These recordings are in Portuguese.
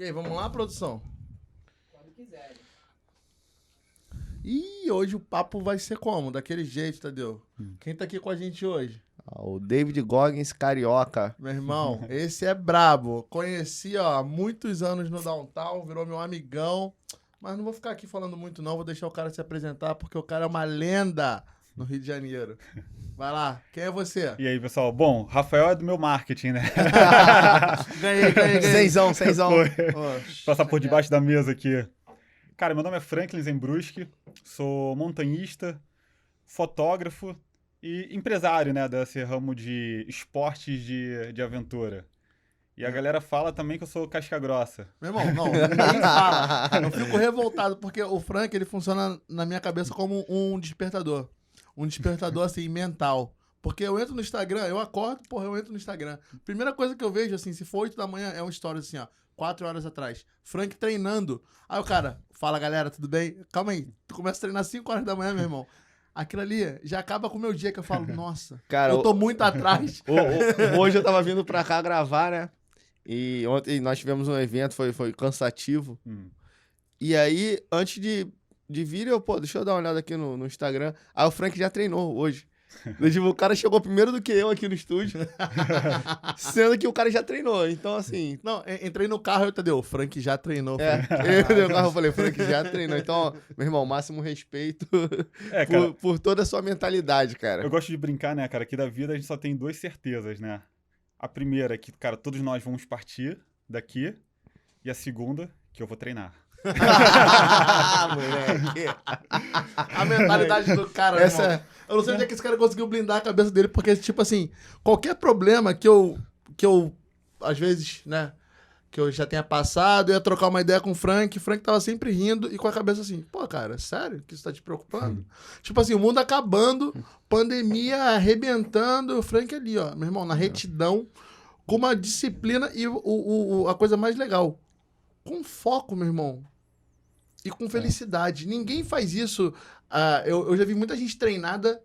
E aí, vamos lá, produção? Quando quiser. E hoje o papo vai ser como? Daquele jeito, Tadeu? Quem tá aqui com a gente hoje? O David Goggins, carioca. Meu irmão, esse é brabo. Conheci, ó, há muitos anos no Downtown, virou meu amigão. Mas não vou ficar aqui falando muito não, vou deixar o cara se apresentar, porque o cara é uma lenda no Rio de Janeiro. Vai lá, quem é você? E aí, pessoal? Bom, Rafael é do meu marketing, né? Ganhei. Cenzão. Passar por debaixo da mesa aqui. Cara, meu nome é Franklin Zembruski, sou montanhista, fotógrafo e empresário, né, desse ramo de esportes de aventura. E a galera fala também que eu sou casca grossa. Meu irmão, não, ninguém fala. Eu fico revoltado, porque o Frank, ele funciona na minha cabeça como um despertador. Um despertador, assim, mental. Porque eu entro no Instagram, eu acordo, eu entro no Instagram. Primeira coisa que eu vejo, assim, se for 8 da manhã, é um story assim, ó, 4 horas atrás. Frank treinando. Aí o cara, fala galera, tudo bem? Calma aí, tu começa a treinar 5 horas da manhã, meu irmão. Aquilo ali já acaba com o meu dia, que eu falo, nossa, Cara, eu tô muito atrás. Hoje eu tava vindo pra cá gravar, né? E ontem nós tivemos um evento, foi cansativo. E aí, antes de vir, deixa eu dar uma olhada aqui no Instagram. Aí o Frank já treinou hoje. Tipo, o cara chegou primeiro do que eu aqui no estúdio. Sendo que o cara já treinou. Então, assim. Não, entrei no carro e Tadeu, o Frank já treinou. Eu entrei no carro e falei, Frank já treinou. Então, ó, meu irmão, máximo respeito Cara, por toda a sua mentalidade, cara. eu gosto de brincar, né, cara, que da vida a gente só tem 2 certezas, né? A primeira é que, cara, todos nós vamos partir daqui. E a segunda, que eu vou treinar. Moleque. A mentalidade do cara, Essa- irmão. Eu não sei onde é que esse cara conseguiu blindar a cabeça dele, porque, tipo assim, qualquer problema que eu às vezes, né, que eu já tenha passado, eu ia trocar uma ideia com o Frank tava sempre rindo e com a cabeça assim, pô, cara, sério que isso tá te preocupando? Tipo assim, o mundo acabando, pandemia arrebentando, o Frank ali, ó, meu irmão, na retidão, com uma disciplina e a coisa mais legal, com foco, meu irmão. E com felicidade. Ninguém faz isso. Eu já vi muita gente treinada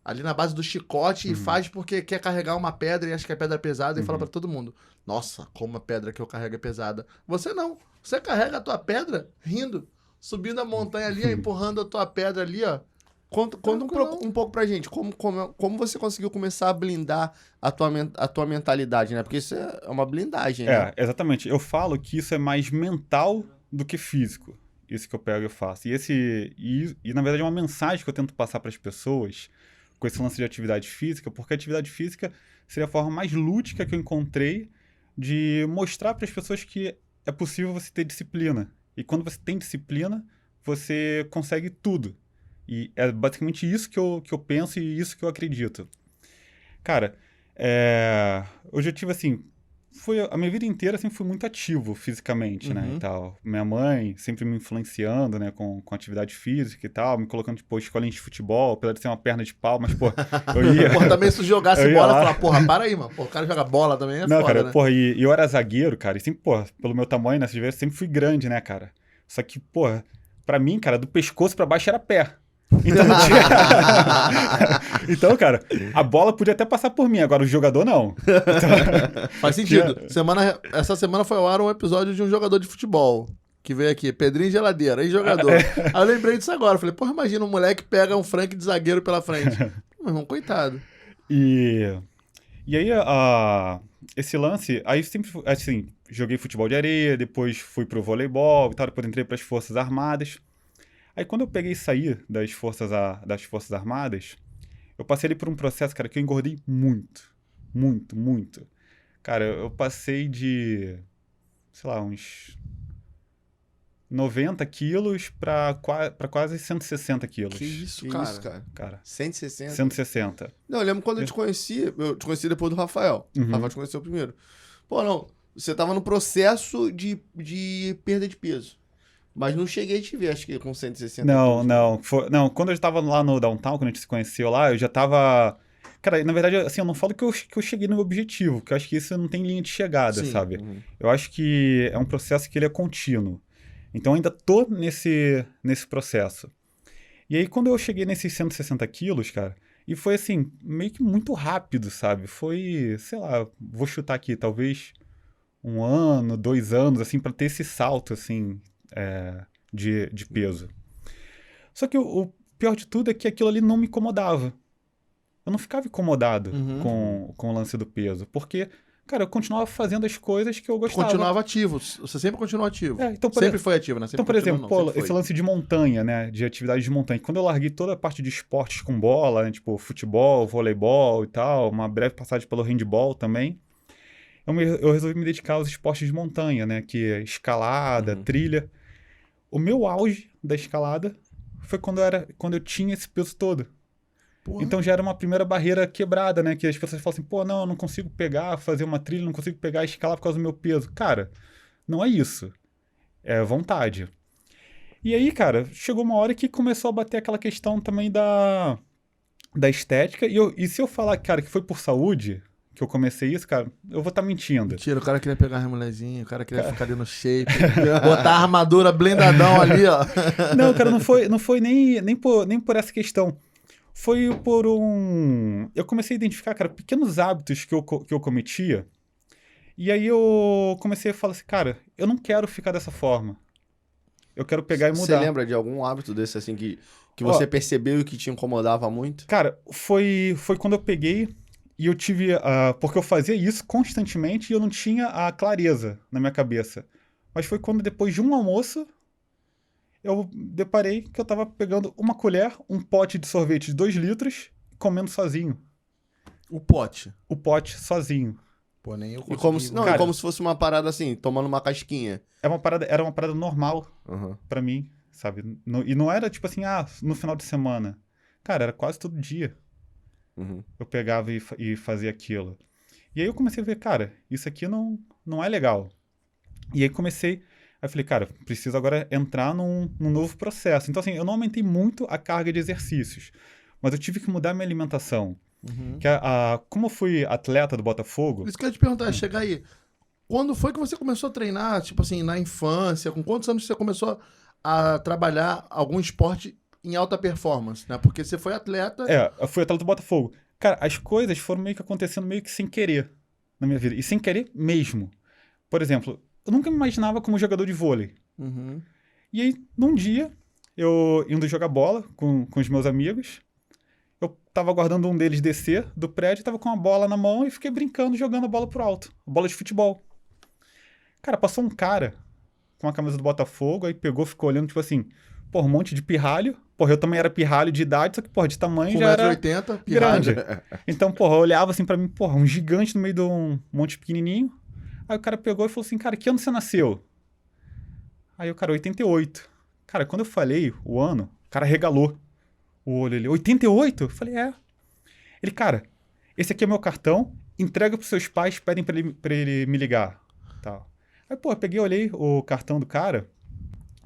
ali na base do chicote e faz porque quer carregar uma pedra e acha que a pedra é pesada e fala pra todo mundo: nossa, como a pedra que eu carrego é pesada. Você não. Você carrega a tua pedra rindo, subindo a montanha ali, empurrando a tua pedra ali, ó. Conta um pouco pra gente, como você conseguiu começar a blindar a tua mentalidade, né? Porque isso é uma blindagem, né? Exatamente. Eu falo que isso é mais mental do que físico. Isso que eu pego e eu faço. E na verdade é uma mensagem que eu tento passar para as pessoas com esse lance de atividade física, porque a atividade física seria a forma mais lúdica que eu encontrei de mostrar para as pessoas que é possível você ter disciplina. E quando você tem disciplina, você consegue tudo. E é basicamente isso que eu penso e isso que eu acredito. Cara, hoje eu tive assim... A minha vida inteira sempre fui muito ativo fisicamente, né, e tal. Minha mãe sempre me influenciando, né, com atividade física e tal, me colocando, tipo, escolinha de futebol, apesar de ser uma perna de pau, mas, pô, eu ia... Porra, também se jogasse Eu ia bola, lá. falar, porra, para aí, mano. Pô, o cara joga bola também é Não, foda, cara, né? porra, e eu era zagueiro, cara, e sempre, porra, pelo meu tamanho, né, eu sempre fui grande, né, cara. Só que, porra, pra mim, cara, do pescoço pra baixo era pé. Então não tinha... Então, cara, a bola podia até passar por mim, agora o jogador não. Faz sentido. Essa semana foi ao ar um episódio de um jogador de futebol. Que veio aqui, Pedrinho Geladeira, ex-jogador. Aí eu lembrei disso agora. Falei, porra, imagina um moleque pega um Frank de zagueiro pela frente. Meu irmão, coitado. E aí, esse lance, aí sempre, assim, joguei futebol de areia, depois fui pro voleibol e tal, depois entrei pras Forças Armadas. Aí quando eu peguei e saí das Forças Armadas, eu passei ali por um processo, cara, que eu engordei muito. Muito, muito. Cara, eu passei de, sei lá, uns 90 quilos pra quase 160 quilos. Que isso, Que cara. isso, cara? Cara, 160? 160. Não, eu lembro quando eu te conheci depois do Rafael. O Rafael te conheceu primeiro. Pô, não, você tava no processo de perda de peso. Mas não cheguei a te ver, acho que com 160 Não, quilos. não. Quando eu estava lá no Downtown, quando a gente se conheceu lá, eu já tava... Cara, na verdade, assim, eu não falo que eu cheguei no meu objetivo, porque eu acho que isso não tem linha de chegada, Sim. sabe? Eu acho que é um processo que ele é contínuo. Então, eu ainda tô nesse processo. E aí, quando eu cheguei nesses 160 quilos, cara, e foi, assim, meio que muito rápido, sabe? Foi, sei lá, vou chutar aqui, talvez 1 ano, 2 anos, assim, para ter esse salto, assim, de peso. Só que o pior de tudo é que aquilo ali não me incomodava. Eu não ficava incomodado com o lance do peso, porque, cara, eu continuava fazendo as coisas que eu gostava. Continuava ativo. Você sempre continuou ativo. Então, Sempre foi ativo, né? Sempre então, por continuou, exemplo, não, pô, sempre foi. esse lance de montanha, né? De atividade de montanha. Quando eu larguei toda a parte de esportes com bola, né, tipo futebol, voleibol e tal, uma breve passagem pelo handball também, eu resolvi me dedicar aos esportes de montanha, né? Que é escalada, trilha. O meu auge da escalada foi quando eu tinha esse peso todo. Porra. Então já era uma primeira barreira quebrada, né? Que as pessoas falam assim, pô, não, eu não consigo pegar, fazer uma trilha, não consigo pegar, escalar por causa do meu peso. Cara, não é isso. É vontade. E aí, cara, chegou uma hora que começou a bater aquela questão também da estética. E se eu falar, cara, que foi por saúde que eu comecei isso, cara, eu vou estar mentindo. Mentira, o cara queria pegar as mulherzinhas, o cara queria ficar ali no shape, botar a armadura blindadão ali, ó. Não, cara, não foi nem por essa questão. Foi por eu comecei a identificar, cara, pequenos hábitos que eu cometia. E aí eu comecei a falar assim, cara, eu não quero ficar dessa forma. Eu quero pegar e mudar. Você lembra de algum hábito desse, assim, que você percebeu e que te incomodava muito? Cara, foi quando eu peguei e eu tive... porque eu fazia isso constantemente e eu não tinha a clareza na minha cabeça. Mas foi quando, depois de um almoço, eu deparei que eu tava pegando uma colher, um pote de sorvete de 2 litros, e comendo sozinho. O pote. O pote sozinho. Pô, nem eu E como consegui. se, Cara, como se fosse uma parada assim, tomando uma casquinha. Era uma parada normal Uhum. pra mim, sabe? E não era tipo assim, no final de semana. Cara, era quase todo dia. Uhum. Eu pegava e fazia aquilo. E aí eu comecei a ver, cara, isso aqui não é legal. E aí aí eu falei, cara, preciso agora entrar num novo processo. Então assim, eu não aumentei muito a carga de exercícios, mas eu tive que mudar minha alimentação. Que como eu fui atleta do Botafogo... Isso que eu ia te perguntar, chegar aí. Quando foi que você começou a treinar, tipo assim, na infância? Com quantos anos você começou a trabalhar algum esporte em alta performance, né? Porque você foi atleta... eu fui atleta do Botafogo. Cara, as coisas foram meio que acontecendo meio que sem querer na minha vida. E sem querer mesmo. Por exemplo, eu nunca me imaginava como jogador de vôlei. Uhum. E aí, num dia, eu indo jogar bola com os meus amigos, eu tava aguardando um deles descer do prédio, tava com a bola na mão e fiquei brincando, jogando a bola pro alto. A bola de futebol. Cara, passou um cara com a camisa do Botafogo, aí pegou, ficou olhando, tipo assim, um monte de pirralho. Eu também era pirralho de idade, só que, de tamanho já era 1,80 m, grande. Então, eu olhava assim pra mim, um gigante no meio de um monte pequenininho. Aí o cara pegou e falou assim, cara, que ano você nasceu? Aí o cara, 88. Cara, quando eu falei o ano, o cara regalou o olho. Ele, 88? Eu falei, é. Ele, cara, esse aqui é meu cartão, entrega pros seus pais, pedem pra ele me ligar. Tal. Aí, eu peguei, olhei o cartão do cara,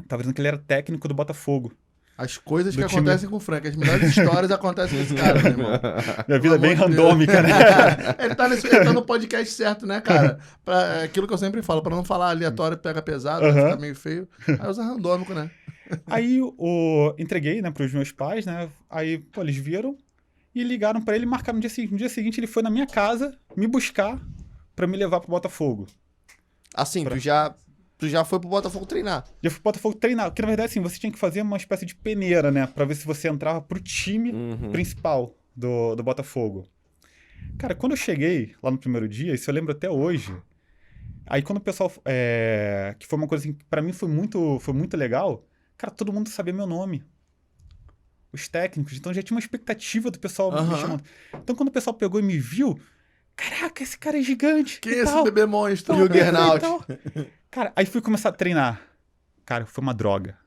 tava dizendo que ele era técnico do Botafogo. As coisas Do que time- acontecem com o Frank, as melhores histórias acontecem com esse cara, meu irmão. Minha vida é bem amor de randômica, né? ele tá no podcast certo, né, cara? Aquilo que eu sempre falo, pra não falar aleatório, pega pesado, vai ficar meio feio. Aí usa randômico, né? Aí entreguei, né, pros meus pais, né? Aí, eles viram e ligaram pra ele e marcaram no dia seguinte. No dia seguinte, ele foi na minha casa me buscar pra me levar pro Botafogo. Assim, tu já foi pro Botafogo treinar. Já fui pro Botafogo treinar. Porque, na verdade, assim, você tinha que fazer uma espécie de peneira, né? Pra ver se você entrava pro time principal do Botafogo. Cara, quando eu cheguei lá no primeiro dia, isso eu lembro até hoje. Aí quando o pessoal... que foi uma coisa assim, que pra mim foi muito legal. Cara, todo mundo sabia meu nome. Os técnicos. Então já tinha uma expectativa do pessoal me chamando. Então quando o pessoal pegou e me viu... Caraca, esse cara é gigante. Quem é esse bebê monstro? E o Gernalt. Cara, aí fui começar a treinar. Cara, foi uma droga.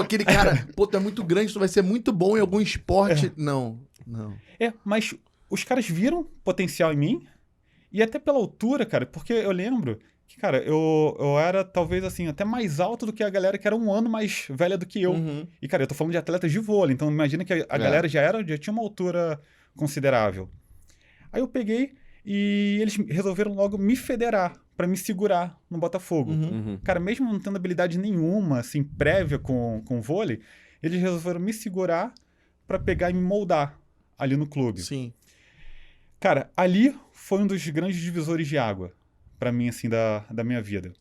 Aquele cara, tu é muito grande, tu vai ser muito bom em algum esporte. Não. Mas os caras viram potencial em mim. E até pela altura, cara, porque eu lembro que, cara, eu era talvez assim, até mais alto do que a galera que era um ano mais velha do que eu. E, cara, eu tô falando de atletas de vôlei, então imagina que a galera já tinha uma altura considerável. Aí eu peguei e eles resolveram logo me federar pra me segurar no Botafogo. Cara, mesmo não tendo habilidade nenhuma, assim, prévia com vôlei, eles resolveram me segurar pra pegar e me moldar ali no clube. Sim. Cara, ali foi um dos grandes divisores de água pra mim, assim, da minha vida.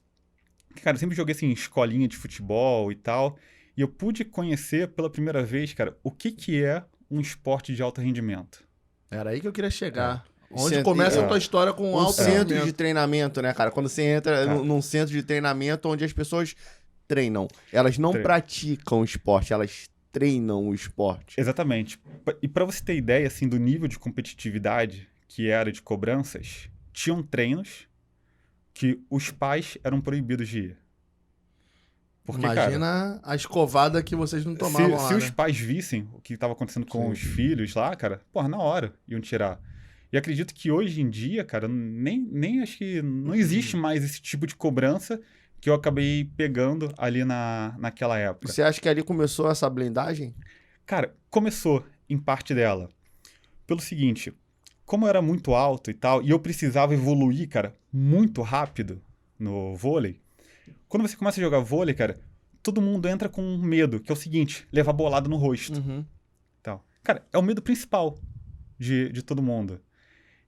Cara, eu sempre joguei, assim, escolinha de futebol e tal, e eu pude conhecer pela primeira vez, cara, o que é um esporte de alto rendimento. Era aí que eu queria chegar. Onde Centro- começa é. a tua história com Um alto centro rendimento. de treinamento, né, cara? Quando você entra num centro de treinamento onde as pessoas treinam. Elas não praticam o esporte, elas treinam o esporte. Exatamente. E pra você ter ideia, assim, do nível de competitividade que era de cobranças, tinham treinos que os pais eram proibidos de ir. Porque, Imagina a escovada que vocês não cara, tomavam lá, se né? os pais vissem o que estava acontecendo com os filhos lá, cara, porra, na hora iam tirar. E acredito que hoje em dia, cara, nem acho que não existe mais esse tipo de cobrança que eu acabei pegando ali naquela época. Você acha que ali começou essa blindagem? Cara, começou em parte dela. Pelo seguinte, como eu era muito alto e tal, e eu precisava evoluir, cara, muito rápido no vôlei, quando você começa a jogar vôlei, cara, todo mundo entra com medo, que é o seguinte, levar bolada no rosto. Tal. Cara, é o medo principal de todo mundo.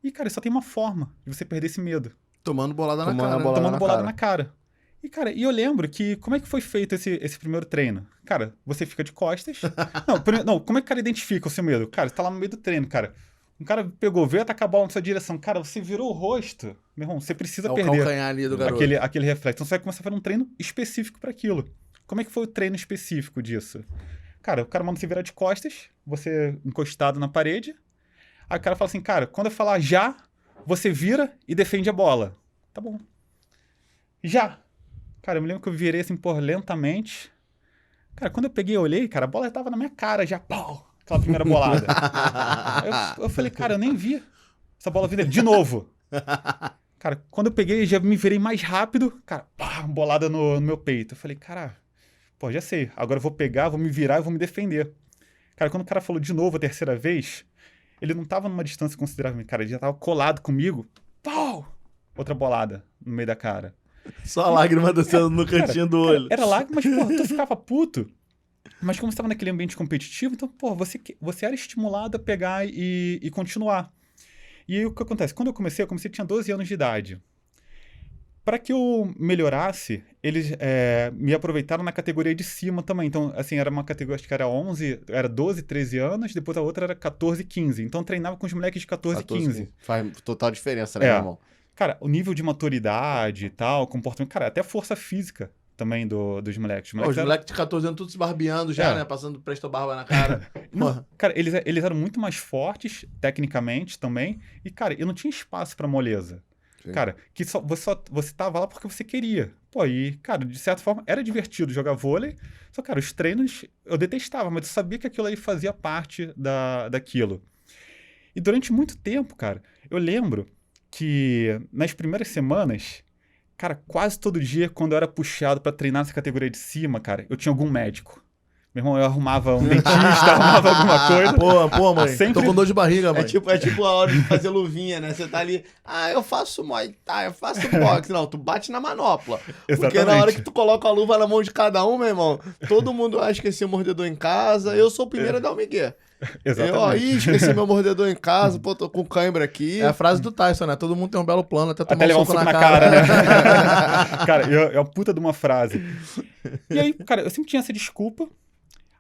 E, cara, só tem uma forma de você perder esse medo. Tomando bolada na Tomando cara. bolada Tomando na bolada cara. na cara. E, cara, eu lembro que... Como é que foi feito esse primeiro treino? Cara, você fica de costas. Não, como é que o cara identifica o seu medo? Cara, você tá lá no meio do treino, cara. Um cara pegou, veio atacar a bola na sua direção. Cara, você virou o rosto. Meu irmão, você precisa É o perder calcanhar ali do garoto. aquele reflexo. Então você vai começar a fazer um treino específico para aquilo. Como é que foi o treino específico disso? Cara, o cara manda você virar de costas, você encostado na parede. Aí o cara fala assim, cara, quando eu falar já, você vira e defende a bola. Tá bom. Já. Cara, eu me lembro que eu virei assim, lentamente. Cara, quando eu peguei e olhei, cara, a bola tava na minha cara já. Pau! Aquela primeira bolada. Aí eu falei, cara, eu nem vi essa bola vindo de novo. Cara, quando eu peguei, já me virei mais rápido. Cara, pá, bolada no meu peito. Eu falei, cara, pô, já sei. Agora eu vou pegar, vou me virar e vou me defender. Cara, quando o cara falou de novo a terceira vez, ele não tava numa distância considerável. Cara, ele já tava colado comigo. Pau! Outra bolada no meio da cara. Só a lágrima descendo no cantinho do olho. Era lágrima, mas, porra, tu ficava puto. Mas como você estava naquele ambiente competitivo, então, porra, você era estimulado a pegar e continuar. E aí o que acontece? Quando eu comecei tinha 12 anos de idade. Para que eu melhorasse, eles me aproveitaram na categoria de cima também. Então, assim, era uma categoria, acho que era 12, 13 anos, depois a outra era 14, 15. Então, eu treinava com os moleques de 14, 15. Faz total diferença, né, meu irmão? Cara, o nível de maturidade e tal, comportamento, cara, até força física também dos moleques. Os moleques de 14 anos tudo se barbeando já, né? Passando presto barba na cara. Não, cara, eles eram muito mais fortes, tecnicamente também. E, cara, eu não tinha espaço pra moleza. Sim. Cara, que você tava lá porque você queria. Pô, e, cara, de certa forma, era divertido jogar vôlei. Só, cara, os treinos eu detestava, mas eu sabia que aquilo aí fazia parte daquilo. E durante muito tempo, cara, eu lembro que nas primeiras semanas, cara, quase todo dia, quando eu era puxado pra treinar nessa categoria de cima, cara, eu tinha algum médico. Meu irmão, eu arrumava um dentista, arrumava alguma coisa. Pô, mãe, sempre... tô com dor de barriga, mãe. É tipo a hora de fazer luvinha, né? Você tá ali, eu faço Muay Thai, eu faço boxe. Não, tu bate na manopla. Exatamente. Porque na hora que tu coloca a luva na mão de cada um, meu irmão, todo mundo acha que esse mordedor em casa, eu sou o primeiro a dar o migué. Exatamente. Esqueci meu mordedor em casa, pô, tô com cãibra aqui. É a frase do Tyson, né? Todo mundo tem um belo plano, até tomar até levar um soco na cara. né? Cara, é uma puta de uma frase. E aí, cara, eu sempre tinha essa desculpa.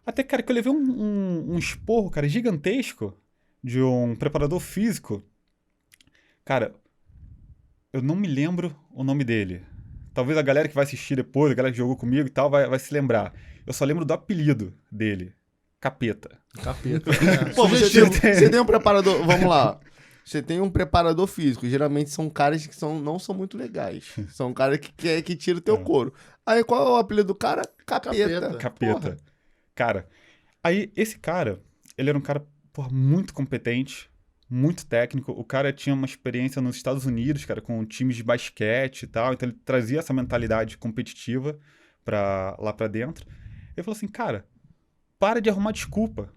Até, cara, que eu levei um esporro, cara, gigantesco de um preparador físico. Cara, eu não me lembro o nome dele. Talvez a galera que vai assistir depois, a galera que jogou comigo e tal, vai se lembrar. Eu só lembro do apelido dele. Capeta. Pô, você tem um preparador... Vamos lá. Você tem um preparador físico. Geralmente são caras que não são muito legais. São caras que tiram o teu couro. Aí qual é o apelido do cara? Capeta. Capeta. Cara, aí esse cara, ele era um cara, porra, muito competente, muito técnico. O cara tinha uma experiência nos Estados Unidos, cara, com times de basquete e tal. Então ele trazia essa mentalidade competitiva lá pra dentro. Ele falou assim, cara, para de arrumar desculpa.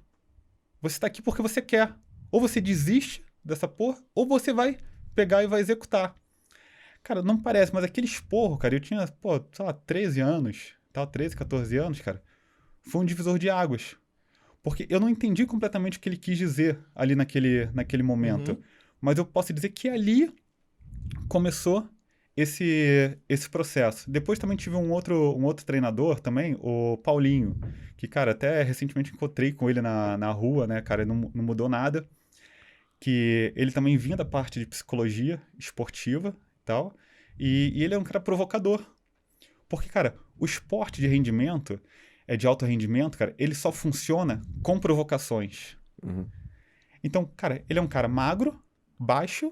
Você tá aqui porque você quer. Ou você desiste dessa porra, ou você vai pegar e vai executar. Cara, não parece, mas aquele esporro, cara, eu tinha, sei lá, 13 anos, tal, 13, 14 anos, cara. Foi um divisor de águas. Porque eu não entendi completamente o que ele quis dizer ali naquele momento. Mas eu posso dizer que ali começou esse processo. Depois também tive um outro treinador também, o Paulinho, que, cara, até recentemente encontrei com ele na rua, né, cara, não mudou nada, que ele também vinha da parte de psicologia esportiva e tal, e ele é um cara provocador. Porque, cara, o esporte de rendimento, de alto rendimento, cara, ele só funciona com provocações. Uhum. Então, cara, ele é um cara magro, baixo,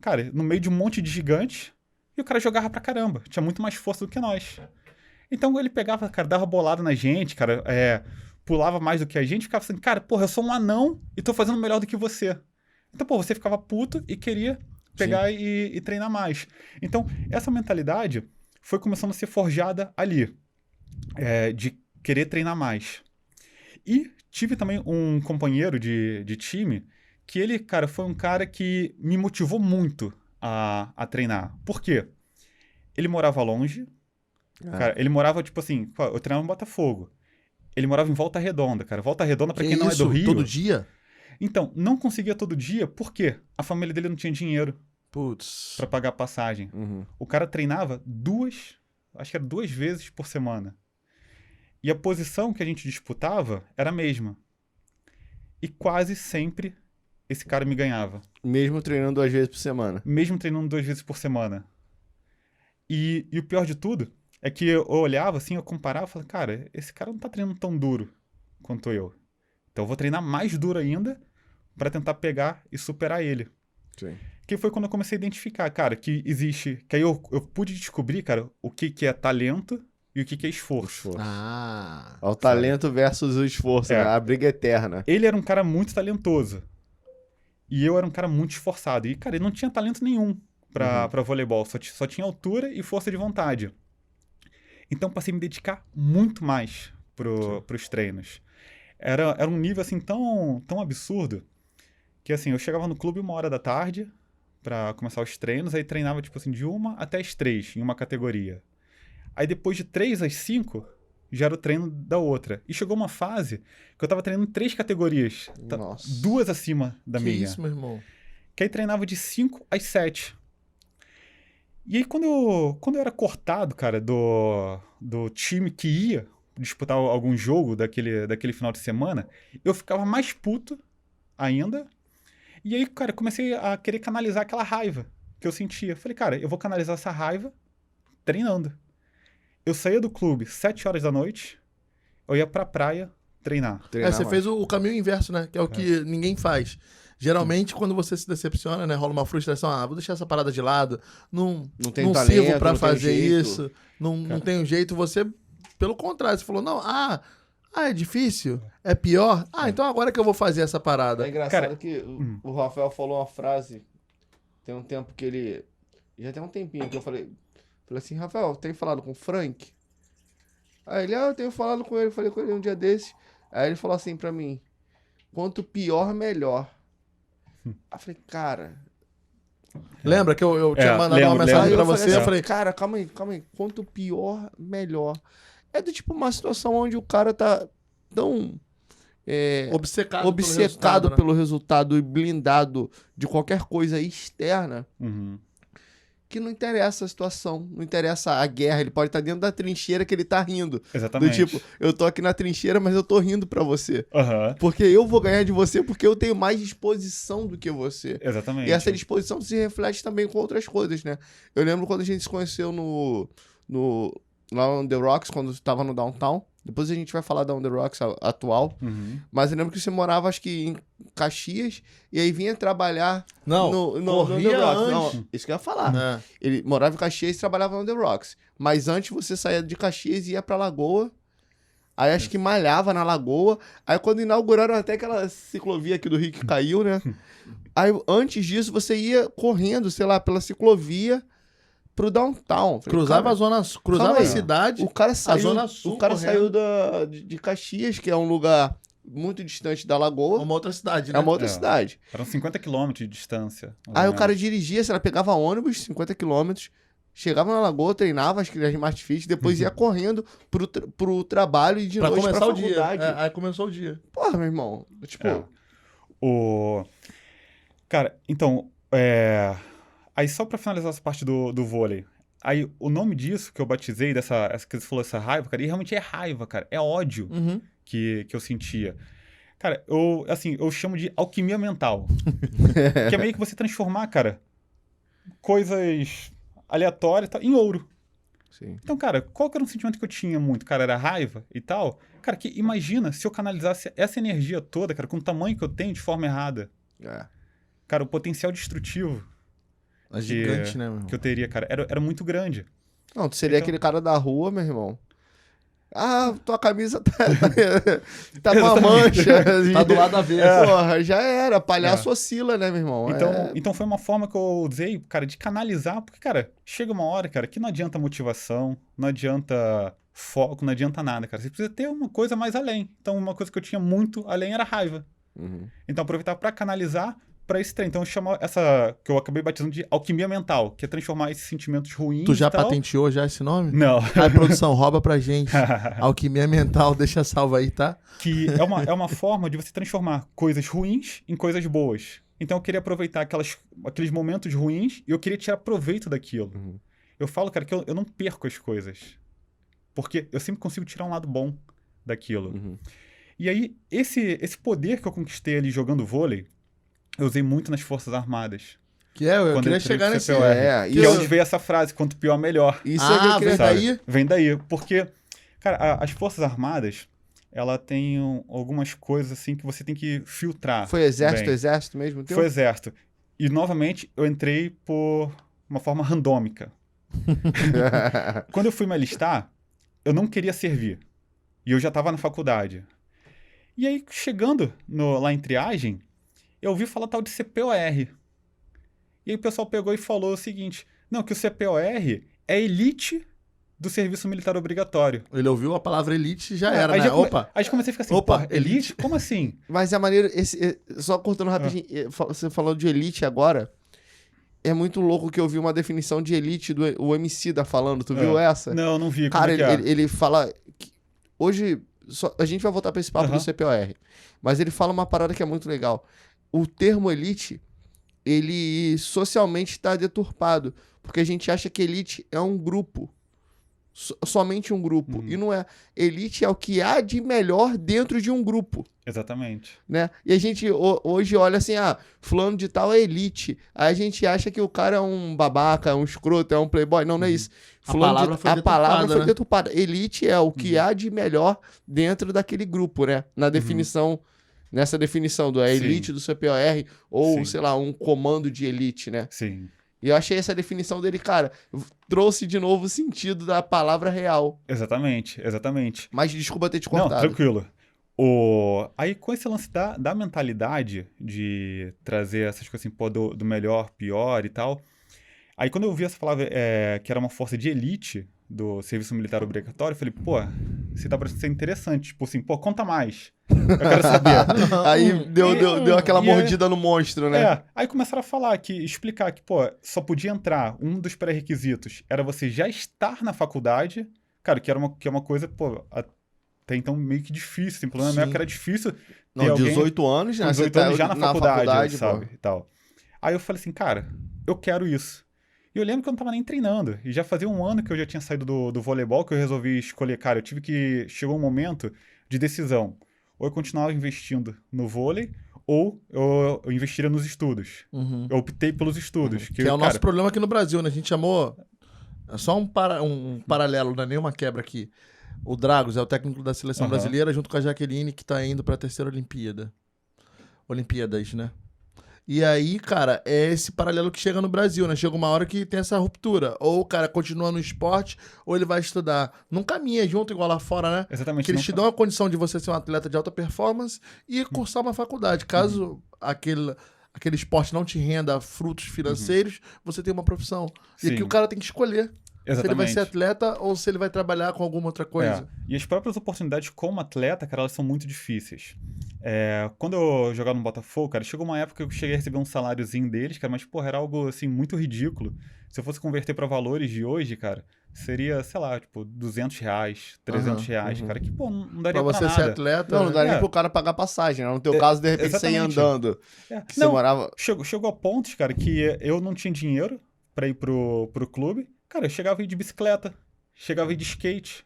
cara, no meio de um monte de gigantes, e o cara jogava pra caramba. Tinha muito mais força do que nós. Então ele pegava, cara, dava bolada na gente, cara, pulava mais do que a gente, ficava assim, cara, porra, eu sou um anão e tô fazendo melhor do que você. Então, pô, você ficava puto e queria pegar e treinar mais. Então, essa mentalidade foi começando a ser forjada ali, de querer treinar mais. E tive também um companheiro de time que ele, cara, foi um cara que me motivou muito a treinar. Por quê? Ele morava longe. Cara, ele morava, tipo assim, eu treinava no Botafogo. Ele morava em Volta Redonda, cara. Volta Redonda, pra quem não é do Rio... Todo dia? Então, não conseguia todo dia, por quê? A família dele não tinha dinheiro Putz. pra pagar a passagem. Uhum. O cara treinava acho que era 2 vezes por semana. E a posição que a gente disputava era a mesma. E quase sempre esse cara me ganhava. Mesmo treinando 2 vezes por semana. Mesmo treinando 2 vezes por semana. E o pior de tudo é que eu olhava assim, eu comparava e falava, cara, esse cara não tá treinando tão duro quanto eu. Então eu vou treinar mais duro ainda pra tentar pegar e superar ele. Sim. Que foi quando eu comecei a identificar, cara, que existe... Que aí eu pude descobrir, cara, o que é talento e o que é esforço. Ah. O talento versus o esforço, né? A briga eterna. Ele era um cara muito talentoso. E eu era um cara muito esforçado. E, cara, ele não tinha talento nenhum pra voleibol. Só tinha altura e força de vontade. Então, passei a me dedicar muito mais pros treinos. Era um nível, assim, tão absurdo que, assim, eu chegava no clube 1h da tarde pra começar os treinos, aí treinava, tipo assim, de 1 até as 3 em uma categoria. Aí, depois de 3 às 5, já era o treino da outra. E chegou uma fase que eu tava treinando 3 categorias. Nossa. 2 acima da Que minha. isso, meu irmão? Que aí treinava de 5 às 7. E aí, quando eu era cortado, cara, do time que ia disputar algum jogo daquele final de semana, eu ficava mais puto ainda. E aí, cara, comecei a querer canalizar aquela raiva que eu sentia. Falei, cara, eu vou canalizar essa raiva treinando. Eu saía do clube 7 horas da noite, eu ia pra praia treinar. Você fez o caminho inverso, né? Que é o que ninguém faz. Geralmente, quando você se decepciona, né? Rola uma frustração. Ah, vou deixar essa parada de lado. Não tem talento, sirvo pra não tem fazer jeito. isso. Não tem um jeito. Você, pelo contrário, você falou, não, é difícil? É pior? Então agora que eu vou fazer essa parada. É engraçado Cara, que o Rafael falou uma frase, tem um tempo que ele... Já tem um tempinho que eu falei assim, Rafael, tem falado com o Frank? Aí ele, eu tenho falado com ele, falei com ele um dia desse. Aí ele falou assim pra mim, quanto pior, melhor. Aí eu falei, cara... Lembra que eu tinha mandado uma lembro. mensagem Aí pra eu falei você? assim, Eu falei, cara, calma aí. Quanto pior, melhor. É do tipo uma situação onde o cara tá tão obcecado pelo resultado e blindado de qualquer coisa externa Uhum. que não interessa a situação, não interessa a guerra. Ele pode estar dentro da trincheira que ele tá rindo. Exatamente. Do tipo, eu tô aqui na trincheira, mas eu tô rindo pra você. Aham. Porque eu vou ganhar de você porque eu tenho mais disposição do que você. Exatamente. E essa disposição se reflete também com outras coisas, né? Eu lembro quando a gente se conheceu lá no The Rocks, quando estava no Downtown. Depois a gente vai falar da On The Rocks atual. Uhum. Mas eu lembro que você morava, acho que em Caxias, e aí vinha trabalhar Não, no corria The Rocks. antes. Não, isso que eu ia falar. É. Ele morava em Caxias e trabalhava no The Rocks. Mas antes você saía de Caxias e ia pra Lagoa. Aí acho que malhava na Lagoa. Aí quando inauguraram até aquela ciclovia aqui do Rio que caiu, né? Aí antes disso você ia correndo, sei lá, pela ciclovia pro downtown. Falei, Cruzava cara, a zona, cruzava calma a aí. cidade. O cara saiu, Zona Sul o cara correndo. saiu de Caxias, que é um lugar muito distante da Lagoa. Uma outra cidade, né? É uma outra É. cidade. Eram 50 quilômetros de distância. mais Aí ou o cara menos. dirigia, sei lá, pegava ônibus, 50 quilômetros, chegava na Lagoa, treinava as Smart Fit, depois ia correndo pro trabalho e de Pra noite começar pra o dia. faculdade. Aí começou o dia. Porra, meu irmão. Tipo, É. Cara, então, aí só pra finalizar essa parte do vôlei, Aí, o nome disso que eu batizei, essa que você falou, essa raiva, cara, e realmente é raiva, cara. É ódio Uhum. que eu sentia. Cara, eu chamo de alquimia mental. Que é meio que você transformar, cara, coisas aleatórias e tal, em ouro. Sim. Então, cara, qual que era um sentimento que eu tinha muito? Cara, era raiva e tal. Cara, que imagina se eu canalizasse essa energia toda, cara, com o tamanho que eu tenho de forma errada. É. Cara, o potencial destrutivo É gigante, né, meu irmão? que eu teria, cara, era muito grande. Não, tu seria Então- aquele cara da rua, meu irmão. Ah, tua camisa tá com uma Exatamente. mancha. Tá do lado da vez. Porra, já era. Palhaço oscila, né, meu irmão? Então foi uma forma que eu usei, cara, de canalizar, porque, cara, chega uma hora, cara, que não adianta motivação, não adianta foco, não adianta nada, cara. Você precisa ter uma coisa mais além. Então, uma coisa que eu tinha muito além era raiva. Uhum. Então, aproveitar pra canalizar pra esse trem. Então, eu chamo essa, que eu acabei batizando de alquimia mental, que é transformar esses sentimentos ruins Tu já e tal... patenteou já esse nome? Não. Aí, produção, rouba pra gente. Alquimia mental, deixa salvo aí, tá? Que é uma forma de você transformar coisas ruins em coisas boas. Então eu queria aproveitar aqueles momentos ruins e eu queria tirar proveito daquilo. Uhum. Eu falo, cara, que eu não perco as coisas. Porque eu sempre consigo tirar um lado bom daquilo. Uhum. E aí, esse poder que eu conquistei ali jogando vôlei, eu usei muito nas Forças Armadas. Que é, eu Quando queria entrei chegar pro nesse... CPOR. É, Que é onde veio essa frase, quanto pior, melhor. Isso é que eu queria vem Sabe? daí? Vem daí. Porque, cara, as Forças Armadas, ela tem algumas coisas assim que você tem que filtrar. Foi exército, bem. exército mesmo? Teu? Foi exército. E, novamente, eu entrei por uma forma randômica. Quando eu fui me alistar, eu não queria servir. E eu já estava na faculdade. E aí, chegando lá em triagem, eu ouvi falar tal de CPOR. E aí o pessoal pegou e falou o seguinte, não, que o CPOR é elite do serviço militar obrigatório. Ele ouviu a palavra elite e já era, aí né? come- Opa, Aí comecei a ficar assim, Opa, porra, elite? Como assim? Mas a maneira. Só cortando rapidinho, você falou de elite agora. É muito louco que eu vi uma definição de elite do o Emicida falando. Tu viu essa? Não, não vi. Cara, como é que é? ele fala. Que hoje. A gente vai voltar pra esse papo Aham. do CPOR. Mas ele fala uma parada que é muito legal. O termo elite, ele socialmente está deturpado. Porque a gente acha que elite é um grupo. Somente um grupo. Uhum. E não é. Elite é o que há de melhor dentro de um grupo. Exatamente. Né? E a gente hoje olha assim, fulano de tal é elite. Aí a gente acha que o cara é um babaca, é um escroto, é um playboy. Não, não é isso. A palavra foi a palavra deturpada, foi né? deturpada. Elite é o que há de melhor dentro daquele grupo, né? Na definição, nessa definição do Sim. elite do CPOR ou, Sim. sei lá, um comando de elite, né? Sim. E eu achei essa definição dele, cara, trouxe de novo o sentido da palavra real. Exatamente. Exatamente. Mas desculpa ter te Não, cortado. tranquilo. Aí, com esse lance da mentalidade de trazer essas coisas assim, pô, do melhor, pior e tal. Aí, quando eu vi essa palavra, que era uma força de elite do serviço militar obrigatório, eu falei, pô, você tá parecendo ser interessante. Tipo assim, pô, conta mais. Eu quero saber. Aí deu aquela E aí- mordida no monstro, né? Aí começaram a falar, explicar que, pô, só podia entrar, um dos pré-requisitos era você já estar na faculdade, cara, que é uma coisa, pô, até então meio que difícil, assim, pelo menos na minha Sim. época era difícil ter Não, alguém 18 anos, né? com Você 18 tá anos já na faculdade, sabe, pô. e tal. Aí eu falei assim, cara, eu quero isso. E eu lembro que eu não tava nem treinando, e já fazia um ano que eu já tinha saído do voleibol, que eu resolvi escolher, cara, chegou um momento de decisão. Ou eu continuava investindo no vôlei, ou eu investiria nos estudos. Uhum. Eu optei pelos estudos. Que é o nosso problema aqui no Brasil, né? A gente chamou... É só um paralelo, não é nenhuma quebra aqui. O Dragos é o técnico da seleção Aham. brasileira, junto com a Jaqueline, que tá indo pra terceira Olimpíadas, né? E aí, cara, é esse paralelo que chega no Brasil, né? Chega uma hora que tem essa ruptura. Ou o cara continua no esporte, ou ele vai estudar. Não caminha junto igual lá fora, né? Exatamente. Que eles não- te dão a condição de você ser um atleta de alta performance e cursar uma faculdade. Caso aquele esporte não te renda frutos financeiros, você tem uma profissão. E Sim. aqui o cara tem que escolher se ele vai Exatamente. ser atleta ou se ele vai trabalhar com alguma outra coisa. E as próprias oportunidades como atleta, cara, elas são muito difíceis. Quando eu jogava no Botafogo, cara, chegou uma época que eu cheguei a receber um saláriozinho deles, cara, mas, porra, era algo, assim, muito ridículo. Se eu fosse converter pra valores de hoje, cara, seria, sei lá, tipo, R$200, R$300, cara, que, pô, não daria Pra pra você ser nada. atleta. Não dá nem É. pro cara pagar passagem, né? No teu caso, de repente, você ia exatamente. andando. Que você Não, morava... chegou a pontos, cara, que eu não tinha dinheiro pra ir pro clube, Cara, eu chegava aí de bicicleta, chegava aí de skate.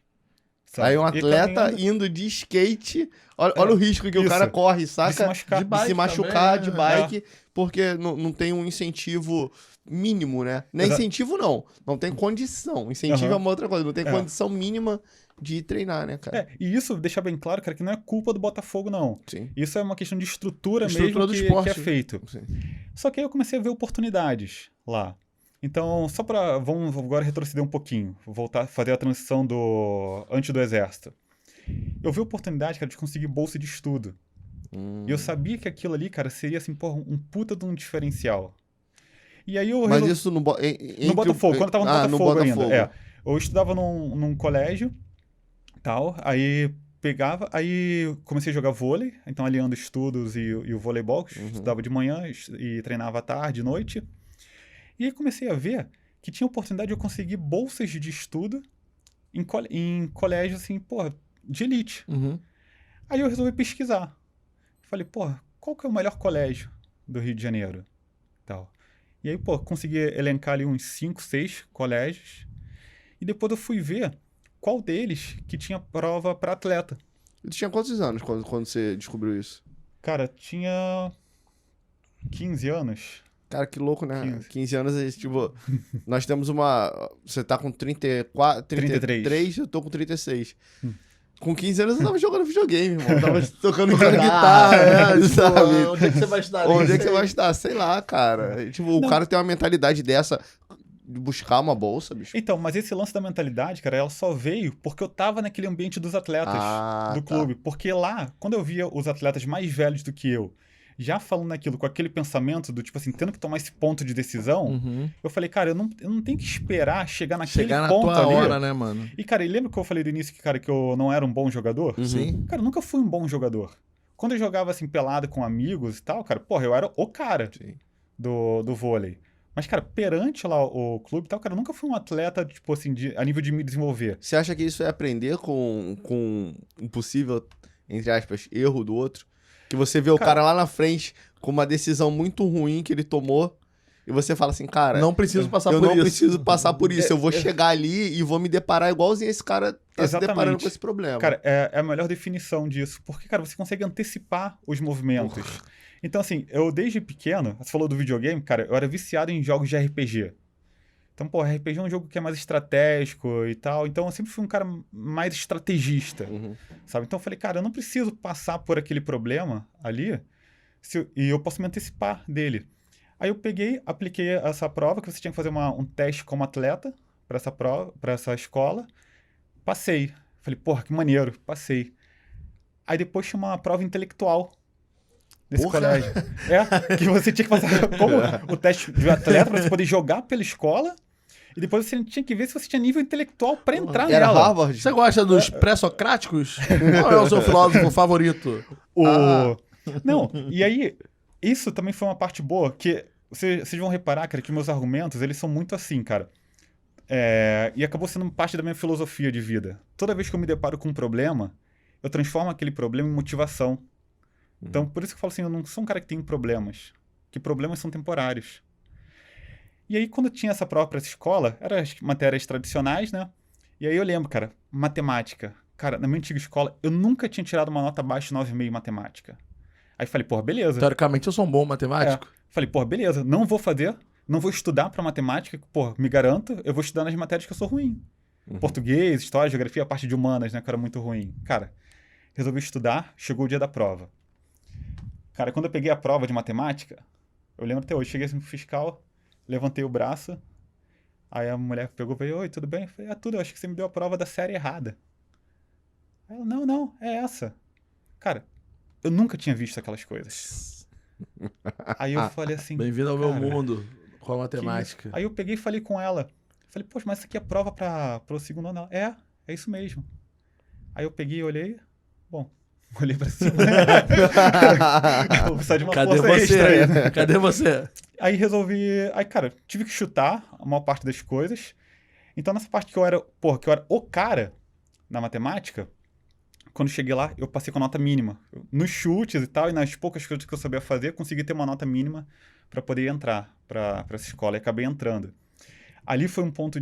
Sabe? Aí um E atleta caminhando indo de skate, olha o risco que o isso. cara corre, saca? de se machucar. De bike se machucar também, de né? bike, porque não tem um incentivo mínimo, né? Não é Exato. incentivo, não tem condição. Incentivo Aham. é uma outra coisa, não tem É. condição mínima de ir treinar, né, cara? E isso deixa bem claro, cara, que não é culpa do Botafogo, não. Sim. Isso é uma questão de estrutura, Estrutura mesmo do que esporte. é feito. Sim. Só que aí eu comecei a ver oportunidades lá. Então, só pra... Vamos agora retroceder um pouquinho. Voltar, fazer a transição antes do exército. Eu vi oportunidade, cara, de conseguir bolsa de estudo. E eu sabia que aquilo ali, cara, seria, assim, porra, um puta de um diferencial. E aí eu... Mas isso no No Botafogo, quando eu tava no Botafogo ainda. Eu estudava num colégio, tal, aí pegava, aí comecei a jogar vôlei, então aliando estudos e o voleibol, que eu estudava de manhã e treinava à tarde, noite. E aí comecei a ver que tinha oportunidade de eu conseguir bolsas de estudo em colégio, assim, porra, de elite. Uhum. Aí eu resolvi pesquisar. Falei, porra, qual que é o melhor colégio do Rio de Janeiro? Tal. E aí, pô, consegui elencar ali uns 5, 6 colégios. E depois eu fui ver qual deles que tinha prova para atleta. Tu tinha quantos anos quando você descobriu isso? Cara, tinha 15 anos. Cara, que louco, né? 15. 15 anos, tipo, nós temos uma... Você tá com 34, 33, eu tô com 36. Com 15 anos eu tava jogando videogame, irmão. Eu tava tocando guitarra, tipo, sabe? onde é que você vai estudar? Onde é que você vai estar? Sei lá, cara. Tipo, o cara tem uma mentalidade dessa de buscar uma bolsa, bicho. Então, mas esse lance da mentalidade, cara, ela só veio porque eu tava naquele ambiente dos atletas do tá. clube. Porque lá, quando eu via os atletas mais velhos do que eu, já falando aquilo com aquele pensamento do tipo assim, tendo que tomar esse ponto de decisão, Uhum. eu falei, cara, eu não tenho que esperar chegar naquele Chegar na ponto tua ali. hora, né, mano? E, cara, e lembra que eu falei do início que, cara, que eu não era um bom jogador? Sim. Cara, eu nunca fui um bom jogador. Quando eu jogava, assim, pelado com amigos e tal, cara, porra, eu era o cara Sim. do vôlei. Mas, cara, perante lá o clube e tal, cara, eu nunca fui um atleta, tipo assim, a nível de me desenvolver. Você acha que isso é aprender com um possível, entre aspas, erro do outro? Que você vê o cara lá na frente com uma decisão muito ruim que ele tomou e você fala assim, cara, Não preciso passar eu por não isso. preciso passar por isso. Eu vou chegar ali e vou me deparar igualzinho esse cara tá se deparando Exatamente. com esse problema. Cara, é a melhor definição disso. Porque, cara, você consegue antecipar os movimentos. Então, assim, eu desde pequeno, você falou do videogame, cara, eu era viciado em jogos de RPG. Então, pô, RPG é um jogo que é mais estratégico e tal. Então, eu sempre fui um cara mais estrategista, sabe? Então, eu falei, cara, eu não preciso passar por aquele problema ali e eu posso me antecipar dele. Aí eu peguei, apliquei essa prova, que você tinha que fazer um teste como atleta para essa prova, para essa escola. Passei. Falei, porra, que maneiro. Passei. Aí depois tinha uma prova intelectual desse colégio. Que você tinha que passar como o teste de atleta para você poder jogar pela escola. E depois você tinha que ver se você tinha nível intelectual para entrar Era nela. Harvard? Você gosta dos pré-socráticos? Qual é o seu filósofo favorito? Não, e aí, isso também foi uma parte boa, que vocês vão reparar, cara, que meus argumentos, eles são muito assim, cara. E acabou sendo parte da minha filosofia de vida. Toda vez que eu me deparo com um problema, eu transformo aquele problema em motivação. Então, por isso que eu falo assim, eu não sou um cara que tem problemas, que problemas são temporários. E aí, quando tinha essa prova pra essa escola, eram as matérias tradicionais, né? E aí eu lembro, cara, matemática. Cara, na minha antiga escola, eu nunca tinha tirado uma nota abaixo de 9,5 em matemática. Aí falei, porra, beleza. Teoricamente, eu sou um bom matemático. Falei, porra, beleza, não vou fazer, não vou estudar pra matemática, porra, me garanto, eu vou estudar nas matérias que eu sou ruim. Português, história, geografia, a parte de humanas, né, que eu era muito ruim. Cara, resolvi estudar, chegou o dia da prova. Cara, quando eu peguei a prova de matemática, eu lembro até hoje, cheguei assim pro fiscal, levantei o braço, aí a mulher pegou e falou, oi, tudo bem? Eu falei, tudo, eu acho que você me deu a prova da série errada. Aí ela, não, é essa. Cara, eu nunca tinha visto aquelas coisas. Aí eu falei assim... Bem-vindo ao meu cara, mundo com a matemática. Aí eu peguei e falei com ela. Falei, poxa, mas isso aqui é prova para o segundo ano? Ela, é isso mesmo. Aí eu peguei e olhei. Bom, olhei pra cima, né? Vou precisar de uma Cadê força você? extra aí. Cadê você? Aí resolvi... Aí, cara, tive que chutar a maior parte das coisas. Então, nessa parte que eu era o cara na matemática, quando cheguei lá, eu passei com nota mínima. Nos chutes e tal, e nas poucas coisas que eu sabia fazer, consegui ter uma nota mínima para poder entrar para essa escola. E acabei entrando. ali foi um ponto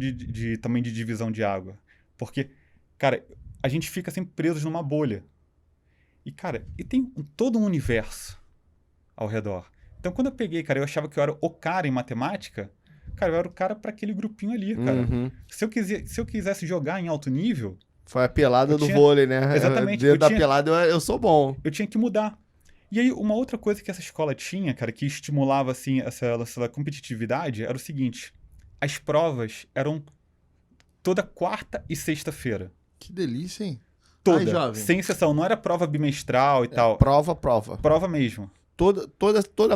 também de divisão de água. Porque, cara, a gente fica sempre presos numa bolha. E, cara, e tem todo um universo ao redor. Então, quando eu peguei, cara, eu achava que eu era o cara em matemática. Cara, eu era o cara para aquele grupinho ali, cara. Uhum. Se eu quisesse jogar em alto nível... Foi a pelada do vôlei, né? Exatamente. Dentro da pelada eu sou bom. Eu tinha que mudar. E aí, uma outra coisa que essa escola tinha, cara, que estimulava, assim, essa competitividade, era o seguinte. As provas eram toda quarta e sexta-feira. Que delícia, hein? Toda. Ai, jovem. Sem exceção. Não era prova bimestral e tal. Prova. Prova mesmo. Toda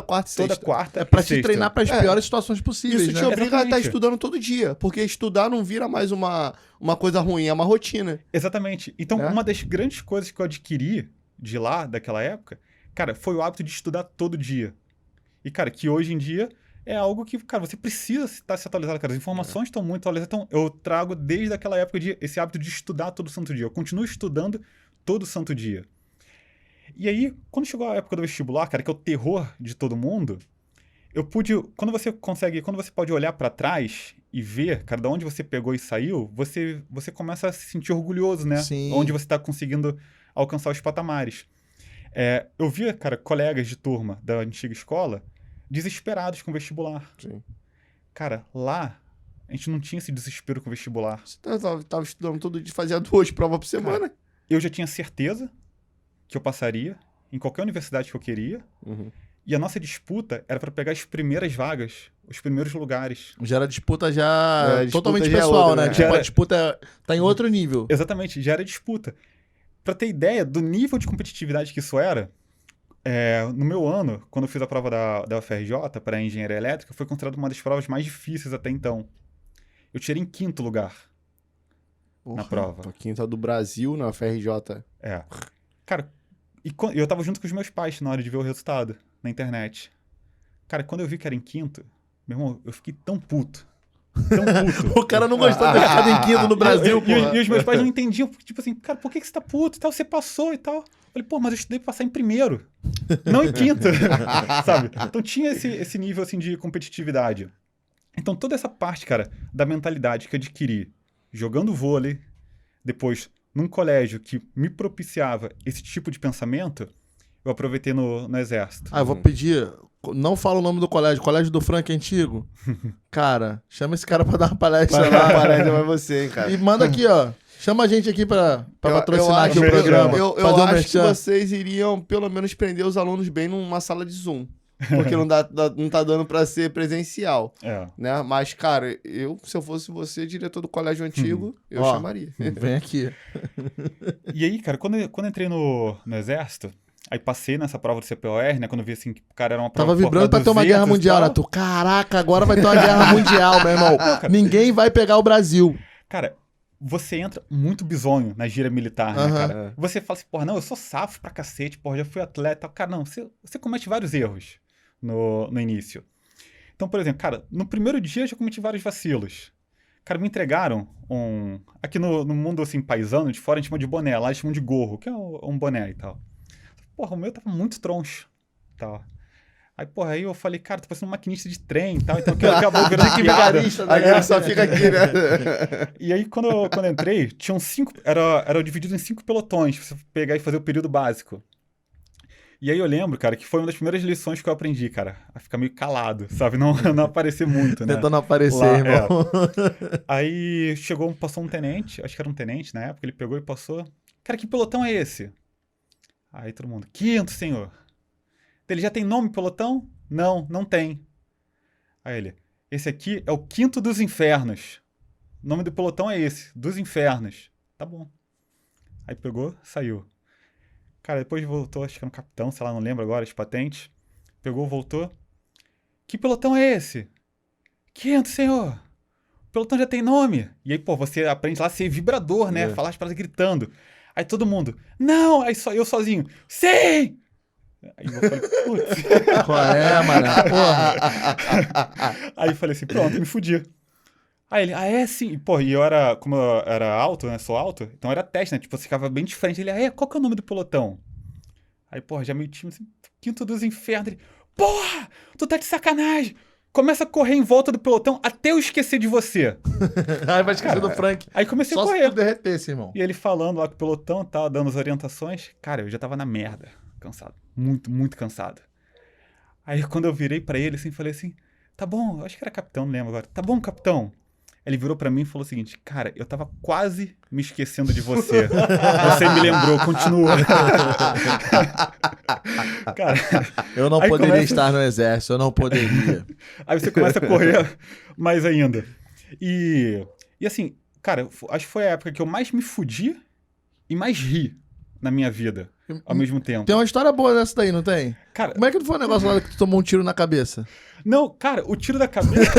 quarta e sexta. Toda quarta É pra e te sexta. treinar para as piores situações possíveis, Isso né? te obriga a estar Exatamente. estudando todo dia. Porque estudar não vira mais uma coisa ruim, é uma rotina. Exatamente. Então, Né? uma das grandes coisas que eu adquiri de lá, daquela época, cara, foi o hábito de estudar todo dia. E, cara, que hoje em dia é algo que, cara, você precisa estar se atualizado, cara. As informações estão muito atualizadas. Então, eu trago desde aquela época esse hábito de estudar todo santo dia. Eu continuo estudando todo santo dia. E aí, quando chegou a época do vestibular, cara, que é o terror de todo mundo, eu pude... Quando você pode olhar pra trás e ver, cara, de onde você pegou e saiu, você começa a se sentir orgulhoso, né? Sim. Onde você tá conseguindo alcançar os patamares. Eu via, cara, colegas de turma da antiga escola desesperados com o vestibular. Sim. Cara, lá, a gente não tinha esse desespero com o vestibular. Você tava estudando todo dia, fazia 2 provas por semana. Eu já tinha certeza que eu passaria em qualquer universidade que eu queria. Uhum. E a nossa disputa era para pegar as primeiras vagas, os primeiros lugares. Já era disputa disputa totalmente já é pessoal, outra, né? né? Tipo, a disputa tá em outro nível. Exatamente, já era disputa. Para ter ideia do nível de competitividade que isso era, no meu ano, quando eu fiz a prova da UFRJ para engenharia elétrica, foi considerada uma das provas mais difíceis até então. Eu tirei em 5º lugar na prova. A quinta do Brasil na FRJ. Cara, eu tava junto com os meus pais na hora de ver o resultado na internet. Cara, quando eu vi que era em 5º, meu irmão, eu fiquei tão puto. Tão puto. O cara não gostou de ter ficado em quinto no Brasil, pô. E os meus pais não entendiam, tipo assim, cara, por que você tá puto e tal? Você passou e tal. Eu falei, pô, mas eu estudei pra passar em 1º, não em 5º, sabe? Então tinha esse nível, assim, de competitividade. Então toda essa parte, cara, da mentalidade que eu adquiri jogando vôlei, depois num colégio que me propiciava esse tipo de pensamento, eu aproveitei no exército. Eu vou pedir... Não fala o nome do colégio do Frank Antigo. Cara, chama esse cara pra dar uma palestra lá. Parece mais você, hein, cara. E manda aqui, ó. Chama a gente aqui pra patrocinar aqui o acho- programa. Eu fazer um acho que merchan. vocês iriam, pelo menos, prender os alunos bem numa sala de Zoom. Porque não tá dando pra ser presencial, né? Mas, cara, se eu fosse você, diretor do colégio antigo, eu Ó, chamaria. Vem aqui. E aí, cara, quando eu entrei no exército, aí passei nessa prova do CPOR, né? Quando eu vi assim que o cara era uma prova... Tava vibrando pra ter uma guerra mundial, né? Tu, caraca, agora vai ter uma guerra mundial, meu irmão. Ninguém vai pegar o Brasil. Cara, você entra muito bizonho na gíria militar, né, Aham. cara? Você fala assim, porra, não, eu sou safo pra cacete, porra, já fui atleta. Cara, não, você comete vários erros no início. Então, por exemplo, cara, no primeiro dia eu já cometi vários vacilos. Cara, me entregaram aqui no mundo, assim, paisano, de fora a gente chama de boné, lá eles chamam de gorro, que é um boné e tal. Porra, o meu tava muito troncho, tal. Aí, porra, aí eu falei, cara, tô parecendo um maquinista de trem e tal, então que acabou virando piada. Aí ele só fica aqui, né? E aí, quando eu entrei, tinham 5... Era dividido em 5 pelotões, pra você pegar e fazer o período básico. E aí eu lembro, cara, que foi uma das primeiras lições que eu aprendi, cara, a ficar meio calado, sabe? Não aparecer muito, né? Tentando aparecer, Lá, irmão. Aí passou um tenente, acho que era um tenente na época, ele pegou e passou. Cara, que pelotão é esse? Aí todo mundo, 5º, senhor. Ele já tem nome, pelotão? Não, não tem. Aí ele, esse aqui é o 5º dos infernos. O nome do pelotão é esse, dos infernos. Tá bom. Aí pegou, saiu. Cara, depois voltou, acho que era um capitão, sei lá, não lembro agora, as patentes. Pegou, voltou. Que pelotão é esse? 500, senhor. O pelotão já tem nome. E aí, pô, você aprende lá a ser vibrador, né? Falar as paradas gritando. Aí todo mundo, não! Aí só eu sozinho, sim! Aí eu falei, putz. Qual é, mano? Porra. Aí eu falei assim, pronto, me fudi. Aí ele, é sim. E, pô, como eu era alto, né? Sou alto, então era teste, né? Tipo, você ficava bem de frente. Ele, qual que é o nome do pelotão? Aí, porra, já meio time assim, 5º dos infernos. Ele, porra, tu tá de sacanagem. começa a correr em volta do pelotão até eu esquecer de você. Aí vai esquecer do Frank. Aí comecei a Só se correr. tu derretesse, irmão. E ele falando lá com o pelotão e tal, dando as orientações. Cara, eu já tava na merda. Cansado. Muito, muito cansado. Aí quando eu virei pra ele, assim, falei assim, tá bom, acho que era capitão, não lembro agora. Tá bom, capitão. Ele virou pra mim e falou o seguinte, cara, eu tava quase me esquecendo de você. Você me lembrou, continua. Cara, Eu não aí poderia começa- estar no exército, eu não poderia. aí você começa a correr mais ainda. E assim, cara, acho que foi a época que eu mais me fudi e mais ri na minha vida, ao mesmo tempo. Tem uma história boa dessa daí, não tem? Cara, Como é que não foi o negócio lá que tu tomou um tiro na cabeça? não, cara, o tiro da cabeça...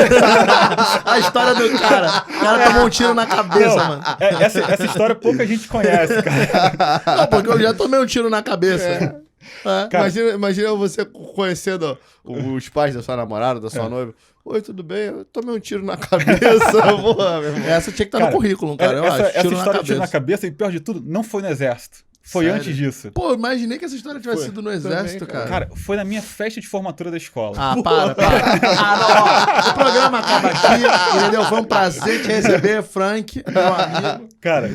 A história do cara. O cara tomou um tiro na cabeça, mano. Essa história pouca gente conhece, cara. Não, porque eu já tomei um tiro na cabeça. É. Cara, Imagina você conhecendo os pais da sua namorada, da sua noiva. Oi, tudo bem? Eu tomei um tiro na cabeça, porra, meu irmão. Essa tinha que estar Cara, no currículo, cara. Eu acho. essa Tiro na história de tiro na cabeça. cabeça, e pior de tudo, não foi no exército. Foi Sério? antes disso. Pô, imaginei que essa história tivesse Foi. sido no exército, cara. Cara, foi na minha festa de formatura da escola. Ah, para. Ah, não, ó. O programa acaba aqui, entendeu? Foi um prazer te receber, Frank, meu amigo. Cara,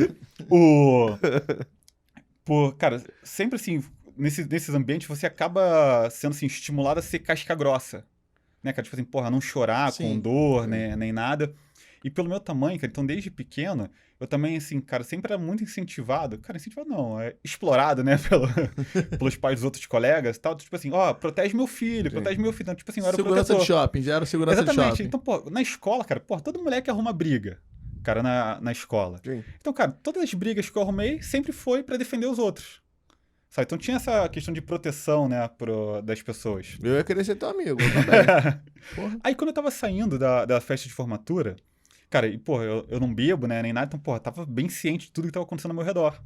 cara, sempre assim, nesses ambientes, você acaba sendo assim, estimulado a ser casca grossa. Né, cara? Tipo assim, porra, não chorar Sim. com dor, né, nem nada. E pelo meu tamanho, cara, então desde pequeno, eu também, assim, cara, sempre era muito incentivado. Cara, incentivado não, é explorado, né, pelos pais dos outros colegas e tal. Tipo assim, ó, protege meu filho, protege meu filho. Então, tipo assim, eu era o Segurança protetor. de shopping, já era segurança de Exatamente. shopping. Então, pô, na escola, cara, pô, todo moleque arruma briga, cara, na escola. Sim. Então, cara, todas as brigas que eu arrumei sempre foi pra defender os outros. Sabe? Então tinha essa questão de proteção, né, das pessoas. Eu ia querer ser teu amigo, eu também. Porra. Aí quando eu tava saindo da festa de formatura, cara, e porra, eu não bebo, né, nem nada, então, porra, tava bem ciente de tudo que tava acontecendo ao meu redor.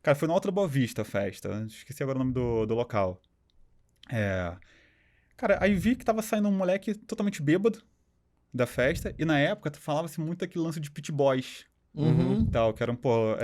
Cara, foi no Alto da Boa Vista a festa, esqueci agora o nome do local. Cara, aí vi que tava saindo um moleque totalmente bêbado da festa, e na época falava-se muito daquele lance de pit boys. Uhum. Tal, que eram, pô,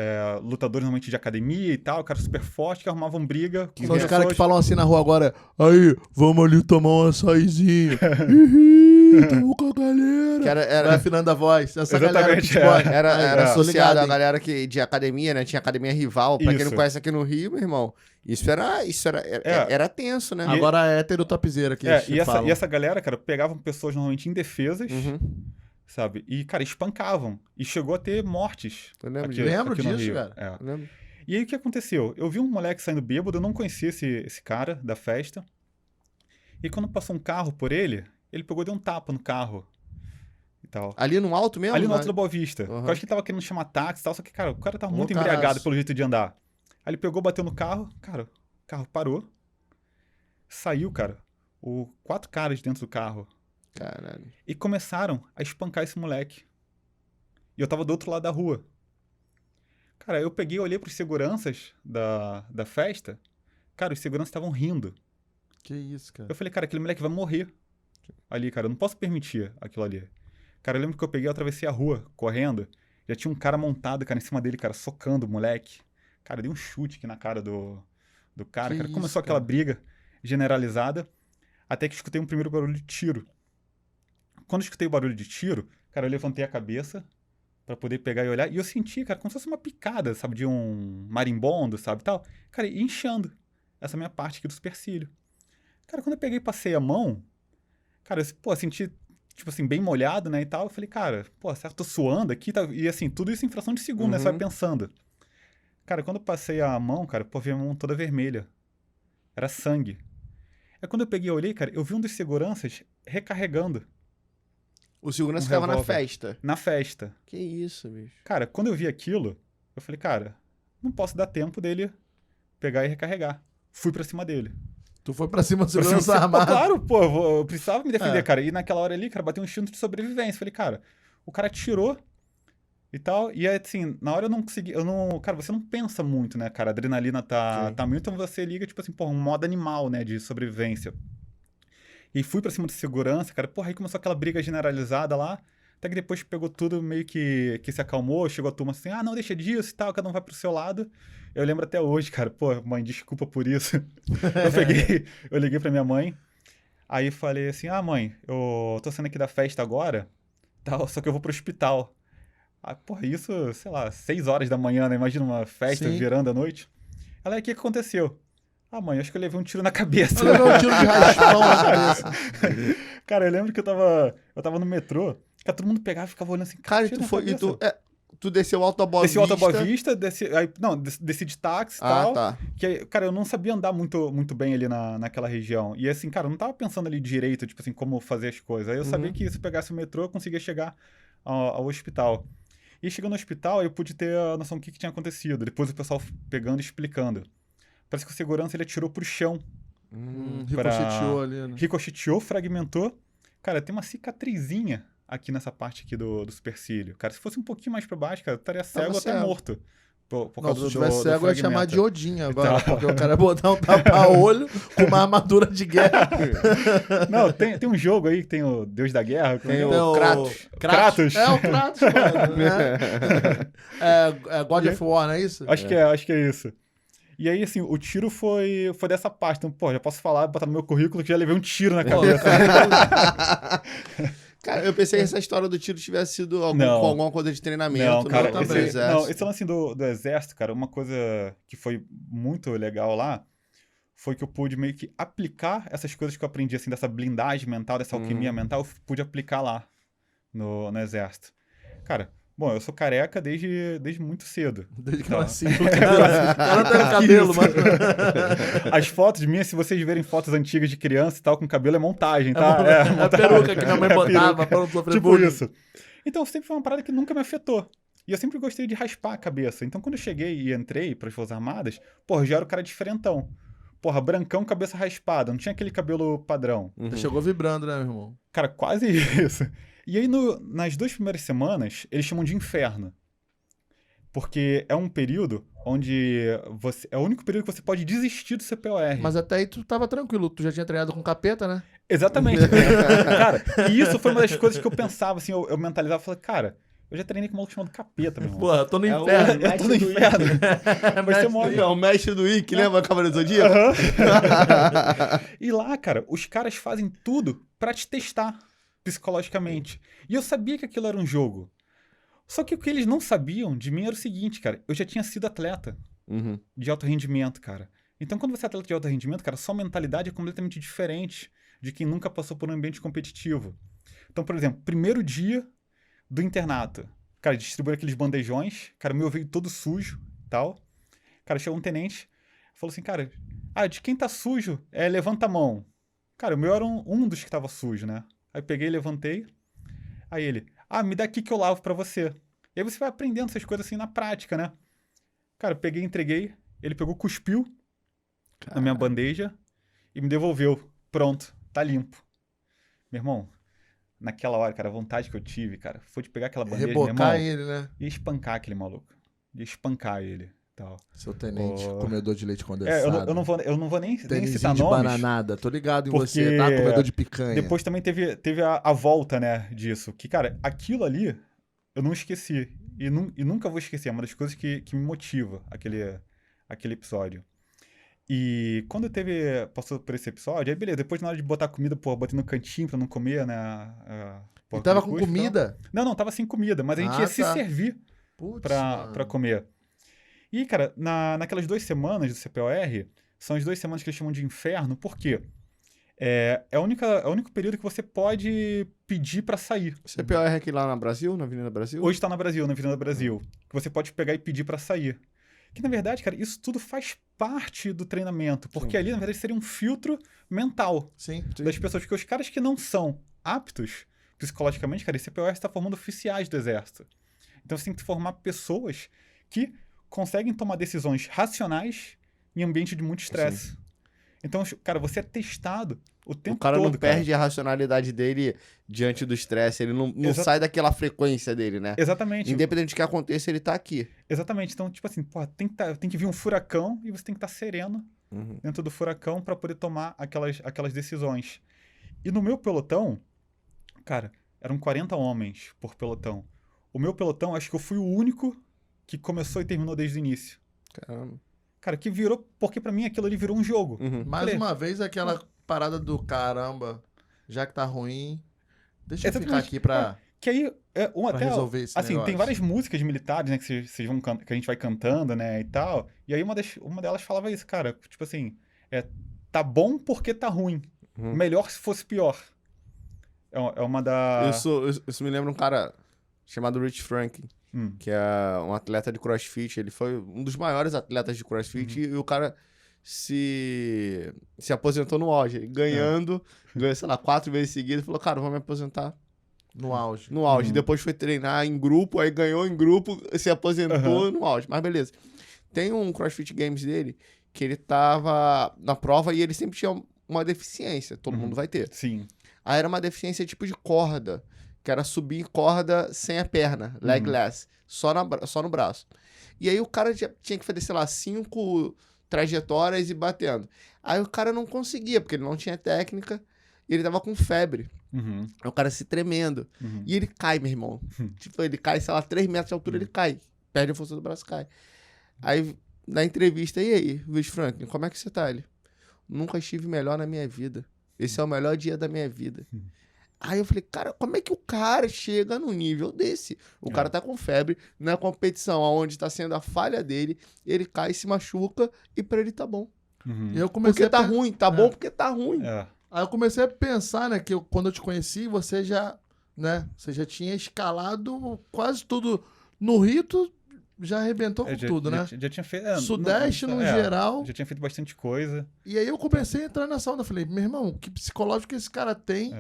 lutadores normalmente de academia e tal, cara super forte, que arrumavam briga com São os pessoas. caras que falam assim na rua agora. Aí, vamos ali tomar um açaizinho. Ih, tamo com a galera. Que era- Vai afinando a voz. Essa galera Exatamente, pit boy. Era Aí, tô associado ligado, à hein? galera de academia, né? Tinha academia rival. Pra quem Isso. não conhece aqui no Rio, meu irmão, era tenso, né? Agora é hétero topzera que eles E falam. essa galera, cara, pegavam pessoas normalmente indefesas, Uhum. sabe? E, cara, espancavam. E chegou a ter mortes. Eu lembro aqui, disso. Lembro aqui no disso, Rio. cara. É. Eu lembro. E aí o que aconteceu? Eu vi um moleque saindo bêbado, eu não conhecia esse cara da festa. E quando passou um carro por ele, ele pegou e deu um tapa no carro. E tal. Ali no alto mesmo? Ali no né? Alto da Boa Vista. Uhum. Eu acho que ele tava querendo chamar táxi e tal, só que, cara, o cara tava muito Loucaraço. embriagado pelo jeito de andar. Aí ele pegou, bateu no carro, cara, o carro parou. Saiu, cara, 4 caras dentro do carro. Caralho. E começaram a espancar esse moleque. E eu tava do outro lado da rua. Cara, eu peguei e olhei pros seguranças da festa. Cara, os seguranças estavam rindo. Que isso, cara. Eu falei, cara, aquele moleque vai morrer ali, cara. Eu não posso permitir aquilo ali. Cara, eu lembro que eu peguei e atravessei a rua, correndo. Já tinha um cara montado, cara, em cima dele, cara, socando o moleque. Cara, dei um chute aqui na cara do cara. Que Cara, isso, começou aquela cara? briga generalizada. Até que escutei um primeiro barulho de tiro. Quando eu escutei o barulho de tiro, cara, eu levantei a cabeça pra poder pegar e olhar. E eu senti, cara, como se fosse uma picada, sabe? De um marimbondo, sabe? Tal. Cara, e inchando essa minha parte aqui do supercílio. Cara, quando eu peguei e passei a mão, cara, eu senti, tipo assim, bem molhado, né, e tal. Eu falei, cara, pô, certo, tô suando aqui, tá? E assim, tudo isso em fração de segundo, né? Você vai pensando. Cara, quando eu passei a mão, cara, pô, vi a mão toda vermelha. Era sangue. Aí quando eu peguei e olhei, cara, eu vi um dos seguranças recarregando O segurança Um ficava na revólver. festa. na festa. Que isso, bicho. Cara, quando eu vi aquilo, eu falei, cara, não posso dar tempo dele pegar e recarregar. Fui pra cima dele. Tu foi pra cima do Pra segurança cima- armado. Pô, claro, pô, eu precisava me defender, É. cara. E naquela hora ali, cara, bateu um instinto de sobrevivência. Falei, cara, o cara tirou e tal. E aí, assim, na hora eu não consegui. Cara, você não pensa muito, né, cara? A adrenalina tá muito, então você liga, tipo assim, pô, um modo animal, né, de sobrevivência. E fui pra cima de segurança, cara. Porra, aí começou aquela briga generalizada lá. Até que depois pegou tudo meio que se acalmou. Chegou a turma assim, não, deixa disso e tal, cada um vai pro seu lado. Eu lembro até hoje, cara. Pô, mãe, desculpa por isso. Eu liguei pra minha mãe. Aí falei assim, mãe, eu tô saindo aqui da festa agora, tal, só que eu vou pro hospital. Porra, isso, sei lá, 6 horas da manhã, né? Imagina uma festa Sim. virando à noite. Ela, o que aconteceu? Mãe, acho que eu levei um tiro na cabeça. Eu levei um tiro de raspão na cabeça. Cara, eu lembro que eu tava no metrô, que todo mundo pegava e ficava olhando assim, Cara, tiro e na tu foi. cabeça. Tu desceu Alto da Boa Desci o Vista. Alto da Boa Vista, desci de táxi e tal. Tá. Que, cara, eu não sabia andar muito bem ali naquela região. E assim, cara, eu não tava pensando ali direito, tipo assim, como fazer as coisas. Aí eu sabia que se eu pegasse o metrô, eu conseguia chegar ao hospital. E chegando no hospital, eu pude ter a noção do que tinha acontecido. Depois o pessoal pegando e explicando. Parece que o segurança, ele atirou pro chão. Ricocheteou ali, né? Ricocheteou, fragmentou. Cara, tem uma cicatrizinha aqui nessa parte aqui do supercílio. Cara, se fosse um pouquinho mais pra baixo, cara, eu estaria cego ou até cego. morto. Por Não, causa se eu tivesse cego, eu ia chamar de fragmento. Odin agora, Então. porque o cara ia botar um tapa-olho com uma armadura de guerra. Não, tem um jogo aí que tem o Deus da Guerra. Tem o o Kratos. Kratos. É o Kratos, mano. Né? É God of War, não é isso? Acho que é isso. E aí, assim, o tiro foi dessa parte. Então, pô, já posso falar, botar no meu currículo que já levei um tiro na Pô, cabeça. Cara, eu pensei que essa história do tiro tivesse sido com Não. alguma coisa de treinamento. Não, cara, no também. exército. esse lance do exército, cara, uma coisa que foi muito legal lá foi que eu pude meio que aplicar essas coisas que eu aprendi, assim, dessa blindagem mental, dessa alquimia mental, eu pude aplicar lá no exército. Cara, bom, eu sou careca desde muito cedo. Desde que eu nasci, o cara não tem cabelo, mano. As fotos minhas, se vocês verem fotos antigas de criança e tal, com cabelo, é montagem, tá? A peruca que minha mãe botava pra não sofrer Tipo bullying. isso. Então, sempre foi uma parada que nunca me afetou. E eu sempre gostei de raspar a cabeça. Então, quando eu cheguei e entrei para as Forças Armadas, porra, eu já era o cara diferentão. Porra, brancão, cabeça raspada. Não tinha aquele cabelo padrão. Você chegou vibrando, né, meu irmão? Cara, quase isso. E aí, nas 2 primeiras semanas, eles chamam de inferno. Porque é um período onde é o único período que você pode desistir do CPOR. Mas até aí tu tava tranquilo, tu já tinha treinado com capeta, né? Exatamente. Cara, e isso foi uma das coisas que eu pensava, assim, eu mentalizava, falei, cara, eu já treinei com um maluco chamado capeta, meu irmão. Porra, tô no É o- inferno. Eu tô no inferno. Vai ser mó... É o mestre do Ikki, lembra o Cavaleiro do Zodíaco? E lá, cara, os caras fazem tudo pra te testar psicologicamente. E eu sabia que aquilo era um jogo. Só que o que eles não sabiam de mim era o seguinte, cara, eu já tinha sido atleta de alto rendimento, cara. Então, quando você é atleta de alto rendimento, cara, sua mentalidade é completamente diferente de quem nunca passou por um ambiente competitivo. Então, por exemplo, primeiro dia do internato, cara, distribuíram aqueles bandejões, cara, o meu veio todo sujo e tal. Cara, chegou um tenente, falou assim, cara, de quem tá sujo, levanta a mão. Cara, o meu era um dos que tava sujo, né? Aí peguei, levantei, aí ele, me dá aqui que eu lavo pra você. E aí você vai aprendendo essas coisas assim na prática, né? Cara, eu peguei, entreguei, ele pegou, cuspiu na minha bandeja e me devolveu. Pronto, tá limpo. Meu irmão, naquela hora, cara, a vontade que eu tive, cara, foi de pegar aquela bandeja, meu Rebocar irmão, ele, né? e espancar aquele maluco. E espancar ele. Tal. Seu tenente, Oh. comedor de leite condensado. Eu não vou nem Tênisinho citar de nomes. bananada. Tô ligado em porque você, tá? Comedor de picanha. Depois também teve a volta, né, disso. Que, cara, aquilo ali eu não esqueci. E nunca vou esquecer. É uma das coisas que me motiva, aquele episódio. E quando passou por esse episódio, aí beleza, depois na hora de botar comida, pô, botei no cantinho pra não comer, né? E tava com comida? Não, tava sem comida, mas a gente ia se servir Putz, pra comer. E, cara, naquelas 2 semanas do CPOR, são as 2 semanas que eles chamam de inferno, por quê? É o único período que você pode pedir pra sair. CPOR é aqui lá na Brasil, na Avenida Brasil? Hoje tá na Avenida Brasil. Que você pode pegar e pedir pra sair. Que, na verdade, cara, isso tudo faz parte do treinamento. Porque ali, na verdade, seria um filtro mental Sim. das pessoas. Porque os caras que não são aptos psicologicamente, cara, esse CPOR está formando oficiais do Exército. Então você tem que formar pessoas que conseguem tomar decisões racionais em ambiente de muito estresse. Então, cara, você é testado o tempo todo. O cara não perde a racionalidade dele diante do estresse. Ele não sai daquela frequência dele, né? Exatamente. Independente do que aconteça, ele tá aqui. Exatamente. Então, tipo assim, pô, tem que vir um furacão e você tem que estar sereno dentro do furacão para poder tomar aquelas decisões. E no meu pelotão, cara, eram 40 homens por pelotão. O meu pelotão, acho que eu fui o único que começou e terminou desde o início. Caramba. Cara, que virou... Porque pra mim aquilo ali virou um jogo. Mais Falei, uma vez, aquela parada do caramba, já que tá ruim, deixa eu ficar Exatamente. aqui pra Que aí, até, resolver esse assim, tem negócio. várias músicas militares, né, que que a gente vai cantando, né, e tal. E aí uma delas falava isso, cara, tipo assim, tá bom porque tá ruim. Uhum. Melhor se fosse pior. É uma da... Isso me lembra um cara chamado Rich Franklin, que é um atleta de CrossFit. Ele foi um dos maiores atletas de CrossFit e o cara se aposentou no auge. Ganhou, sei lá, 4 vezes seguidas. Falou, cara, vou me aposentar No auge. no auge. Depois foi treinar em grupo, aí ganhou em grupo, se aposentou no auge. Mas beleza. Tem um CrossFit Games dele que ele tava na prova e ele sempre tinha uma deficiência. Todo mundo vai ter. Sim. Aí era uma deficiência tipo de corda, que era subir corda sem a perna, legless, só no braço. E aí o cara tinha que fazer, sei lá, 5 trajetórias e batendo. Aí o cara não conseguia, porque ele não tinha técnica, e ele tava com febre. Uhum. Aí o cara se tremendo. E ele cai, meu irmão. Tipo, ele cai, sei lá, 3 metros de altura, ele cai. Perde a força do braço, cai. Aí, na entrevista, e aí, Luiz Franklin, como é que você tá? Ele, nunca estive melhor na minha vida. Esse é o melhor dia da minha vida. Aí eu falei, cara, como é que o cara chega num nível desse? O cara tá com febre na competição, onde tá sendo a falha dele, ele cai, se machuca e pra ele tá bom. E eu comecei Porque tá ruim, tá bom porque tá ruim. Aí eu comecei a pensar, né, que quando eu te conheci, você já tinha escalado quase tudo no rito, já arrebentou com tudo, né? Já tinha feito... Sudeste, no geral. Já tinha feito bastante coisa. E aí eu comecei a entrar nessa onda. Falei, meu irmão, que psicológico que esse cara tem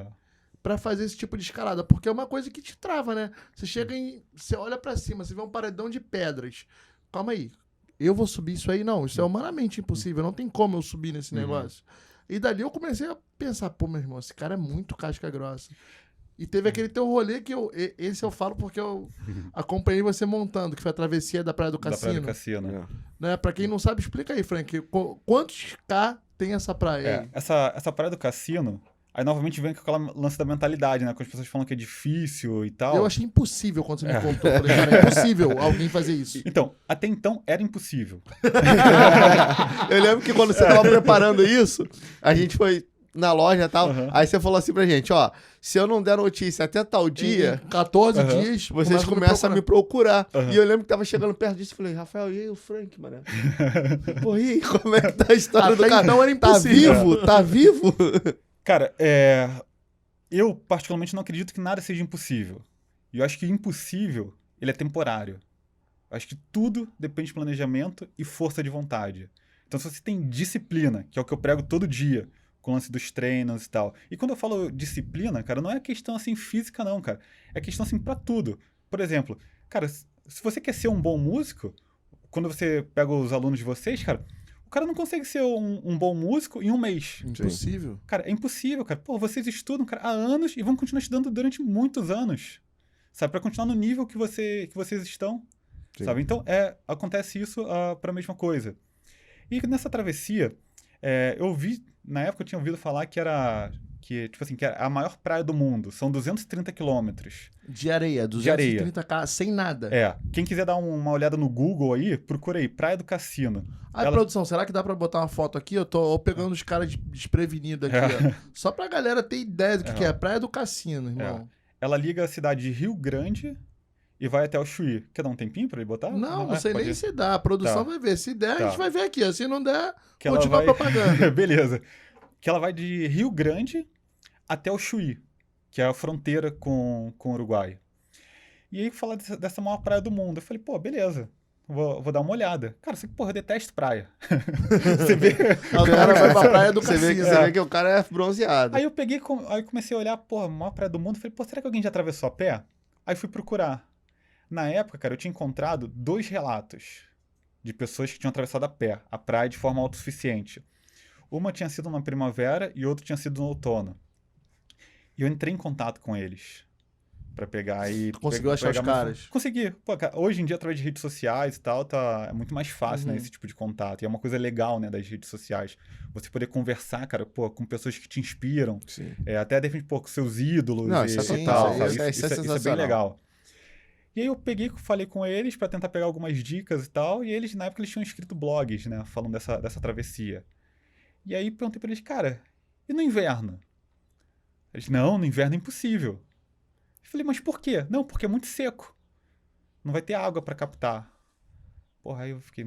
pra fazer esse tipo de escalada? Porque é uma coisa que te trava, né? Você chega você olha pra cima, você vê um paredão de pedras. Calma aí. Eu vou subir isso aí? Não, isso é humanamente impossível. Não tem como eu subir nesse negócio. E dali eu comecei a pensar, pô, meu irmão, esse cara é muito casca grossa. E teve aquele teu rolê que esse eu falo porque eu acompanhei você montando, que foi a travessia da Praia do Cassino. Da Praia do Cassino. Né? Pra quem não sabe, explica aí, Frank. Quantos K tem essa praia aí? Essa Praia do Cassino, aí novamente vem com aquela lance da mentalidade, né? Com as pessoas falam que é difícil e tal. Eu achei impossível quando você me contou. Eu falei, cara, é impossível alguém fazer isso. Então, até então era impossível. Eu lembro que quando você tava preparando isso, a gente foi na loja e tal, aí você falou assim pra gente, ó, se eu não der notícia até tal dia, Em 14 dias, vocês começam a me procurar. E eu lembro que tava chegando perto disso e falei, Rafael, e aí o Frank, mano? Pô, e aí, como é que tá a história do cara? Então era impossível. Tá vivo? Cara, eu particularmente não acredito que nada seja impossível. E eu acho que impossível, ele é temporário. Eu acho que tudo depende de planejamento e força de vontade. Então, se você tem disciplina, que é o que eu prego todo dia, com o lance dos treinos e tal. E quando eu falo disciplina, cara, não é questão, assim, física, não, cara. É questão, assim, pra tudo. Por exemplo, cara, se você quer ser um bom músico, quando você pega os alunos de vocês, cara, o cara não consegue ser um bom músico em um mês. Impossível. Cara, é impossível, cara. Pô, vocês estudam, cara, há anos e vão continuar estudando durante muitos anos. Sabe? Pra continuar no nível que vocês estão. Sim. Sabe? Então, acontece isso pra mesma coisa. E nessa travessia, eu vi, na época eu tinha ouvido falar que era a maior praia do mundo. São 230 quilômetros. De areia, 230 sem nada. Quem quiser dar uma olhada no Google aí, procura aí, Praia do Cassino. Produção, será que dá pra botar uma foto aqui? Eu tô pegando os caras desprevenidos aqui, ó. Só pra galera ter ideia do que é. Praia do Cassino, irmão. Ela liga a cidade de Rio Grande e vai até o Chuí. Quer dar um tempinho pra ele botar? Não sei nem se dá. A produção vai ver. Se der, a gente vai ver aqui. Se não der, que continua propaganda. Beleza. Que ela vai de Rio Grande até o Chuí, que é a fronteira com o Uruguai. E aí fala dessa maior praia do mundo. Eu falei, pô, beleza. Vou dar uma olhada. Cara, você, porra, eu detesto praia. Você vê... O cara vai pra praia do Cassino. Você vê que o cara é bronzeado. Aí eu peguei, aí comecei a olhar, porra, a maior praia do mundo. Falei, pô, será que alguém já atravessou a pé? Aí fui procurar. Na época, cara, eu tinha encontrado 2 relatos de pessoas que tinham atravessado a pé a praia de forma autossuficiente. Uma tinha sido na primavera e outra tinha sido no outono. E eu entrei em contato com eles pra pegar e... Tu conseguiu achar os caras? Consegui. Pô, cara, hoje em dia, através de redes sociais e tal, é muito mais fácil, né, esse tipo de contato. E é uma coisa legal, né, das redes sociais. Você poder conversar, cara, pô, com pessoas que te inspiram. Sim. Até, de repente, pô, com seus ídolos. Não, isso é total. Isso é bem legal. E aí eu falei com eles pra tentar pegar algumas dicas e tal. E eles, na época, eles tinham escrito blogs, né, falando dessa travessia. E aí perguntei pra eles, cara, E no inverno? Eles, não, no inverno é impossível. Eu falei, mas por quê? Não, porque é muito seco. Não vai ter água para captar. Porra, aí eu fiquei,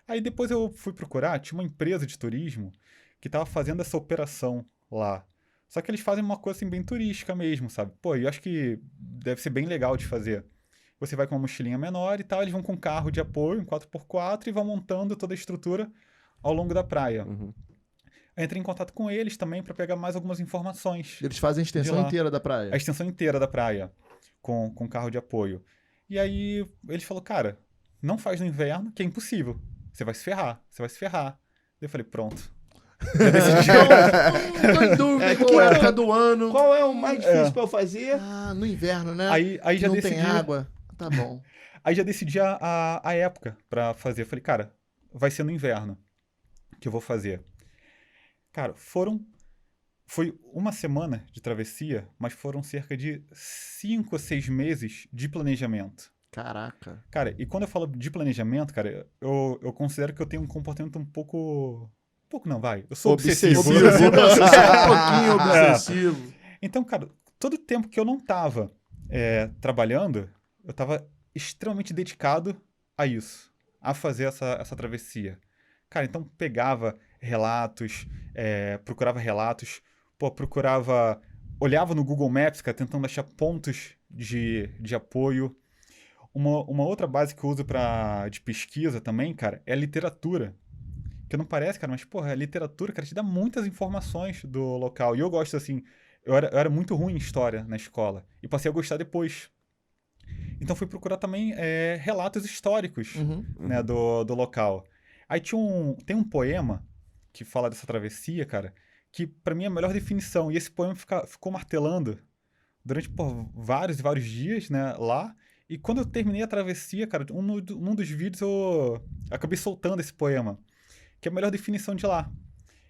Aí depois eu fui procurar, tinha uma empresa de turismo que tava fazendo essa operação lá. Só que eles fazem uma coisa assim bem turística mesmo, sabe? Pô, eu acho que deve ser bem legal de fazer. Você vai com uma mochilinha menor e tal, eles vão com um carro de apoio, um 4x4, e vão montando toda a estrutura ao longo da praia. Aí entrei em contato com eles também para pegar mais algumas informações. Eles fazem a extensão De lá. inteira da praia. A extensão inteira da praia, com carro de apoio. E aí ele falou, cara, não faz no inverno, que é impossível. Você vai se ferrar, você vai se ferrar. Daí eu falei, pronto. Já decidi. Não tô em dúvida qual é a época do ano. Qual é o mais difícil pra eu fazer? Ah, no inverno, né? Aí já não decidi. tem água. Tá bom. Aí já decidi a época pra fazer. Eu falei, cara, vai ser no inverno que eu vou fazer. Cara, foi uma semana de travessia, mas foram cerca de 5 ou 6 meses de planejamento. Caraca. Cara, e quando eu falo de planejamento, cara, eu considero que eu tenho um comportamento um pouco... Pouco não, vai. Eu sou obsessivo. Obsessivo. Você é um pouquinho obsessivo. Então, cara, todo o tempo que eu não tava trabalhando, eu tava extremamente dedicado a isso, a fazer essa travessia. Cara, então pegava relatos, procurava relatos, olhava no Google Maps, cara, tentando achar pontos de apoio. Uma outra base que eu uso de pesquisa também, cara, é a literatura. Que não parece, cara, mas, porra, a literatura, cara, te dá muitas informações do local. E eu gosto, assim, eu era muito ruim em história na escola. E passei a gostar depois. Então fui procurar também relatos históricos, né, do local. Aí tem um poema que fala dessa travessia, cara, que pra mim é a melhor definição. E esse poema ficou martelando durante vários e vários dias, né, lá. E quando eu terminei a travessia, cara, num dos vídeos eu acabei soltando esse poema, que é a melhor definição de lá.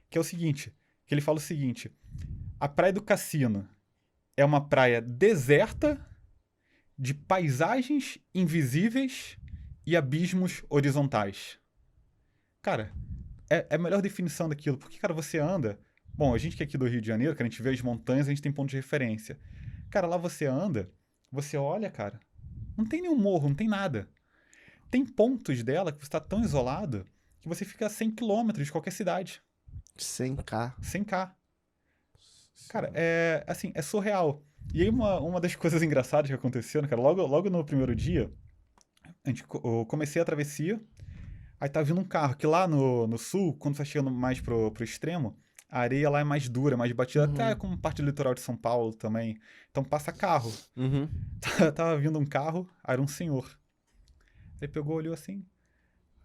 Que é o seguinte, que ele fala o seguinte: a Praia do Cassino é uma praia deserta de paisagens invisíveis e abismos horizontais. Cara, é a melhor definição daquilo. Porque, cara, você anda... Bom, a gente que é aqui do Rio de Janeiro, que a gente vê as montanhas, a gente tem ponto de referência. Cara, lá você anda, você olha, cara, não tem nenhum morro, não tem nada. Tem pontos dela que você está tão isolado que você fica a 100 km de qualquer cidade. 100k. 100k. Cara, assim, é surreal. E aí uma das coisas engraçadas que aconteceu, cara, logo no primeiro dia, eu comecei a travessia, aí tá vindo um carro, que lá no sul, quando você tá chegando mais pro extremo, a areia lá é mais dura, mais batida, até como parte do litoral de São Paulo também. Então passa carro. Tava vindo um carro, aí era um senhor. Ele pegou, olhou assim,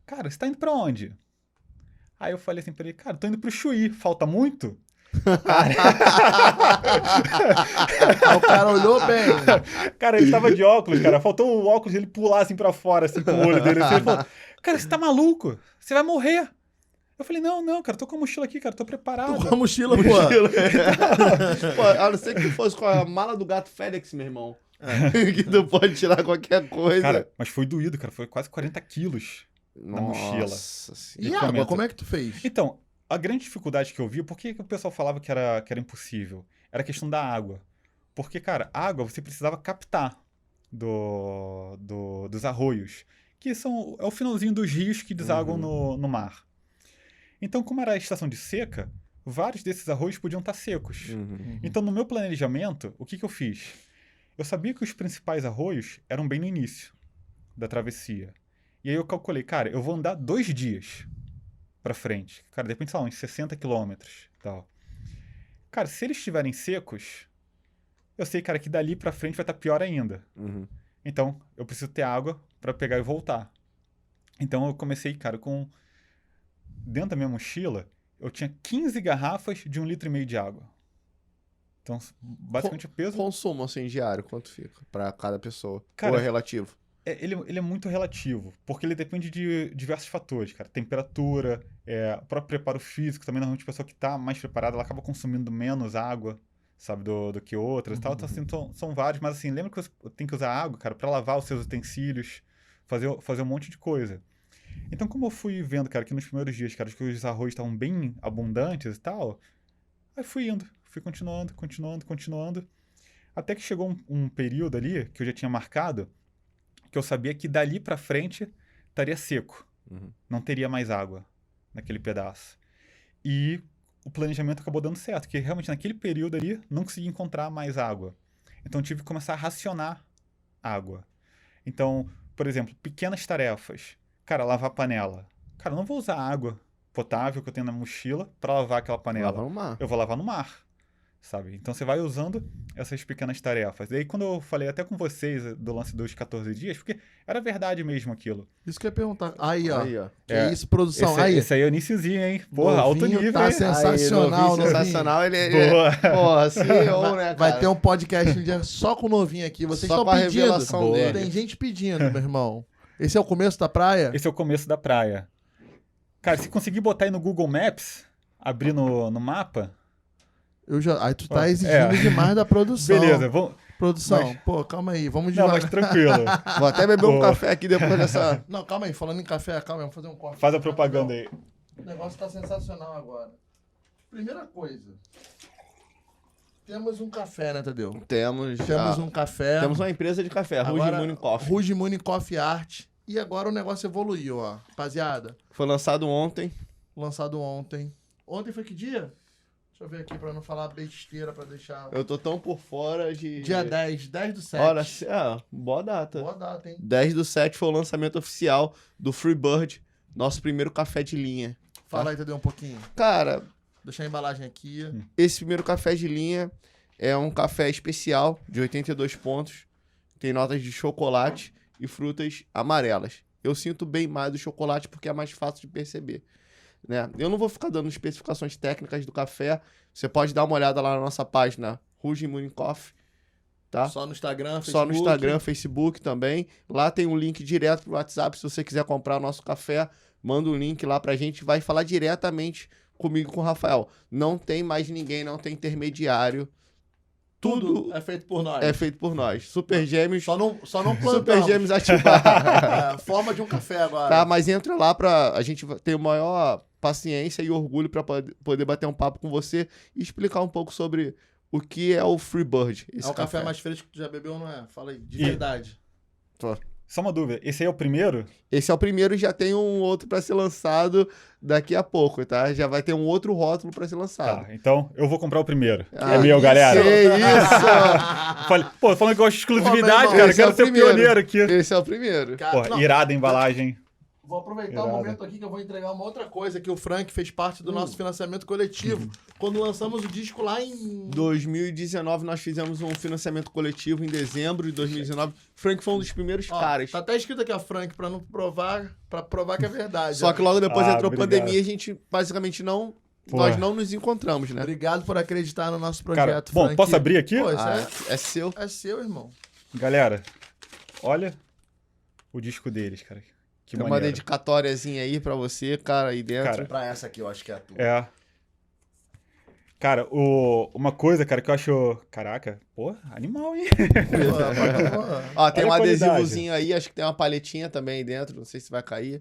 cara, você tá indo pra onde? Aí eu falei assim pra ele, cara, tô indo pro Chuí, falta muito? O cara olhou bem. Cara, ele tava de óculos, cara. Faltou o óculos ele pular assim pra fora, assim, com o olho dele. Assim, ele falou, cara, você tá maluco? Você vai morrer. Eu falei, não, cara, tô com a mochila aqui, cara, tô preparado. Tô com a mochila, pô. Pô, a não ser que tu fosse com a mala do gato Félix, meu irmão. Que tu pode tirar qualquer coisa. Cara, mas foi doído, cara. Foi quase 40 quilos na mochila. Nossa. E água, como é que tu fez? Então, a grande dificuldade que eu vi, por que o pessoal falava que era impossível? Era a questão da água. Porque, cara, água você precisava captar dos arroios, que é o finalzinho dos rios que desaguam no mar. Então, como era a estação de seca, vários desses arroios podiam estar secos. Então, no meu planejamento, o que eu fiz? Eu sabia que os principais arroios eram bem no início da travessia. E aí eu calculei, cara, eu vou andar 2 dias pra frente. Cara, de repente, sei lá, uns 60 quilômetros e tal. Cara, se eles estiverem secos, eu sei, cara, que dali pra frente vai estar pior ainda. Então, eu preciso ter água pra pegar e voltar. Então, eu comecei, cara, dentro da minha mochila, eu tinha 15 garrafas de 1,5 litro de água. Então, basicamente o peso... Consumo, assim, diário, quanto fica pra cada pessoa? Cara, ou é relativo? Ele é muito relativo, porque ele depende de diversos fatores, cara. Temperatura, o próprio preparo físico, também normalmente a pessoa que tá mais preparada, ela acaba consumindo menos água, sabe, do que outras e tal. Então, assim, são vários, mas assim, lembra que você tem que usar água, cara, pra lavar os seus utensílios, fazer um monte de coisa. Então, como eu fui vendo, cara, que nos primeiros dias, cara, que os arroz estavam bem abundantes e tal, aí fui indo, fui continuando, até que chegou um período ali, que eu já tinha marcado, que eu sabia que dali pra frente estaria seco. Não teria mais água naquele pedaço. E o planejamento acabou dando certo, porque realmente naquele período ali não consegui encontrar mais água. Então tive que começar a racionar água. Então, por exemplo, pequenas tarefas. Cara, lavar a panela. Cara, eu não vou usar água potável que eu tenho na mochila para lavar aquela panela. Lava no mar. Eu vou lavar no mar, sabe? Então você vai usando essas pequenas tarefas. E aí quando eu falei até com vocês do lance dos 14 dias, porque era verdade mesmo aquilo. Isso que eu ia perguntar. Aí, ó. Aí, ó. Que isso, produção. Esse aí é o iniciozinho, hein? Porra, alto Novinho nível, tá hein? sensacional, Aí, novinho. sensacional. Ele Boa. Porra, CEO, né, cara? Vai ter um podcast um dia só com o novinho aqui. Vocês Só estão com a pedindo. revelação Boa. dele. Tem gente pedindo, meu irmão. Esse é o começo da praia? Esse é o começo da praia. Cara, se conseguir botar aí no Google Maps, abrir no mapa... Aí tu tá É. exigindo demais da produção. Beleza, vamos... Produção, Mas- pô, calma aí, vamos Não, devagar. mas tranquilo. Vou até beber um Boa. café aqui depois dessa... Não, calma aí, falando em café, calma aí, vamos fazer um corte. Faz a propaganda aí. O negócio tá sensacional agora. Primeira coisa. Temos um café, né, Tadeu? Temos Um café. Temos uma empresa de café, Rouge Agora, Morning Coffee. Rouge Morning Coffee Art. E agora o negócio evoluiu, ó. Rapaziada, Foi lançado ontem. lançado ontem. Ontem foi que dia? Deixa eu ver aqui pra não falar besteira, pra deixar... Eu tô tão por fora de... Dia 10 do 7. Olha, boa data. Boa data, hein? 10/7 foi o lançamento oficial do Freebird, nosso primeiro café de linha. Fala aí, Tadeu, um pouquinho. Cara, Deixa a embalagem aqui. esse primeiro café de linha é um café especial de 82 pontos. Tem notas de chocolate e frutas amarelas. Eu sinto bem mais o chocolate porque é mais fácil de perceber, né? Eu não vou ficar dando especificações técnicas do café. Você pode dar uma olhada lá na nossa página Rouge Morning Coffee, tá? Só no Instagram, Facebook. Só no Instagram, Facebook também. Lá tem um link direto pro WhatsApp. Se você quiser comprar o nosso café, manda um link lá pra gente. Vai falar diretamente comigo, com o Rafael. Não tem mais ninguém, não tem intermediário. Tudo é feito por nós. é feito por nós. Super Gêmeos. Só não plantamos. Super Gêmeos ativar. É, forma de um café agora. Tá, mas entra lá pra a gente ter o maior paciência e orgulho pra poder bater um papo com você e explicar um pouco sobre o que é o Freebird. É o café mais fresco que tu já bebeu ou não é? Fala aí, de E- verdade. Só uma dúvida, esse aí é o primeiro? Esse é o primeiro e já tem um outro pra ser lançado daqui a pouco, tá? Já vai ter um outro rótulo pra ser lançado. Tá, então eu vou comprar o primeiro. Ah, é meu, galera. Que isso! Falei, falando que eu gosto de exclusividade, Pô, meu irmão, cara, esse é quero o ser primeiro. pioneiro aqui. Esse é o primeiro. Cara, Pô, não, irada a embalagem. vou aproveitar Irado. o momento aqui que eu vou entregar uma outra coisa que o Frank fez parte do nosso financiamento coletivo. Quando lançamos o disco lá em... 2019 nós fizemos um financiamento coletivo em dezembro de 2019. Frank foi um dos primeiros Ó, caras. tá até escrito aqui, ó, Frank, pra não provar, pra provar que é verdade. Só ó. que logo depois Ah, entrou a obrigado. pandemia e a gente basicamente não... Pô. Nós não nos encontramos, né? Obrigado por acreditar no nosso Cara, projeto, bom, Frank. posso abrir aqui? Pô, isso É seu. é seu, irmão. Galera, olha o disco deles, cara. Que Tem uma maneiro. dedicatóriazinha aí pra você, cara, aí dentro. Cara, Pra essa aqui, eu acho que é a tua. É. Cara, uma coisa, cara, que eu acho... Caraca, pô, animal, hein? Ó, tem Olha um a qualidade. adesivozinho aí, acho que tem uma paletinha também aí dentro, não sei se vai cair.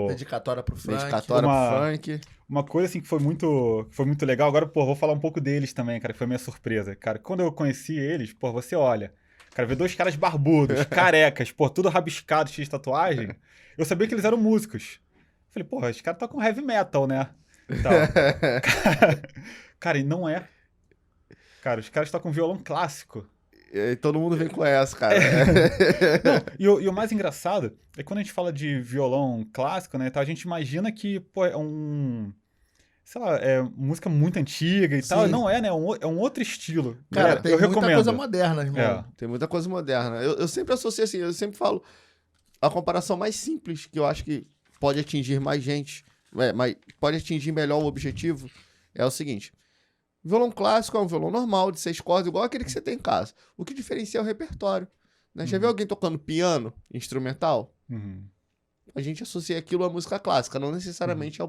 Dedicatória pro Frank. Dedicatória Uma- pro Frank. Uma coisa assim que foi muito legal. Agora, pô, vou falar um pouco deles também, cara, que foi minha surpresa. Cara, quando eu conheci eles, pô, você olha, cara, vê dois caras barbudos, carecas, pô, tudo rabiscado, cheio de tatuagem. Eu sabia que eles eram músicos. Falei, porra, os caras tocam heavy metal, né? Tal. Cara, e não é. Cara, os caras tocam violão clássico. E todo mundo vem com essa, cara. Não, e o mais engraçado é que quando a gente fala de violão clássico, né, tá, a gente imagina que, pô, é sei lá, é música muito antiga e tal. Sim. Não é, né? É um outro estilo. Cara, Galera, tem eu muita recomendo. coisa moderna, irmão. É. Tem muita coisa moderna. Eu sempre associo assim, eu sempre falo a comparação mais simples que eu acho que pode atingir mais gente, mas pode atingir melhor o objetivo, é o seguinte. Violão clássico é um violão normal, de 6 cordas, igual aquele que você tem em casa. O que diferencia é o repertório. Né? Já viu alguém tocando piano, instrumental? Uhum. A gente associa aquilo à música clássica, não necessariamente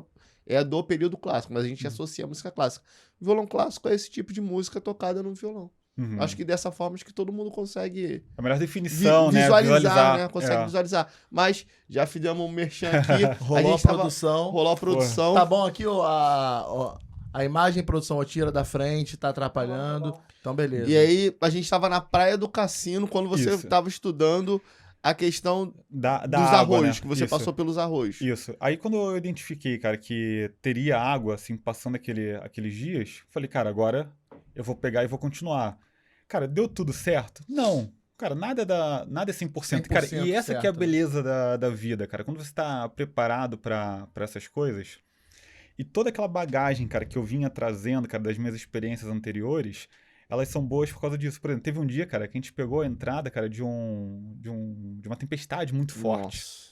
é do período clássico, mas a gente associa a música clássica. Violão clássico é esse tipo de música tocada no violão. Uhum. Acho que dessa forma acho que todo mundo consegue A melhor definição, né? visualizar, né? Consegue É. visualizar. Mas já fizemos um merchan aqui. Rolou a produção. Rolou a produção. Tá bom aqui, ó, a imagem, produção, ó, tira da frente, tá atrapalhando. Então, beleza. E aí, a gente tava na praia do Cassino quando você Isso. tava estudando a questão Da dos água, arroios, né? que você Isso. passou pelos arroios. Isso. Aí quando eu identifiquei, cara, que teria água, assim, passando aqueles dias, falei, cara, agora eu vou pegar e vou continuar. Cara, deu tudo certo? Não. Cara, nada é 100%. Cara, e essa que é a certo. beleza da vida, cara. Quando você está preparado para essas coisas, e toda aquela bagagem, cara, que eu vinha trazendo, cara, das minhas experiências anteriores, elas são boas por causa disso. Por exemplo, teve um dia, cara, que a gente pegou a entrada, cara, de uma tempestade muito forte. Nossa.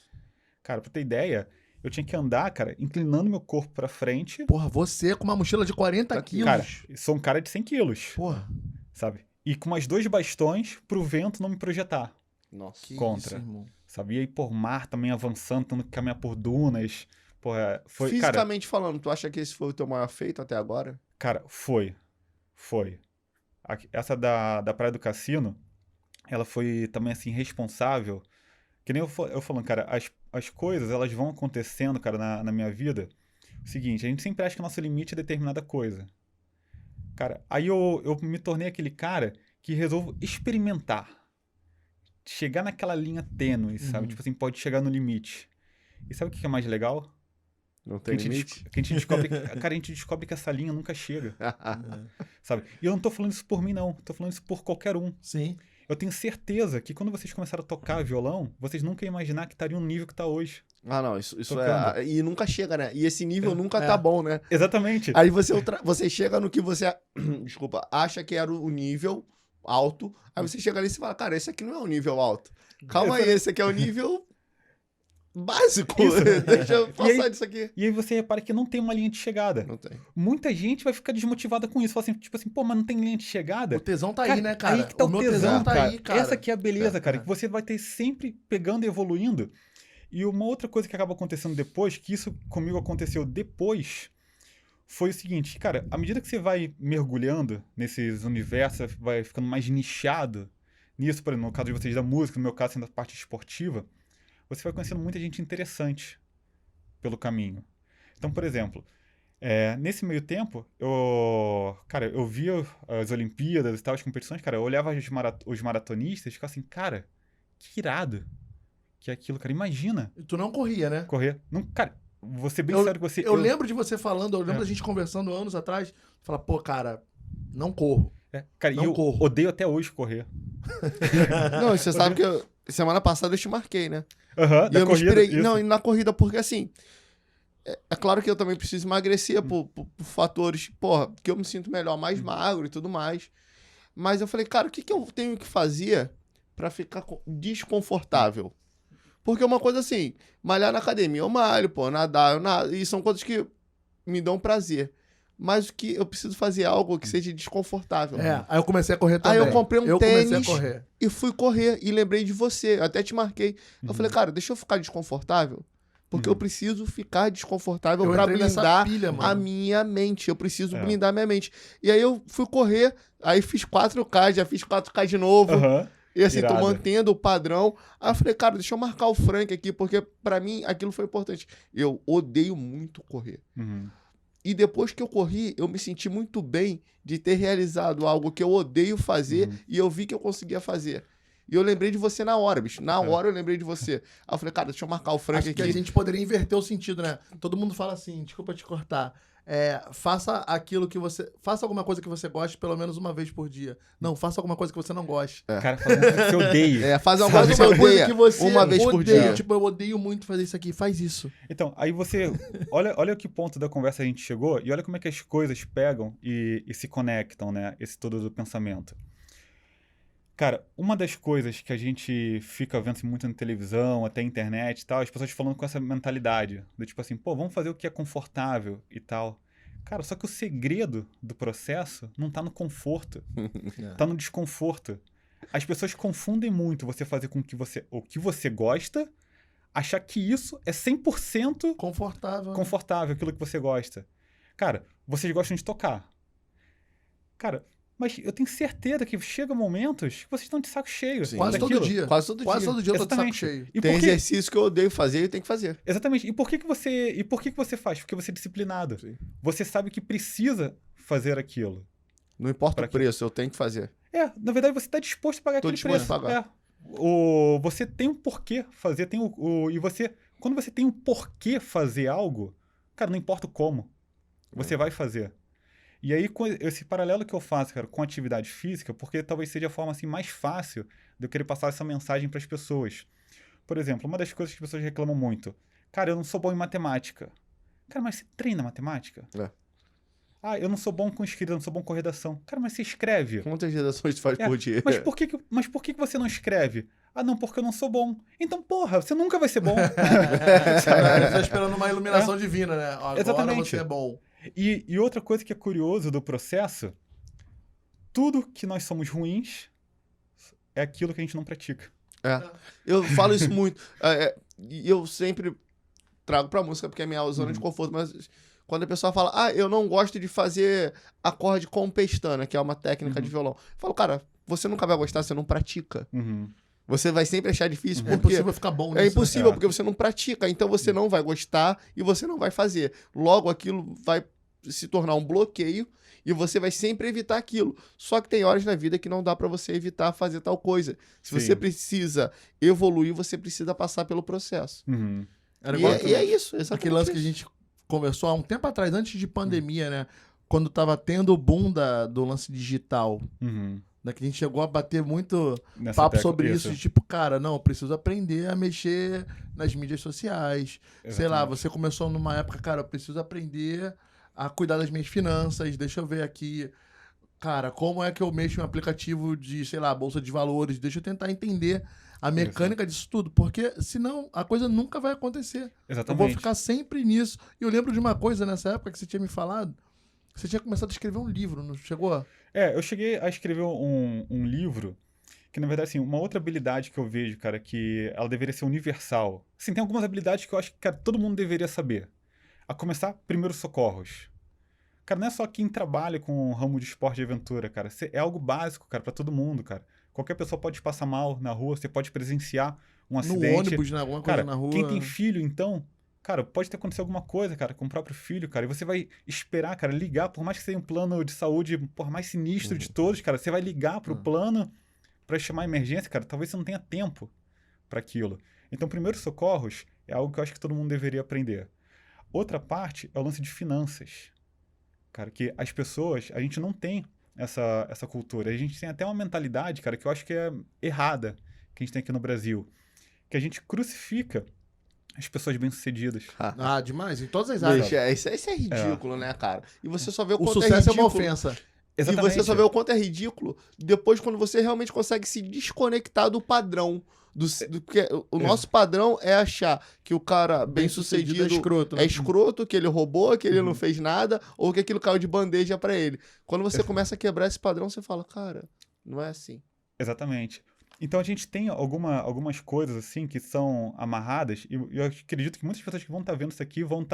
Cara, pra ter ideia, eu tinha que andar, cara, inclinando meu corpo pra frente. Porra, você com uma mochila de 40 quilos. Cara, sou um cara de 100 quilos, Porra, sabe? E com mais 2 bastões pro vento não me projetar, Nossa. que Contra. isso, irmão. sabe? E aí, por mar também avançando, tendo que caminhar por dunas. Porra, foi, cara, Fisicamente falando, tu acha que esse foi o teu maior feito até agora? cara, foi. Essa da Praia do Cassino, ela foi também, assim, responsável. Que nem eu falando, cara, as coisas, elas vão acontecendo, cara, na minha vida. O seguinte, a gente sempre acha que o nosso limite é determinada coisa. Cara, aí eu me tornei aquele cara que resolvo experimentar. Chegar naquela linha tênue, sabe? Tipo assim, pode chegar no limite. E sabe o que é mais legal? Não Que tem a gente, limite? que a gente descobre, cara, a gente descobre que essa linha nunca chega, sabe? E eu não tô falando isso por mim, não. Tô falando isso por qualquer um. Sim. Eu tenho certeza que quando vocês começaram a tocar violão, vocês nunca iam imaginar que estaria no nível que tá hoje. Ah, não, isso Tocando. é. E nunca chega, né? E esse nível nunca tá bom, né? Exatamente. Aí você chega no que você, desculpa, acha que era o nível alto. Aí você chega ali e você fala, cara, esse aqui não é o nível alto. Calma aí, esse aqui é o nível básico. Isso. Deixa eu E passar aí- disso aqui. E aí você repara que não tem uma linha de chegada. Não tem. Muita gente vai ficar desmotivada com isso. Fala assim, tipo assim, pô, mas não tem linha de chegada. O tesão tá aí, né, cara? Aí que tá o meu tesão, tá cara. aí, cara. Essa que é a beleza, cara. É. Que você vai ter sempre pegando e evoluindo. E uma outra coisa que acaba acontecendo depois, que isso comigo aconteceu depois, foi o seguinte, cara, à medida que você vai mergulhando nesses universos, vai ficando mais nichado nisso, por exemplo, no caso de vocês da música, no meu caso sendo a parte esportiva, você vai conhecendo muita gente interessante pelo caminho. Então, por exemplo, nesse meio tempo, eu via as Olimpíadas e tal, as competições, cara, eu olhava os maratonistas e ficava assim, cara, que irado que é aquilo, cara. Imagina E tu não corria, né? correr. Não, cara, vou ser bem sério com você. Eu lembro de você falando, eu lembro É. da gente conversando anos atrás. Falar, pô, cara, não corro. Cara, não e eu corro. odeio até hoje correr. Não, você sabe que semana passada eu te marquei, né? Aham, E da eu me corrida. inspirei. isso. Não, e na corrida, porque assim. É claro que eu também preciso emagrecer por fatores, porra, que eu me sinto melhor, mais magro e tudo mais. Mas eu falei, cara, o que eu tenho que fazer pra ficar desconfortável? Porque uma coisa assim, malhar na academia, eu malho, pô, nadar, eu nado, e são coisas que me dão prazer. Mas o que eu preciso fazer é algo que seja desconfortável. É, aí eu comecei a correr também. Aí eu comprei um comecei tênis. a correr. E fui correr e lembrei de você, até te marquei. Eu falei, cara, deixa eu ficar desconfortável, porque eu preciso ficar desconfortável Eu pra entrei nessa blindar pilha, mano. a minha mente. Eu preciso É. blindar minha mente. E aí eu fui correr, aí fiz 4K, já fiz 4K de novo. Aham. E assim, tô Irado. mantendo o padrão. Aí eu falei, cara, deixa eu marcar o Frank aqui, porque pra mim aquilo foi importante. Eu odeio muito correr. Uhum. E depois que eu corri, eu me senti muito bem de ter realizado algo que eu odeio fazer e eu vi que eu conseguia fazer. E eu lembrei de você na hora, bicho. Na hora eu lembrei de você. Aí eu falei, cara, deixa eu marcar o Frank Acho aqui. que a gente poderia inverter o sentido, né? Todo mundo fala assim, desculpa te cortar. Faça aquilo que você. Faça alguma coisa que você goste pelo menos uma vez por dia. Não, faça alguma coisa que você não goste. Cara, fazendo o que você odeia. Faz uma Faz coisa que você uma coisa odeia que você uma vez por odeia. dia. Tipo, eu odeio muito fazer isso aqui. Faz isso. Então, aí você... Olha que ponto da conversa a gente chegou e olha como é que as coisas pegam e se conectam, né? Esse todo do pensamento. Cara, uma das coisas que a gente fica vendo assim, muito na televisão, até internet e tal, as pessoas falando com essa mentalidade. Do tipo assim, pô, vamos fazer o que é confortável e tal. Cara, só que o segredo do processo não tá no conforto, tá no desconforto. As pessoas confundem muito você fazer com que o que você gosta, achar que isso é 100% Confortável. confortável, aquilo que você gosta. Cara, vocês gostam de tocar. Cara, Mas eu tenho certeza que chega momentos que vocês estão de saco cheio. Sim. Quase todo daquilo. dia. Quase todo dia. eu tô de saco Exatamente. cheio. E Tem por que... exercício que eu odeio fazer e tem que fazer. Exatamente. E por que você faz? Porque você é disciplinado. Sim. Você sabe que precisa fazer aquilo. Não importa Pra o preço, eu tenho que fazer. Na verdade, você está disposto a pagar Tô aquele disposto preço. a pagar. Você tem um porquê fazer, e você, quando você tem um porquê fazer algo, cara, não importa o como, você vai fazer. E aí, com esse paralelo que eu faço, cara, com atividade física, porque talvez seja a forma assim, mais fácil de eu querer passar essa mensagem para as pessoas. Por exemplo, uma das coisas que as pessoas reclamam muito, cara, eu não sou bom em matemática. Cara, mas você treina matemática? É. Ah, eu não sou bom com escrita, eu não sou bom com redação. Cara, mas você escreve. Quantas redações tu faz por dia? Mas por que você não escreve? Ah, não, porque eu não sou bom. Então, porra, você nunca vai ser bom. Você tá esperando uma iluminação divina, né? Agora Exatamente. você é bom. E outra coisa que é curioso do processo, tudo que nós somos ruins é aquilo que a gente não pratica. Eu falo isso muito. E eu sempre trago pra música, porque é minha zona de conforto, mas quando a pessoa fala, eu não gosto de fazer acorde com pestana, que é uma técnica de violão. Eu falo, cara, você nunca vai gostar, você não pratica. Você vai sempre achar difícil, É porque impossível ficar bom nisso. é impossível, né? porque você não pratica, então você não vai gostar e você não vai fazer. Logo, aquilo vai se tornar um bloqueio e você vai sempre evitar aquilo. Só que tem horas na vida que não dá pra você evitar fazer tal coisa. Se Sim. você precisa evoluir, você precisa passar pelo processo. Era E igual é isso, exatamente. aquele lance que a isso. gente conversou há um tempo atrás, antes de pandemia, né? Quando tava tendo o boom do lance digital. Né? Que a gente chegou a bater muito Nessa papo tecla, sobre isso. De tipo, cara, não, eu preciso aprender a mexer nas mídias sociais. Sei lá, Exatamente. você começou numa época, cara, eu preciso aprender a cuidar das minhas finanças. Deixa eu ver aqui, cara, como é que eu mexo em um aplicativo de, sei lá, bolsa de valores. Deixa eu tentar entender a mecânica disso tudo. Porque senão a coisa nunca vai acontecer. Eu vou Exatamente. ficar sempre nisso. E eu lembro de uma coisa nessa época que você tinha me falado. Você tinha começado a escrever um livro, não chegou? Eu cheguei a escrever um livro que, na verdade, assim, uma outra habilidade que eu vejo, cara, que ela deveria ser universal. Assim, tem algumas habilidades que eu acho que, cara, todo mundo deveria saber. A começar, primeiros socorros. Cara, não é só quem trabalha com o ramo de esporte e aventura, cara. É algo básico, cara, pra todo mundo, cara. Qualquer pessoa pode passar mal na rua, você pode presenciar um acidente. No ônibus, né? Alguma coisa Cara, na rua. quem tem filho, então, cara, pode ter acontecido alguma coisa, cara, com o próprio filho, cara, e você vai esperar, cara, ligar, por mais que seja um plano de saúde, por mais sinistro de todos, cara, você vai ligar pro plano pra chamar a emergência, cara, talvez você não tenha tempo pra aquilo. Então, primeiros socorros é algo que eu acho que todo mundo deveria aprender. Outra parte é o lance de finanças. Cara, que as pessoas, a gente não tem essa cultura. A gente tem até uma mentalidade, cara, que eu acho que é errada, que a gente tem aqui no Brasil. Que a gente crucifica as pessoas bem-sucedidas. Ah, demais. Em todas as áreas. Bicho, isso é ridículo, né, cara? E você só vê o O quanto sucesso é ridículo. uma ofensa. E você só vê o quanto é ridículo depois quando você realmente consegue se desconectar do padrão. Porque o nosso padrão é achar que o cara bem-sucedido é escroto. Né? é escroto, que ele roubou, que ele não fez nada, ou que aquilo caiu de bandeja pra ele. Quando você começa a quebrar esse padrão, você fala, cara, não é assim. Exatamente. Então a gente tem algumas coisas assim que são amarradas, e eu acredito que muitas pessoas que vão estar vendo isso aqui vão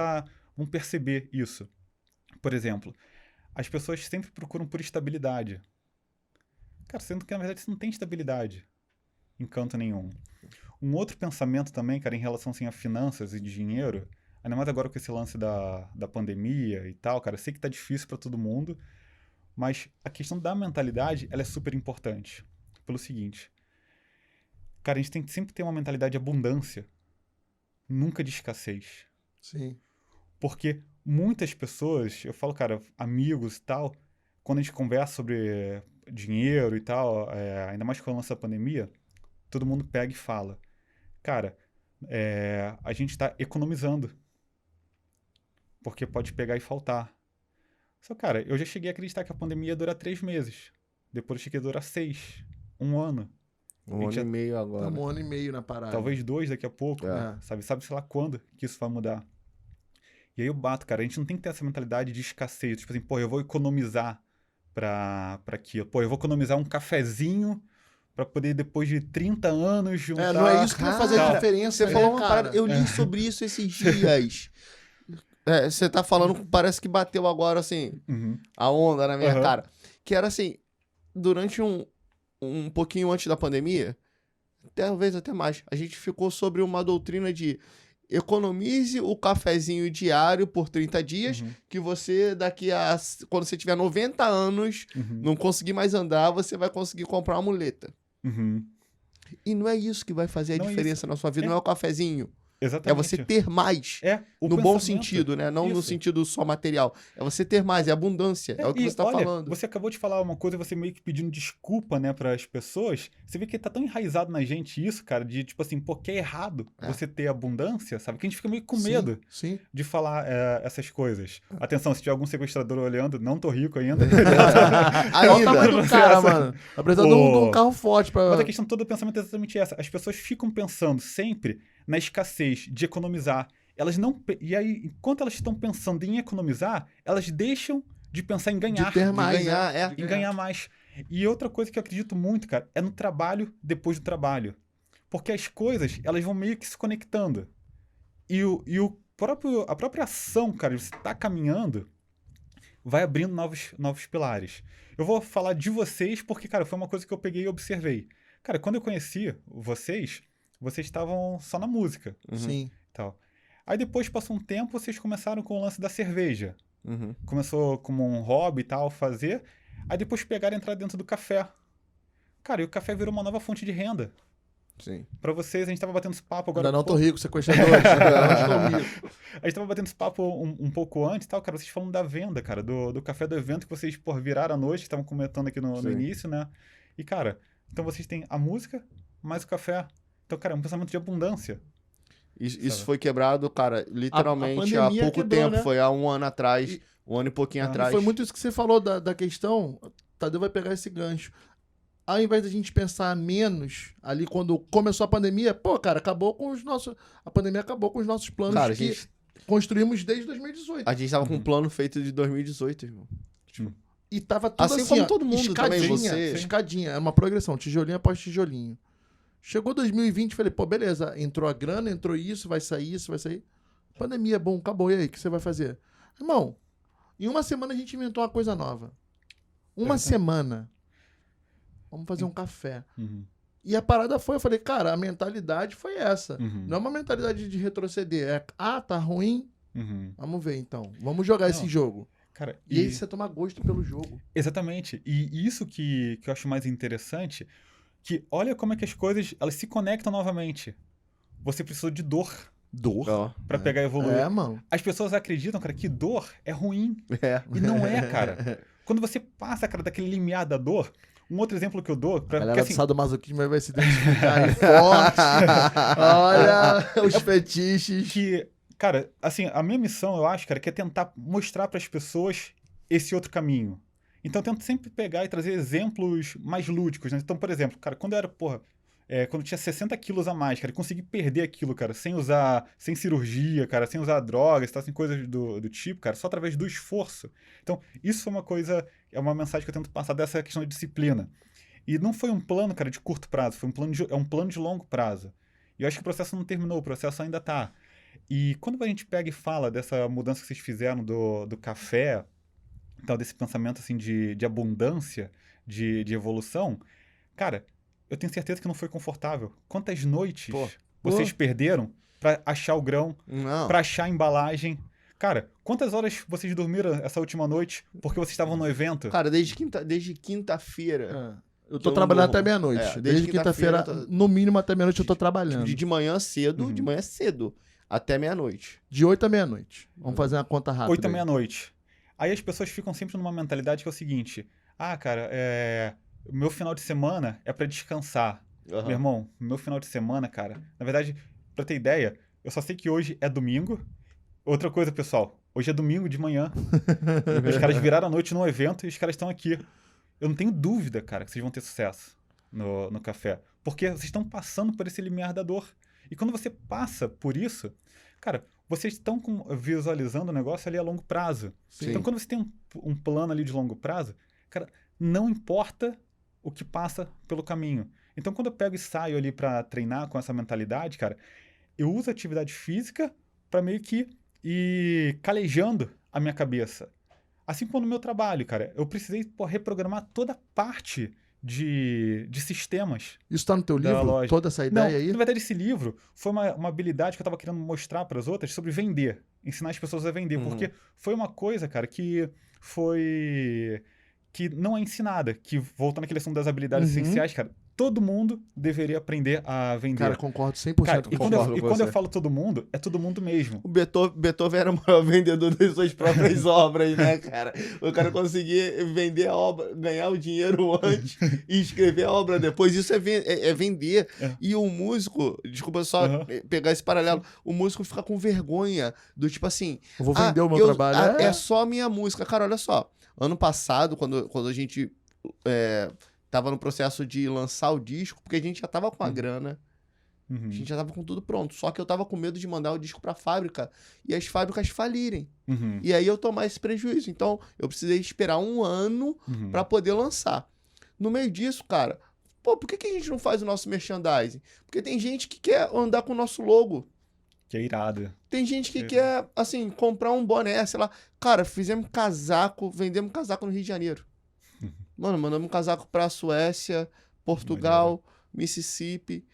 perceber isso. Por exemplo, as pessoas sempre procuram por estabilidade. Cara, sendo que na verdade isso não tem estabilidade em canto nenhum. Um outro pensamento também, cara, em relação assim, a finanças e dinheiro, ainda mais agora com esse lance da pandemia e tal, cara, eu sei que tá difícil para todo mundo, mas a questão da mentalidade, ela é super importante. Pelo seguinte, cara, a gente tem que sempre ter uma mentalidade de abundância, nunca de escassez. Sim. Porque muitas pessoas, eu falo, cara, amigos e tal, quando a gente conversa sobre dinheiro e tal, ainda mais com o lance da pandemia, todo mundo pega e fala, cara, a gente está economizando, porque pode pegar e faltar. Só, cara, eu já cheguei a acreditar que a pandemia ia durar 3 meses. Depois eu cheguei a durar 6, 1 ano. Um ano e meio agora. Estamos 1 ano e meio na parada. Talvez 2 daqui a pouco, sabe sei lá quando que isso vai mudar. E aí eu bato, cara, a gente não tem que ter essa mentalidade de escassez, tipo assim, pô, eu vou economizar pra aquilo. Pô, eu vou economizar um cafezinho pra poder, depois de 30 anos, juntar... não é isso que vai fazer a Cara, diferença, Você falou uma cara. parada, eu li sobre isso esses dias. Você tá falando, parece que bateu agora, assim, Uhum. a onda na minha cara. Que era assim, durante um pouquinho antes da pandemia, talvez até mais, a gente ficou sobre uma doutrina de economize o cafezinho diário por 30 dias, que você quando você tiver 90 anos, não conseguir mais andar, você vai conseguir comprar uma muleta. E não é isso que vai fazer a diferença na sua vida, não é o cafezinho. Exatamente. É você ter mais. No bom sentido, né? Não no sentido só material. É você ter mais, é abundância. É o que você tá falando. Você acabou de falar uma coisa, você meio que pedindo desculpa, né, pras pessoas. Você vê que tá tão enraizado na gente isso, cara, de tipo assim, pô, que é errado você ter abundância, sabe? Que a gente fica meio com medo de falar essas coisas. Atenção, se tiver algum sequestrador olhando, não tô rico ainda. Olha o tamanho do cara, mano. Tá precisando de um carro forte pra... Mas a questão toda do pensamento é exatamente essa. As pessoas ficam pensando sempre na escassez, de economizar. E aí, enquanto elas estão pensando em economizar, elas deixam de pensar em ganhar. De ter mais, em ganhar mais. E outra coisa que eu acredito muito, cara, é no trabalho depois do trabalho. Porque as coisas, elas vão meio que se conectando. E a própria ação, cara, de você tá caminhando, vai abrindo novos pilares. Eu vou falar de vocês porque, cara, foi uma coisa que eu peguei e observei. Cara, quando eu conheci vocês estavam só na música. Sim. Tal. Aí depois, passou um tempo, vocês começaram com o lance da cerveja. Começou como um hobby e tal, fazer. Aí depois pegaram e entraram dentro do café. Cara, e o café virou uma nova fonte de renda. Sim. Pra vocês, a gente tava batendo esse papo agora. Ainda não tô rico, sequestrador. A gente tava batendo esse papo um pouco antes e tal, cara. Vocês falando da venda, cara, do café do evento que vocês, viraram à noite, estavam comentando aqui no início, né? E, cara, então vocês têm a música mais o café. Então, cara, é um pensamento de abundância. Isso foi quebrado, cara, literalmente há pouco tempo. Né? Foi há um ano atrás, um ano e pouquinho atrás. Foi muito isso que você falou da questão. Tadeu vai pegar esse gancho. Ao invés da gente pensar menos, ali quando começou a pandemia, cara, a pandemia acabou com os nossos planos, cara, construímos desde 2018. A gente tava com um plano feito de 2018, irmão. E tava tudo assim, como todo mundo também, escadinha, é uma progressão, tijolinho após tijolinho. Chegou 2020, falei, beleza, entrou a grana, entrou isso, vai sair. Pandemia, bom, acabou, e aí, o que você vai fazer? Irmão, em uma semana a gente inventou uma coisa nova. Uma semana. Vamos fazer um café. E a parada eu falei, cara, a mentalidade foi essa. Não é uma mentalidade de retroceder, tá ruim, vamos ver então, vamos jogar esse jogo. Cara, e aí você toma gosto pelo jogo. Exatamente, e isso que eu acho mais interessante, que olha como é que as coisas, elas se conectam novamente. Você precisou de dor. Pra pegar e evoluir. Mano. As pessoas acreditam, cara, que dor é ruim. E não é, cara. Quando você passa, cara, daquele limiar da dor, um outro exemplo que eu dou... A galera do sadomasoquismo vai se identificar aí forte. Olha os fetiches. Que, cara, assim, a minha missão, eu acho, cara, que é tentar mostrar pras pessoas esse outro caminho. Então, eu tento sempre pegar e trazer exemplos mais lúdicos, né? Então, por exemplo, cara, quando eu era, quando eu tinha 60 quilos a mais, cara, eu consegui perder aquilo, cara, sem cirurgia, cara, sem usar drogas, tá, sem coisas do tipo, cara, só através do esforço. Então, isso foi uma coisa, é uma mensagem que eu tento passar dessa questão de disciplina. E não foi um plano, cara, de curto prazo, foi um plano de longo prazo. E eu acho que o processo não terminou, o processo ainda tá. E quando a gente pega e fala dessa mudança que vocês fizeram do café, então, desse pensamento assim de abundância, de evolução, cara, eu tenho certeza que não foi confortável. Quantas noites vocês perderam pra achar o grão, pra achar a embalagem? Cara, quantas horas vocês dormiram essa última noite porque vocês estavam no evento? Cara, desde quinta-feira. Eu tô trabalhando até meia-noite. Desde quinta-feira, no mínimo até meia-noite eu tô trabalhando. De manhã cedo, até meia-noite. De 8 à meia-noite. Vamos fazer uma conta rápida. 8 à meia-noite. Aí as pessoas ficam sempre numa mentalidade que é o seguinte: cara, meu final de semana é pra descansar. Meu irmão, meu final de semana, cara, na verdade, pra ter ideia, eu só sei que hoje é domingo. Outra coisa, pessoal, hoje é domingo de manhã. Os caras viraram a noite num evento e os caras estão aqui. Eu não tenho dúvida, cara, que vocês vão ter sucesso no café. Porque vocês estão passando por esse limiar da dor. E quando você passa por isso, cara, vocês estão visualizando o negócio ali a longo prazo. Sim. Então, quando você tem um plano ali de longo prazo, cara, não importa o que passa pelo caminho. Então, quando eu pego e saio ali para treinar com essa mentalidade, cara, eu uso a atividade física para meio que ir calejando a minha cabeça. Assim como no meu trabalho, cara, eu precisei reprogramar toda a parte de sistemas Isso tá no teu da livro? loja. Toda essa Não, ideia aí? na verdade, esse livro foi uma habilidade que eu tava querendo mostrar para as outras sobre vender. Ensinar as pessoas a vender. Porque foi uma coisa, cara, que não é ensinada. Que, voltando àquela questão das habilidades essenciais, cara, todo mundo deveria aprender a vender. Cara, concordo 100% Cara, com e você. quando eu falo todo mundo, é todo mundo mesmo. O Beethoven era o maior vendedor das suas próprias obras, né, cara? O cara conseguia vender a obra, ganhar o dinheiro antes e escrever a obra depois. Isso é vender. É. E o músico, desculpa só pegar esse paralelo, o músico fica com vergonha do tipo assim... Eu vou vender o meu trabalho. É só a minha música. Cara, olha só. Ano passado, quando a gente tava no processo de lançar o disco, porque a gente já tava com a grana, a gente já tava com tudo pronto. Só que eu tava com medo de mandar o disco pra fábrica e as fábricas falirem. E aí eu tomar esse prejuízo. Então, eu precisei esperar 1 ano pra poder lançar. No meio disso, cara, pô, por que a gente não faz o nosso merchandising? Porque tem gente que quer andar com o nosso logo. Que é irado. Tem gente que quer, assim, comprar um boné, sei lá. Cara, fizemos casaco, vendemos casaco no Rio de Janeiro. Mano, mandamos um casaco pra Suécia, Portugal, Mississippi.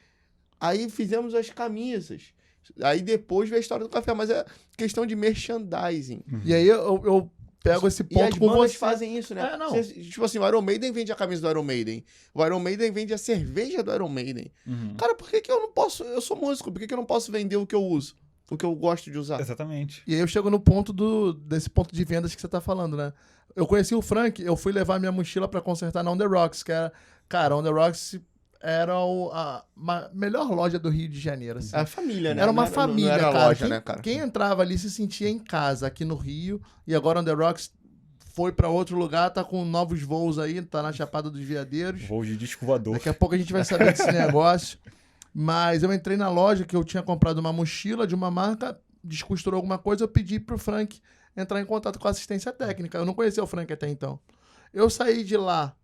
Aí fizemos as camisas. Aí depois veio a história do café, mas é questão de merchandising. E aí eu pego esse E ponto as com bandas você. fazem isso, né? É, não. Tipo assim, o Iron Maiden vende a camisa do Iron Maiden. O Iron Maiden vende a cerveja do Iron Maiden. Cara, por que eu não posso... Eu sou músico, por que eu não posso vender o que eu uso? O que eu gosto de usar? Exatamente. E aí eu chego no ponto desse ponto de vendas que você tá falando, né? Eu conheci o Frank, eu fui levar minha mochila pra consertar na On The Rocks, que era... Cara, On The Rocks era a melhor loja do Rio de Janeiro, assim. É a família, né? Era uma Não família, não era cara. loja, né, cara? Quem entrava ali se sentia em casa aqui no Rio. E agora On The Rocks foi pra outro lugar, tá com novos voos aí, tá na Chapada dos Veadeiros. Voo de disco voador. Daqui a pouco a gente vai saber desse negócio. Mas eu entrei na loja que eu tinha comprado uma mochila de uma marca, descosturou alguma coisa, eu pedi pro Frank entrar em contato com a assistência técnica. Eu não conhecia o Frank até então. Eu saí de lá,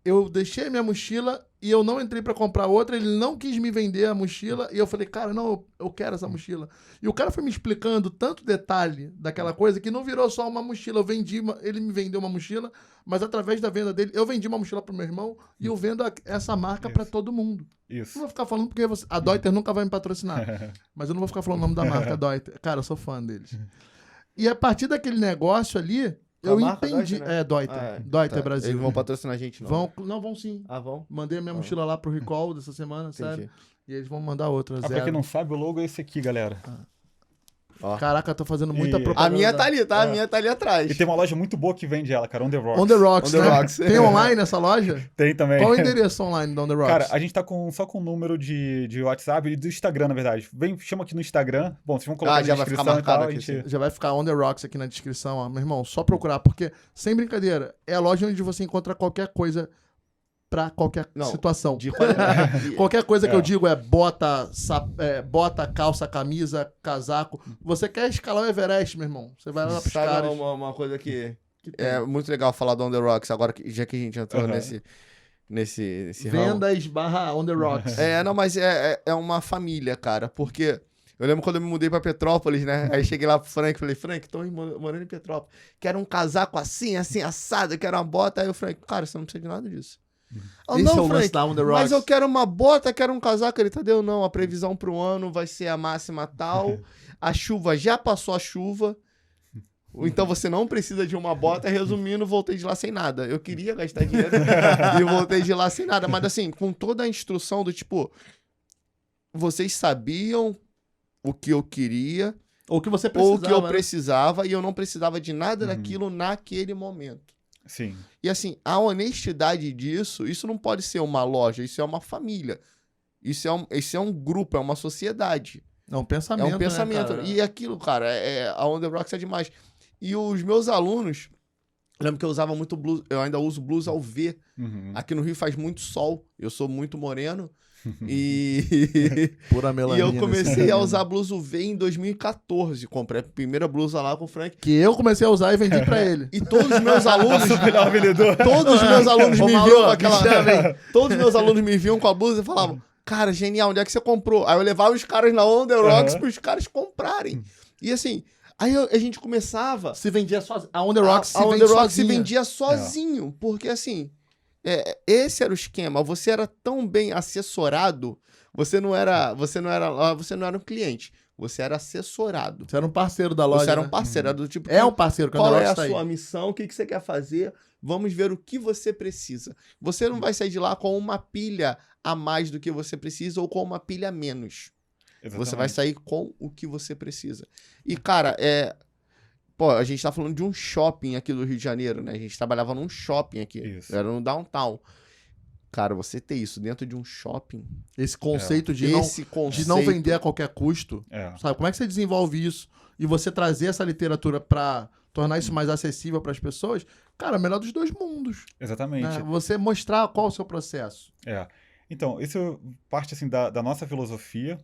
eu deixei minha mochila e eu não entrei pra comprar outra, ele não quis me vender a mochila, e eu falei, cara, não, eu quero essa mochila. E o cara foi me explicando tanto detalhe daquela coisa que não virou só uma mochila, ele me vendeu uma mochila, mas através da venda dele, eu vendi uma mochila pro meu irmão e eu vendo essa marca pra todo mundo. Isso. Não vou ficar falando porque a Deuter nunca vai me patrocinar, mas eu não vou ficar falando o nome da marca Deuter. Cara, eu sou fã deles. E a partir daquele negócio ali, Qual eu marca? entendi. Deuter, né? Deuter. Deuter Tá. Brasil. Eles vão patrocinar a gente, não. Não vão sim. Ah, vão? Mandei a minha mochila lá pro Recall dessa semana, sério. Entendi. E eles vão mandar outra, Pra zero. quem não sabe, o logo é esse aqui, galera. Ó. Caraca, eu tô fazendo muita E- propaganda. A minha tá ali, tá? A minha tá ali atrás. E tem uma loja muito boa que vende ela, cara, On The Rocks. On The Rocks, On The né? Rocks. Tem online essa loja? Tem também. Qual o endereço online da On The Rocks? Cara, a gente tá só com o número de WhatsApp e do Instagram, na verdade. Chama aqui no Instagram. Bom, vocês vão colocar já na vai ficar descrição e tal. marcado A aqui, gente... Já vai ficar On The Rocks aqui na descrição, ó. Meu irmão, só procurar, porque, sem brincadeira, é a loja onde você encontra qualquer coisa pra qualquer situação. De qualidade. Qualquer coisa que eu digo é bota, calça, camisa, casaco. Você quer escalar o Everest, meu irmão? Você vai lá pros Sabe caras. uma coisa que tem. é muito legal falar do On The Rocks, agora já que a gente entrou nesse ramo. Vendas / On The Rocks. Não, mas é uma família, cara, porque eu lembro quando eu me mudei pra Petrópolis, né? Aí cheguei lá pro Frank e falei, Frank, tô morando em Petrópolis. Quero um casaco assim, assado, quero uma bota. Aí o Frank, cara, você não precisa de nada disso. Esse é o lance da On The Rocks. Mas eu quero uma bota, quero um casaco. Ele, Tadeu, não, a previsão pro ano vai ser a máxima tal, a chuva já passou a chuva, então você não precisa de uma bota. Resumindo, voltei de lá sem nada. Eu queria gastar dinheiro e voltei de lá sem nada. Mas assim, com toda a instrução do tipo, vocês sabiam o que eu queria, Ou o que você ou precisava. o que eu né? precisava, e eu não precisava de nada daquilo naquele momento. Sim. E assim, a honestidade disso, isso não pode ser uma loja, isso é uma família. Isso é um grupo, é uma sociedade. É um pensamento. É um pensamento. Né, cara? E aquilo, cara, a On The Rocks é demais. E os meus alunos, lembro que eu usava muito blusa, eu ainda uso blusa ao V. Aqui no Rio faz muito sol, eu sou muito moreno. E Pura e melanina. eu comecei a usar blusa UV em 2014. Comprei a primeira blusa lá com o Frank. Que eu comecei a usar e vendi pra ele. E todos os meus alunos, Melhor vendedor. todos os meus alunos Ô, me Mauro, viam com me aquela. chama, hein? Todos os meus alunos me viam com a blusa e falavam: cara, genial, onde é que você comprou? Aí eu levava os caras na On The Rocks pros caras comprarem. E assim, Aí a gente começava... Se vendia sozinho. A On The Rocks a On The Rocks se sozinha. vendia sozinho. Porque, assim, esse era o esquema. Você era tão bem assessorado, você não era um cliente. Você era assessorado. Você era um parceiro da loja, Você era né? um parceiro. Era do tipo, É um parceiro, quando qual a é a tá aí. sua missão? O que você quer fazer? Vamos ver o que você precisa. Você não vai sair de lá com uma pilha a mais do que você precisa ou com uma pilha a menos. Exatamente. Você vai sair com o que você precisa. E, cara, pô, a gente tá falando de um shopping aqui do Rio de Janeiro, né? A gente trabalhava num shopping aqui. Isso. Era no downtown. Cara, você ter isso dentro de um shopping... Esse conceito de não vender a qualquer custo. É. Sabe? Como é que você desenvolve isso? E você trazer essa literatura pra tornar isso mais acessível para as pessoas? Cara, melhor dos dois mundos. Exatamente. Né? Você mostrar qual é o seu processo. Então, isso parte assim, da nossa filosofia,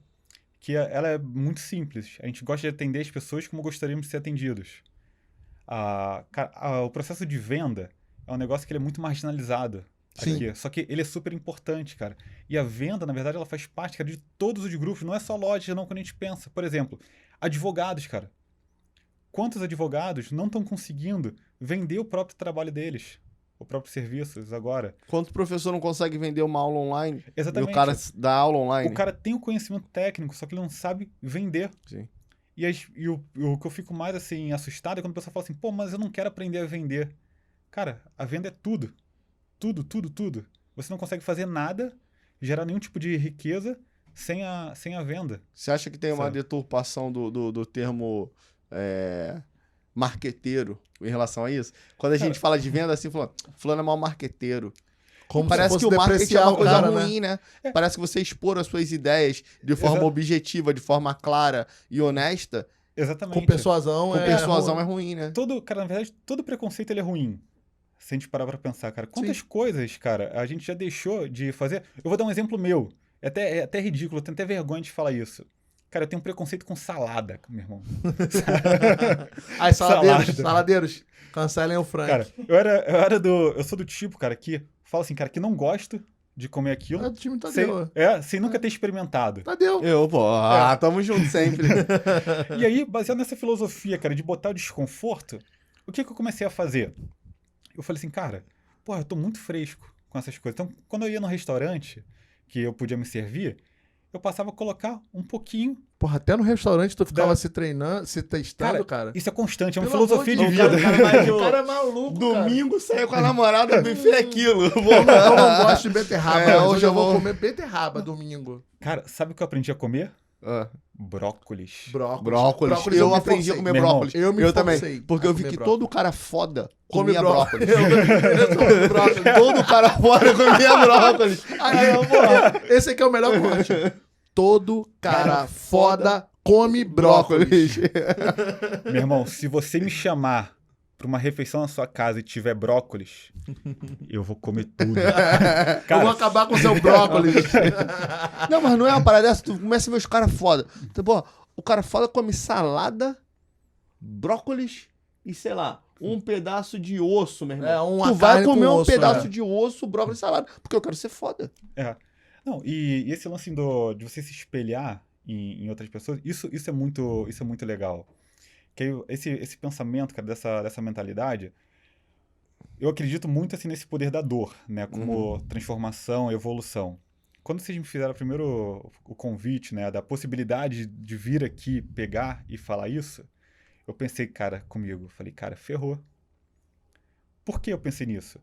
que ela é muito simples. A gente gosta de atender as pessoas como gostaríamos de ser atendidos. O processo de venda é um negócio que ele é muito marginalizado. Sim. Aqui. Só que ele é super importante, cara. E a venda, na verdade, ela faz parte, cara, de todos os grupos. Não é só loja, não, quando a gente pensa. Por exemplo, advogados, cara. Quantos advogados não estão conseguindo vender o próprio trabalho deles? O próprio serviços agora? Quanto professor não consegue vender uma aula online? Exatamente. E o cara dá aula online? O cara tem o conhecimento técnico, só que ele não sabe vender. Sim. E o que eu fico mais, assim, assustado é quando a pessoa fala assim, pô, mas eu não quero aprender a vender. Cara, a venda é tudo. Tudo. Você não consegue fazer nada, gerar nenhum tipo de riqueza sem a venda. Você acha que tem uma deturpação do termo marqueteiro em relação a isso? Quando a gente fala de venda, assim, fulano é mau marqueteiro. Como Parece se que fosse o marketing é depreciar uma o coisa cara, ruim, né? Parece que você expor as suas ideias de forma Exato. objetiva, de forma clara e honesta, Exatamente. Com persuasão com persuasão é ruim, né? Cara, na verdade, todo preconceito ele é ruim. Se a gente parar pra pensar, cara. Quantas coisas, cara, a gente já deixou de fazer. Eu vou dar um exemplo meu. É até ridículo, eu tenho até vergonha de falar isso. Cara, eu tenho um preconceito com salada, meu irmão. Ai, saladeiros, cancelem o Frank. Cara, eu sou do tipo, cara, que fala assim, cara, que não gosto de comer aquilo. É do time Tadeu. Sem nunca ter experimentado. Tadeu. Tamo junto sempre. E aí, baseado nessa filosofia, cara, de botar o desconforto, o que eu comecei a fazer? Eu falei assim, cara, porra, eu tô muito fresco com essas coisas. Então, quando eu ia no restaurante, que eu podia me servir, eu passava a colocar um pouquinho. Porra, até no restaurante tu ficava se treinando, se testando, cara. Isso é constante, é uma Pelo filosofia amor de de vida. O cara é maluco, Domingo saiu com a namorada, buffet é aquilo. Eu não gosto de beterraba, mas hoje hoje eu eu vou vou- comer beterraba domingo. Cara, sabe o que eu aprendi a comer? Brócolis. Brócolis. eu Eu me aprendi a forcei. comer Meu irmão, brócolis. eu me também. forcei Porque a eu vi comer que brócolis. todo cara foda Come comia brócolis. brócolis. Todo cara foda comia brócolis. Esse aqui é o melhor corte. Todo cara foda come brócolis. Meu irmão, se você me chamar pra uma refeição na sua casa e tiver brócolis, eu vou comer tudo. Eu vou acabar com o seu brócolis. Não, mas não é uma parada dessa. Tu começa a ver os caras foda. Então, pô, o cara foda come salada, brócolis e, sei lá, um pedaço de osso, meu irmão. uma Tu vai carne comer com um osso, pedaço de osso, brócolis e salada. Porque eu quero ser foda. Não, e esse lance de você se espelhar em outras pessoas, isso é muito legal. Que aí esse pensamento, cara, dessa mentalidade, eu acredito muito assim nesse poder da dor, né, como transformação e evolução. Quando vocês me fizeram primeiro o convite, né, da possibilidade de vir aqui pegar e falar isso, eu pensei, cara, comigo, falei, cara, ferrou. Por que eu pensei nisso?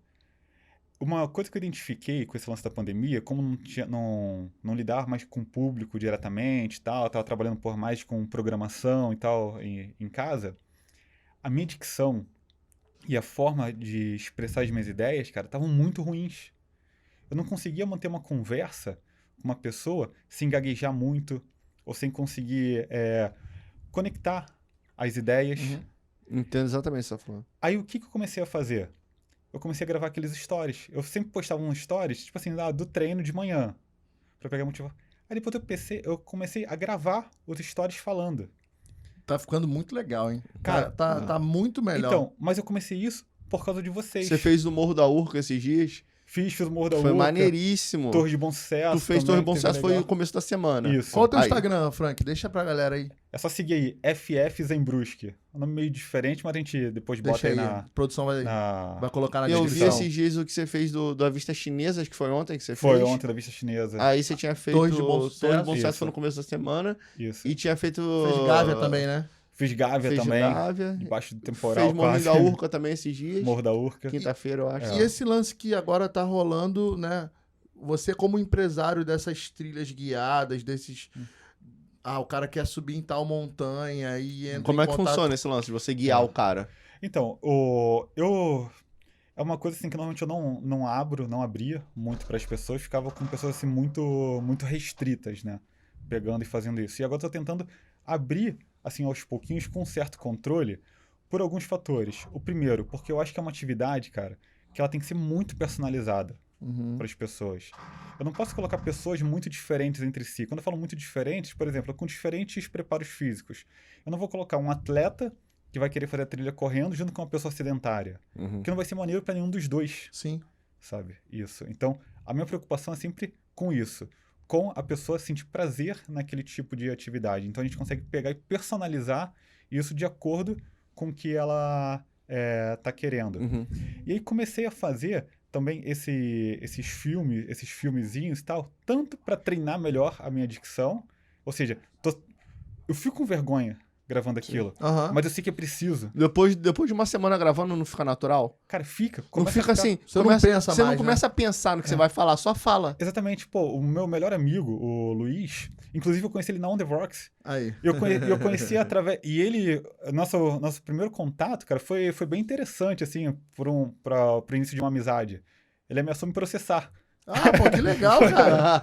Uma coisa que eu identifiquei com esse lance da pandemia, como não lidar mais com o público diretamente e tal, estava trabalhando por mais com programação e tal em casa, a minha dicção e a forma de expressar as minhas ideias, cara, estavam muito ruins. Eu não conseguia manter uma conversa com uma pessoa sem gaguejar muito ou sem conseguir conectar as ideias. Entendo exatamente o que você tá falando. Aí o que eu comecei a fazer? Eu comecei a gravar aqueles stories. Eu sempre postava uns stories, tipo assim, do treino de manhã, pra pegar motivação. Aí depois eu comecei a gravar os stories falando. Tá ficando muito legal, hein? Cara, tá muito melhor. Então, mas eu comecei isso por causa de vocês. Você fez o Morro da Urca esses dias? Fiz o Morro da Foi Urca, maneiríssimo. Torre de Bom Sucesso. Tu fez Torre de Bom também, que teve Sucesso, foi legal. o começo da semana. Isso. Qual é o teu Aí. Instagram, Frank? Deixa pra galera aí. É só seguir aí, FF Zembruschi. É um nome meio diferente, mas a gente depois bota Deixa aí. aí A produção vai na... colocar na Eu vi descrição. esses dias o que você fez da Vista Chinesa, que foi ontem que você Foi fez. ontem da Vista Chinesa. Aí você tinha feito Torre de Bom Sucesso. Torre de Bom Sucesso, Isso. foi no começo da semana. Isso. E tinha feito... Fez Gávea também, né? Fiz Gávea Fez também, Gávea. debaixo do temporal Fez Morro quase. da Urca também esses dias. Morro da Urca. Quinta-feira, eu acho. E esse lance que agora tá rolando, né? Você como empresário dessas trilhas guiadas, desses... o cara quer subir em tal montanha e entra Como em é que contato... funciona esse lance de você guiar o cara? Então, é uma coisa assim que normalmente eu não abria muito para as pessoas, ficava com pessoas assim muito restritas, né? Pegando e fazendo isso. E agora eu tô tentando abrir assim aos pouquinhos com um certo controle por alguns fatores. O primeiro, porque eu acho que é uma atividade, cara, que ela tem que ser muito personalizada para as pessoas. Eu não posso colocar pessoas muito diferentes entre si. Quando eu falo muito diferentes, por exemplo, com diferentes preparos físicos. Eu não vou colocar um atleta que vai querer fazer a trilha correndo junto com uma pessoa sedentária. Que não vai ser maneiro para nenhum dos dois. Sim. Sabe? Isso. Então, a minha preocupação é sempre com isso. Com a pessoa sentir prazer naquele tipo de atividade. Então, a gente consegue pegar e personalizar isso de acordo com o que ela tá querendo. E aí, comecei a fazer também esses filmezinhos e tal, tanto para treinar melhor a minha dicção, ou seja, eu fico com vergonha gravando aquilo, mas eu sei que é preciso. Depois de uma semana gravando, não fica natural? Cara, fica. Não fica assim. Você não pensa Você mais, não começa a pensar no que você vai falar, só fala. Exatamente. Pô, o meu melhor amigo, o Luiz, inclusive eu conheci ele na On The Rocks. Aí. Eu conheci através... E ele, nosso primeiro contato, cara, foi bem interessante, assim, pro início de uma amizade. Ele ameaçou me processar. Pô, que legal, cara.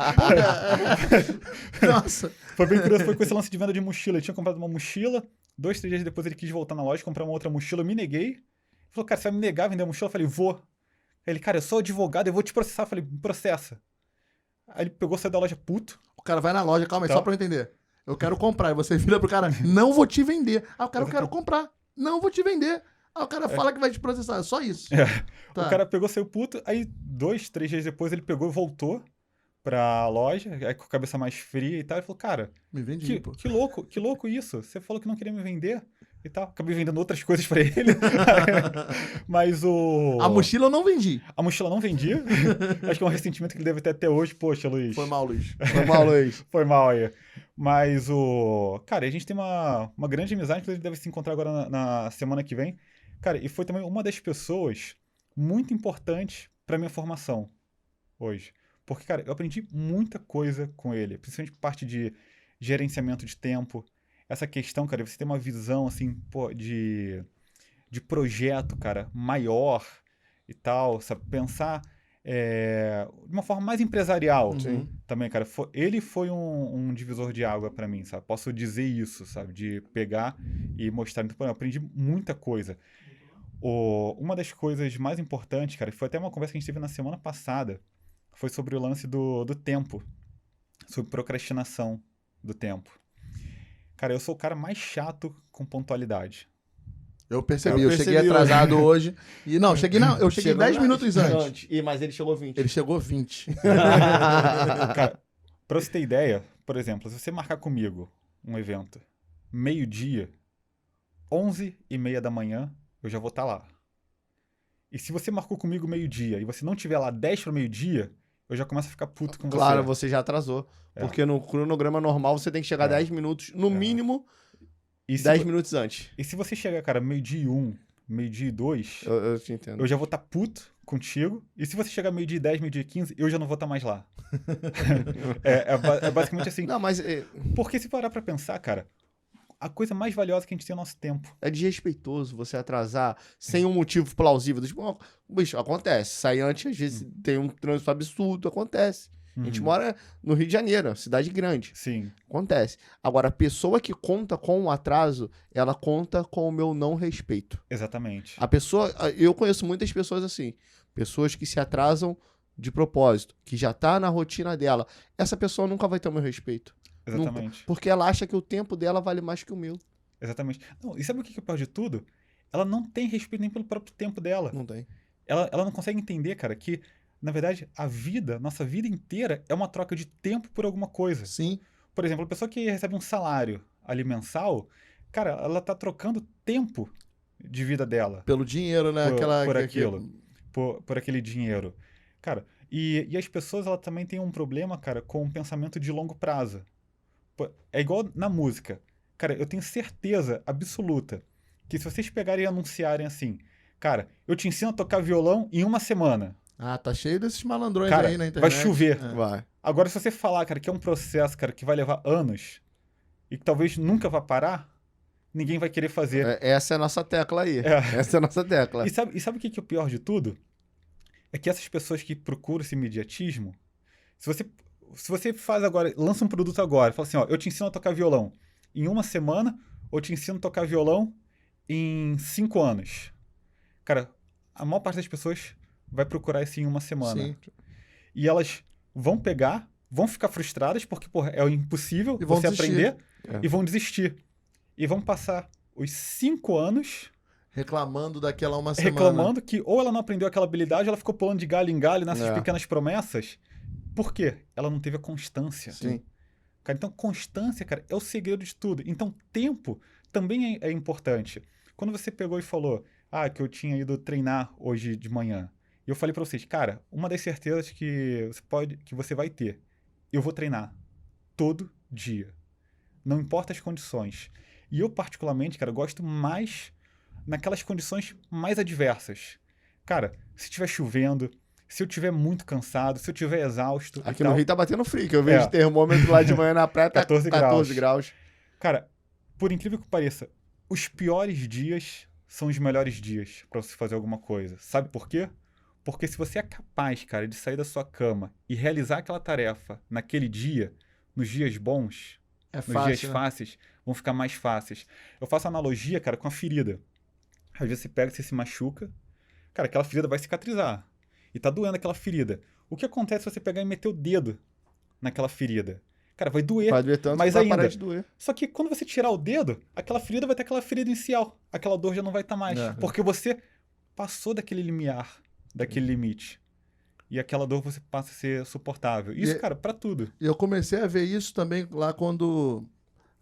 Nossa. Foi bem curioso, foi com esse lance de venda de mochila. Ele tinha comprado uma mochila, 2, 3 dias depois ele quis voltar na loja, comprar uma outra mochila, eu me neguei. Ele falou, cara, você vai me negar a vender a mochila? Eu falei, vou. Aí ele, cara, eu sou advogado, eu vou te processar. Eu falei, me processa. Aí ele pegou, saiu da loja puto. O cara vai na loja, calma aí, Tá. só pra eu entender. Eu quero comprar. E você vira pro cara, não vou te vender. O cara, eu quero comprar. Não vou te vender. O cara fala que vai te processar. É só isso. Tá. O cara pegou, saiu puto. Aí 2, 3 dias depois ele pegou e voltou pra loja, aí com a cabeça mais fria e tal. Ele falou, cara, Me vende, pô. que louco isso. Você falou que não queria me vender e tal. Acabei vendendo outras coisas pra ele. Mas A mochila eu não vendi. A mochila não vendi. Acho que é um ressentimento que ele deve ter até hoje. Poxa, Luiz. Foi mal, Luiz. Foi mal, Luiz. Foi mal aí. Mas cara, a gente tem uma grande amizade, inclusive deve se encontrar agora na semana que vem. Cara, e foi também uma das pessoas muito importantes pra minha formação hoje. Porque, cara, eu aprendi muita coisa com ele, principalmente parte de gerenciamento de tempo. Essa questão, cara, você tem uma visão, assim, pô, de projeto, cara, maior e tal, sabe? Pensar de uma forma mais empresarial também, cara. Ele foi um divisor de água pra mim, sabe? Posso dizer isso, sabe? De pegar e mostrar. Então, eu aprendi muita coisa. Uma das coisas mais importantes, cara, foi até uma conversa que a gente teve na semana passada, foi sobre o lance do tempo, sobre procrastinação do tempo. Cara, eu sou o cara mais chato com pontualidade. Eu percebi, eu cheguei atrasado hoje. E não, eu cheguei 10 minutos antes. Mas ele chegou 20. Ele chegou 20. Cara, pra você ter ideia, por exemplo, se você marcar comigo um evento, meio-dia, 11h30 da manhã, eu já vou estar lá. E se você marcou comigo meio-dia e você não tiver lá 10 para meio-dia, eu já começo a ficar puto com você. Claro, você já atrasou. Porque no cronograma normal você tem que chegar 10 minutos, no mínimo, 10 minutos antes. E se você chegar, cara, meio-dia e 1, meio-dia e 2, Eu te entendo. eu já vou estar puto contigo. E se você chegar meio-dia e 10, meio-dia e 15, eu já não vou estar mais lá. é basicamente assim. Não, mas Porque se parar pra pensar, cara, a coisa mais valiosa que a gente tem é o nosso tempo. é desrespeitoso você atrasar sem um motivo plausível. Tipo, bicho, acontece. Sair antes, às vezes, tem um trânsito absurdo, acontece. A gente mora no Rio de Janeiro, cidade grande. Sim. Acontece. Agora, a pessoa que conta com o atraso, ela conta com o meu não respeito. Exatamente. Eu conheço muitas pessoas assim. Pessoas que se atrasam de propósito, que já tá na rotina dela. Essa pessoa nunca vai ter o meu respeito. Exatamente. Nunca, porque ela acha que o tempo dela vale mais que o meu. Exatamente. Não, e sabe o que é o pior de tudo? Ela não tem respeito nem pelo próprio tempo dela. Não tem. Ela não consegue entender, cara, que Na verdade, nossa vida inteira é uma troca de tempo por alguma coisa. Sim. Por exemplo, a pessoa que recebe um salário ali mensal, cara, ela tá trocando tempo de vida dela Pelo dinheiro, né? por aquilo, por aquele dinheiro. Cara, e as pessoas, ela também têm um problema, cara, com o pensamento de longo prazo. Pô, é igual na música. Cara, eu tenho certeza absoluta que se vocês pegarem e anunciarem assim, cara, eu te ensino a tocar violão em uma semana. Ah, tá cheio desses malandrões Cara, aí na internet. vai chover. É. Vai. Agora, se você falar, cara, que é um processo, cara, que vai levar anos e que talvez nunca vá parar, ninguém vai querer fazer. Essa é a nossa tecla aí. É. Essa é a nossa tecla. E sabe o que é o pior de tudo? É que essas pessoas que procuram esse imediatismo, se você faz agora, lança um produto agora, fala assim, ó, eu te ensino a tocar violão em uma semana, ou te ensino a tocar violão em 5 anos. Cara, a maior parte das pessoas vai procurar isso em uma semana. Sim. E elas vão pegar, vão ficar frustradas, porque, porra, é impossível E vão você desistir. aprender, e vão desistir. E vão passar os 5 anos Reclamando daquela uma semana. reclamando que ou ela não aprendeu aquela habilidade, ou ela ficou pulando de galho em galho nessas É. pequenas promessas. Por quê? Ela não teve a constância. Sim. Cara, então, constância, cara, é o segredo de tudo. Então, tempo também é importante. Quando você pegou e falou, que eu tinha ido treinar hoje de manhã, e eu falei pra vocês, cara, uma das certezas que você vai ter, eu vou treinar todo dia. Não importa as condições. E eu, particularmente, cara, gosto mais naquelas condições mais adversas. Cara, se estiver chovendo, se eu estiver muito cansado, se eu estiver exausto. Aqui no Rio tá batendo frio, que eu vejo É. termômetro lá de manhã na praia, tá 14 14 graus. Cara, por incrível que pareça, os piores dias são os melhores dias pra você fazer alguma coisa. Sabe por quê? Porque se você é capaz, cara, de sair da sua cama e realizar aquela tarefa naquele dia, nos dias bons, É nos fácil, dias né? fáceis, vão ficar mais fáceis. Eu faço analogia, cara, com a ferida. Às vezes você pega, você se machuca, cara, aquela ferida vai cicatrizar. E tá doendo aquela ferida. O que acontece se você pegar e meter o dedo naquela ferida? Cara, vai doer. Vai doer tanto mais que vai ainda. parar de doer. Só que quando você tirar o dedo, aquela ferida vai ter aquela ferida inicial. Aquela dor já não vai estar mais. É. Porque você passou daquele limiar, daquele limite. E aquela dor você passa a ser suportável. Isso, E- cara, pra tudo. E eu comecei a ver isso também lá quando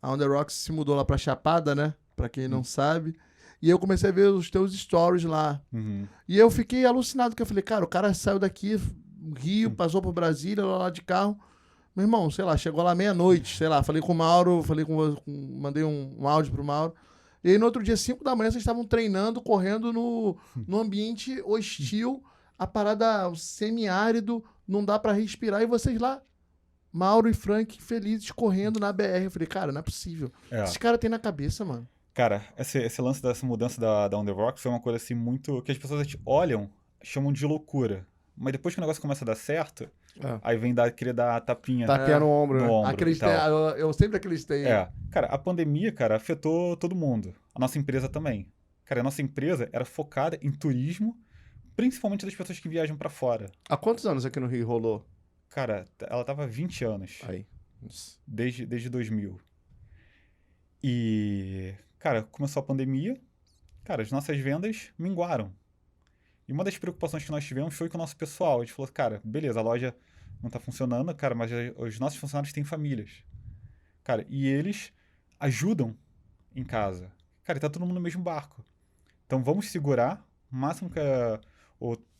a On The Rocks se mudou lá pra Chapada, né? Pra quem não sabe. E eu comecei a ver os teus stories lá. Uhum. E eu fiquei alucinado, porque eu falei, cara, o cara saiu daqui, Rio, passou por Brasília, lá de carro. Meu irmão, sei lá, chegou lá meia-noite, sei lá, falei com o Mauro, mandei um áudio pro Mauro. E aí no outro dia, 5 da manhã, vocês estavam treinando, correndo no ambiente hostil, a parada semiárido, não dá pra respirar, e vocês lá, Mauro e Frank, felizes, correndo na BR. Eu falei, cara, não é possível. É. Esses caras têm na cabeça, mano. Cara, esse lance dessa mudança da On The Rocks foi uma coisa assim muito... que as pessoas olham, chamam de loucura. Mas depois que o negócio começa a dar certo, aí vem querer dar a tapinha Tapinha no ombro, no né? ombro. e Acreditei, tal. eu sempre acreditei. Cara, a pandemia, cara, afetou todo mundo. A nossa empresa também. Cara, a nossa empresa era focada em turismo, principalmente das pessoas que viajam pra fora. Há quantos anos aqui no Rio rolou? Cara, ela tava há 20 anos, Aí. desde 2000. E, cara, começou a pandemia, cara, as nossas vendas minguaram. E uma das preocupações que nós tivemos foi com o nosso pessoal. A gente falou, cara, beleza, a loja não tá funcionando, cara, mas os nossos funcionários têm famílias. Cara, e eles ajudam em casa. Cara, e tá todo mundo no mesmo barco. Então vamos segurar o máximo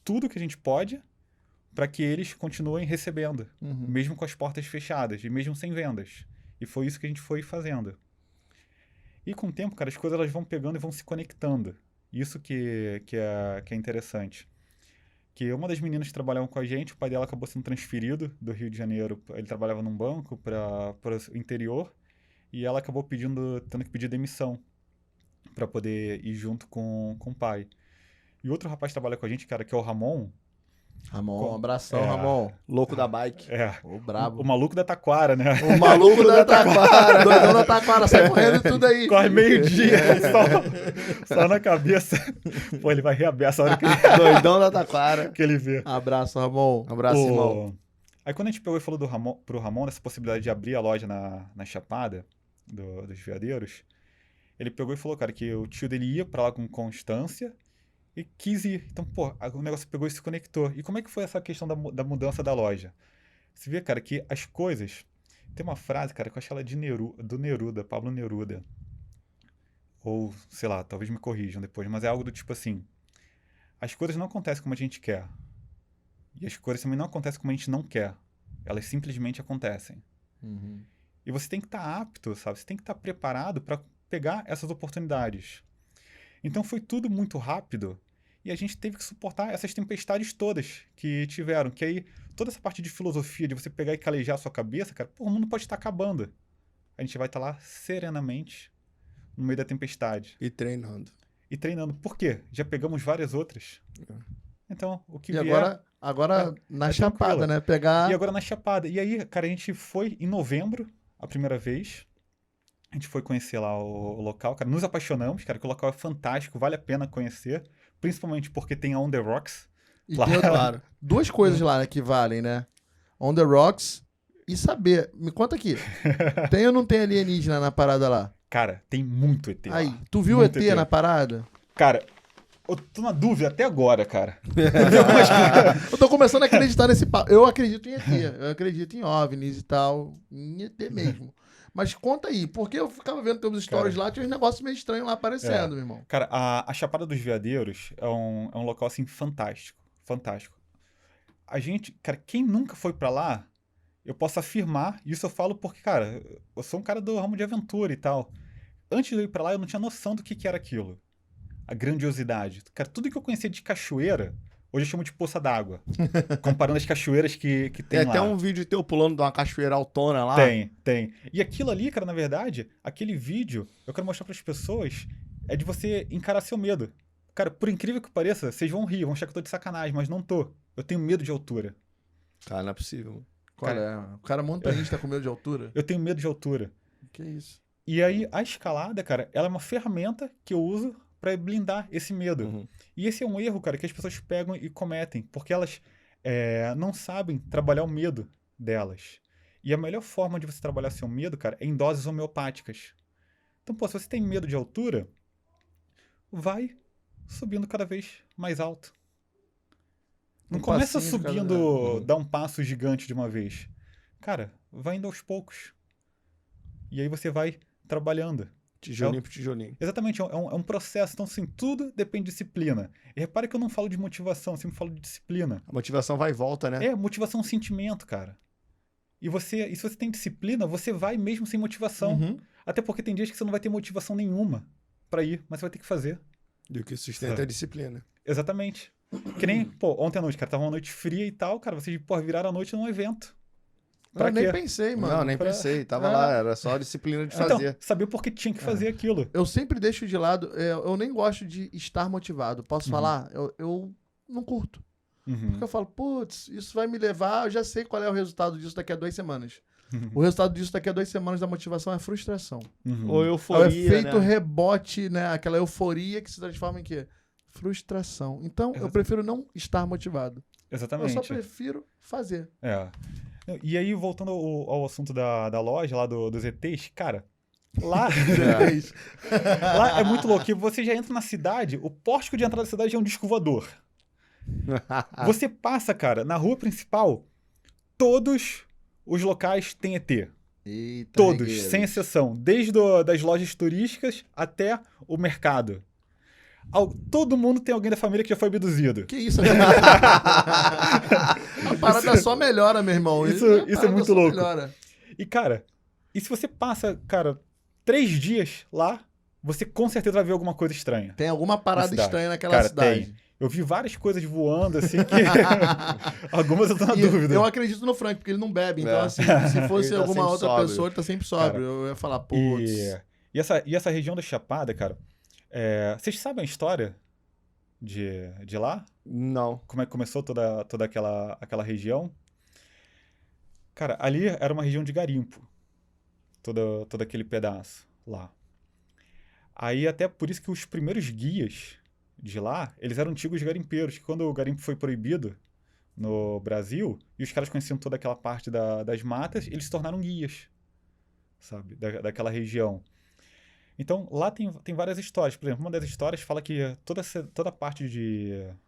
tudo que a gente pode para que eles continuem recebendo, Uhum. mesmo com as portas fechadas e mesmo sem vendas. E foi isso que a gente foi fazendo. E com o tempo, cara, as coisas elas vão pegando e vão se conectando. Isso que é interessante. Que uma das meninas que trabalhavam com a gente, o pai dela acabou sendo transferido do Rio de Janeiro. Ele trabalhava num banco para o interior e ela acabou tendo que pedir demissão para poder ir junto com o pai. E outro rapaz que trabalha com a gente, cara, que é o Ramon. Ramon, um abração, É. Ramon. Louco da bike. Ô, brabo. O maluco da Taquara, né? O maluco da Taquara. Doidão da Taquara, sai correndo tudo aí. Corre meio-dia, só na cabeça. Pô, ele vai reabrir essa hora Doidão da Taquara. que ele vê. Abraço, Ramon. Abraço, irmão. Aí quando a gente pegou e falou pro Ramon dessa possibilidade de abrir a loja na Chapada dos Veadeiros, ele pegou e falou, cara, que o tio dele ia pra lá com constância e quis ir. Então, pô, o negócio pegou e se conectou. E como é que foi essa questão da mudança da loja? Você vê, cara, que as coisas... Tem uma frase, cara, que eu acho ela do Neruda, Pablo Neruda. Ou, sei lá, talvez me corrijam depois, mas é algo do tipo assim: as coisas não acontecem como a gente quer. E as coisas também não acontecem como a gente não quer. Elas simplesmente acontecem. Uhum. E você tem que estar apto, sabe? Você tem que estar preparado para pegar essas oportunidades. Então foi tudo muito rápido e a gente teve que suportar essas tempestades todas que tiveram. Que aí, toda essa parte de filosofia, de você pegar e calejar a sua cabeça, cara, pô, o mundo pode estar acabando. A gente vai estar lá serenamente no meio da tempestade. E treinando. E treinando. Por quê? Já pegamos várias outras. Então, o que E vier... agora na é chapada, tranquilo. né? Pegar... E agora na Chapada. E aí, cara, a gente foi em novembro, a primeira vez. A gente foi conhecer lá o local, cara. Nos apaixonamos, cara, que o local é fantástico, vale a pena conhecer. Principalmente porque tem a On The Rocks. E Lá. tem outra- duas coisas lá, né, que valem, né? On The Rocks e saber. Me conta aqui. Tem ou não tem alienígena na parada lá? Cara, tem muito ET Aí, lá. tu viu Muito ET na parada? Cara, eu tô na dúvida até agora, cara. Eu tô começando a acreditar nesse papo. Eu acredito em ET. Eu acredito em OVNIs e tal. Em ET mesmo. Mas conta aí, porque eu ficava vendo teus stories lá, tinha uns negócios meio estranhos lá aparecendo, meu irmão. Cara, a Chapada dos Veadeiros é um local, assim, fantástico. Fantástico. A gente, cara, quem nunca foi pra lá, eu posso afirmar, e isso eu falo porque, cara, eu sou um cara do ramo de aventura e tal. Antes de eu ir pra lá, eu não tinha noção do que era aquilo. A grandiosidade. Cara, tudo que eu conhecia de cachoeira, hoje eu chamo de poça d'água. Comparando as cachoeiras que tem Tem lá. até um vídeo teu pulando de uma cachoeira autona lá. Tem. E aquilo ali, cara, na verdade, aquele vídeo, eu quero mostrar pras pessoas, é de você encarar seu medo. Cara, por incrível que pareça, vocês vão rir, vão achar que eu tô de sacanagem, mas não tô. Eu tenho medo de altura. Cara, não é possível. Mano. Qual é? O cara montanhista com medo de altura? Eu tenho medo de altura. Que isso? E aí, a escalada, cara, ela é uma ferramenta que eu uso pra blindar esse medo. Uhum. E esse é um erro, cara, que as pessoas pegam e cometem, porque elas não sabem trabalhar o medo delas. E a melhor forma de você trabalhar seu medo, cara, é em doses homeopáticas. Então, pô, se você tem medo de altura, vai subindo cada vez mais alto. Não Um começa passinho de cada subindo, dá um passo gigante de uma vez. Cara, vai indo aos poucos. E aí você vai trabalhando. Tijolinho por tijolinho. Exatamente, é um processo. Então, assim, tudo depende de disciplina. E repare que eu não falo de motivação, eu sempre falo de disciplina. A motivação vai e volta, né? Motivação é um sentimento, cara. E se você tem disciplina, você vai mesmo sem motivação. Uhum. Até porque tem dias que você não vai ter motivação nenhuma pra ir, mas você vai ter que fazer. E o que sustenta é a disciplina. Exatamente. Que nem, pô, ontem à noite, cara, tava uma noite fria e tal, cara, vocês, pô, viraram a noite num evento. Pra Eu nem quê? pensei, mano. Não, nem pensei. Tava lá, era só a disciplina de Então, fazer. sabia por que tinha que fazer aquilo. Eu sempre deixo de lado, eu nem gosto de estar motivado. Posso falar? Eu não curto. Uhum. Porque eu falo, putz, isso vai me levar, eu já sei qual é o resultado disso daqui a 2 semanas. Uhum. O resultado disso daqui a 2 semanas da motivação é frustração. Uhum. Ou É o euforia, efeito né? rebote, né? Aquela euforia que se transforma em quê? Frustração. Então, eu prefiro não estar motivado. Exatamente. Eu só prefiro fazer. É. E aí, voltando ao assunto da loja, lá dos ETs, cara, lá, lá é muito louco. Que você já entra na cidade, o pórtico de entrada da cidade é um disco voador. Você passa, cara, na rua principal, todos os locais têm ET. Eita, Todos, regueiros. sem exceção. Desde das lojas turísticas até o mercado. Todo mundo tem alguém da família que já foi abduzido. Que isso, né? A parada só melhora, meu irmão. Isso A é parada muito só louco. melhora. E, cara, se você passa, cara, 3 dias lá, você com certeza vai ver alguma coisa estranha. Tem alguma parada cidade. estranha naquela Cara, cidade. tem. Eu vi várias coisas voando, assim, que... Algumas eu tô na E dúvida. eu acredito no Frank, porque ele não bebe. Então, É. assim, se fosse Ele tá alguma sempre outra sóbrio. pessoa, ele tá sempre sóbrio. Eu ia falar, putz. E essa região da Chapada, cara, vocês sabem a história de lá? Não. Como é que começou toda aquela região? Cara, ali era uma região de garimpo. Todo aquele pedaço lá. Aí até por isso que os primeiros guias de lá, eles eram antigos garimpeiros, que quando o garimpo foi proibido no Brasil, e os caras conheciam toda aquela parte das matas, eles se tornaram guias, sabe, daquela região. Então, lá tem várias histórias. Por exemplo, uma das histórias fala que toda a parte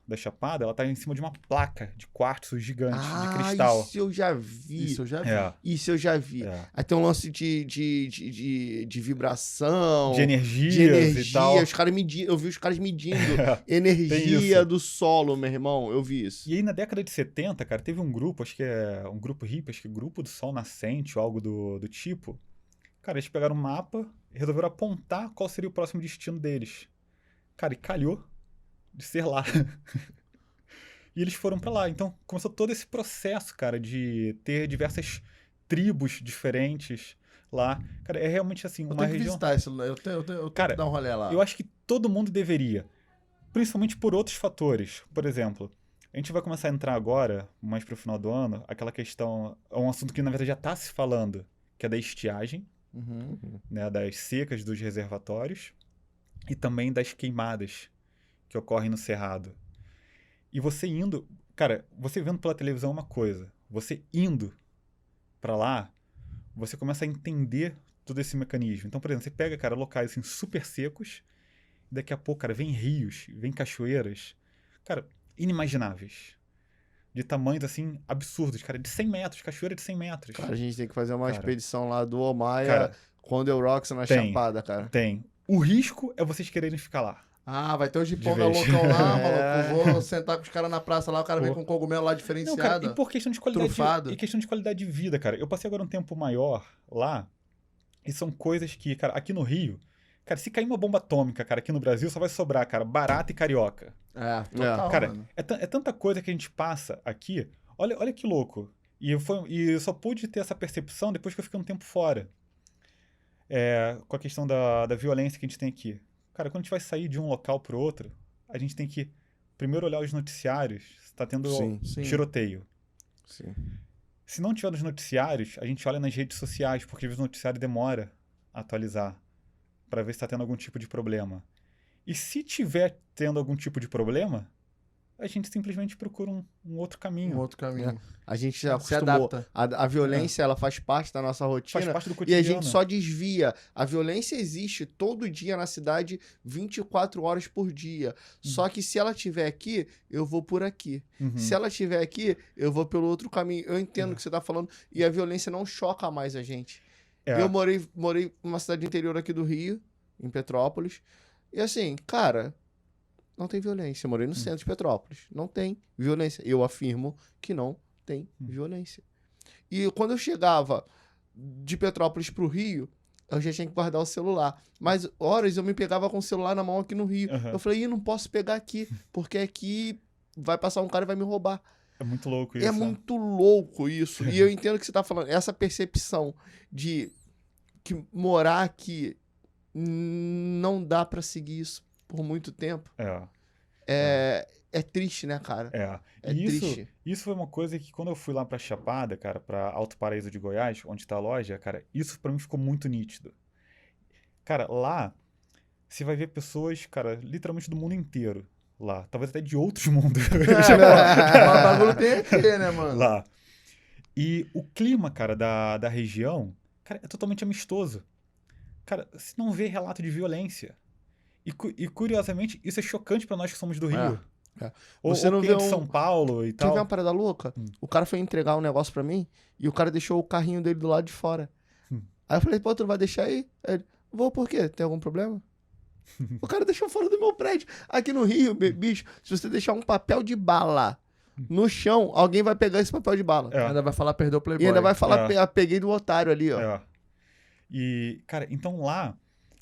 da Chapada, ela tá em cima de uma placa de quartzo gigante, de cristal. Isso eu já vi. Isso eu já vi. Isso eu já vi. É. Aí tem um lance de vibração. De energias e tal. Os caras medindo. Eu vi os caras medindo Tem energia isso. do solo, meu irmão. Eu vi isso. E aí, na década de 70, cara, teve um grupo, acho que é um grupo hippie, acho que Grupo do Sol Nascente ou algo do tipo. Cara, eles pegaram um mapa e resolveram apontar qual seria o próximo destino deles. Cara, e calhou de ser lá. E eles foram pra lá. Então, começou todo esse processo, cara, de ter diversas tribos diferentes lá. Cara, é realmente assim, Eu uma tenho que região... visitar esse lugar. Eu tenho Cara, que dar um rolê lá. Eu acho que todo mundo deveria. Principalmente por outros fatores. Por exemplo, a gente vai começar a entrar agora, mais pro final do ano, aquela questão... É um assunto que, na verdade, já tá se falando, que é da estiagem, né, das secas dos reservatórios e também das queimadas que ocorrem no Cerrado. E você indo... Cara, você vendo pela televisão é uma coisa. Você indo pra lá, você começa a entender todo esse mecanismo. Então, por exemplo, você pega, cara, locais assim, super secos, e daqui a pouco, cara, vem rios, vem cachoeiras, cara, inimagináveis. De tamanhos, assim, absurdos, cara, de 100 metros, cachoeira de 100 metros. Cara, a gente tem que fazer uma Cara, expedição lá do Omaia cara, com o The Rocks na tem. Chapada, cara. Tem. O risco é vocês quererem ficar lá. Ah, vai ter o Jipão De da vez. loucão lá, É. maluco. Vou sentar com os caras na praça lá, o cara vem Pô. com cogumelo lá Não, cara, diferenciado. e por questão de qualidade trufado. e questão de qualidade de vida, cara. Eu passei agora um tempo maior lá, e são coisas que, cara, aqui no Rio, cara, se cair uma bomba atômica, cara, aqui no Brasil, só vai sobrar, cara, barata e carioca. É, total, Cara, mano. é tanta coisa que a gente passa aqui. Olha que louco. E eu só pude ter essa percepção depois que eu fiquei um tempo fora. Com a questão da violência que a gente tem aqui. Cara, quando a gente vai sair de um local pro outro, a gente tem que primeiro olhar os noticiários, se tá tendo Sim. tiroteio. Sim. Se não tiver nos noticiários, a gente olha nas redes sociais, porque às vezes o noticiário demora a atualizar para ver se tá tendo algum tipo de problema. E se tiver tendo algum tipo de problema, a gente simplesmente procura um outro caminho. Um outro caminho. A gente já Se acostumou. adapta. A violência, ela faz parte da nossa Faz rotina. parte do E cotidiano. a gente só desvia. A violência existe todo dia na cidade, 24 horas por dia. Só que se ela estiver aqui, eu vou por aqui. Uhum. Se ela estiver aqui, eu vou pelo outro caminho. Eu entendo o que você tá falando. E a violência não choca mais a gente. É. Eu morei numa cidade interior aqui do Rio, em Petrópolis. E assim, cara, não tem violência. Eu morei no centro de Petrópolis. Não tem violência. Eu afirmo que não tem violência. E quando eu chegava de Petrópolis pro Rio, eu já tinha que guardar o celular. Mas horas eu me pegava com o celular na mão aqui no Rio. Uhum. Eu falei, não posso pegar aqui, porque aqui vai passar um cara e vai me roubar. É muito louco isso. É né? muito louco isso. E eu entendo o que você tá falando. Essa percepção de que morar aqui não dá pra seguir isso por muito tempo. É triste, né, cara? É E triste. isso foi uma coisa que quando eu fui lá pra Chapada, cara, pra Alto Paraíso de Goiás, onde tá a loja, cara, isso pra mim ficou muito nítido. Cara, lá você vai ver pessoas, cara, literalmente do mundo inteiro lá. Talvez até de outros mundos. O bagulho tem aqui, né, mano? Lá. E o clima, cara, da região, cara, é totalmente amistoso. Cara, você não vê relato de violência. E curiosamente, isso é chocante pra nós que somos do Rio. Ou Você não quem é vê de São Paulo e Quer ver tal. uma parada louca? O cara foi entregar um negócio pra mim e o cara deixou o carrinho dele do lado de fora. Aí eu falei, pô, tu não vai deixar aí? Aí ele, vou, por quê? Tem algum problema? O cara deixou fora do meu prédio. Aqui no Rio, bicho, se você deixar um papel de bala no chão, alguém vai pegar esse papel de bala. Ainda vai falar, perdeu o Playboy. E ainda vai falar, peguei do otário ali, ó. E, cara, então lá,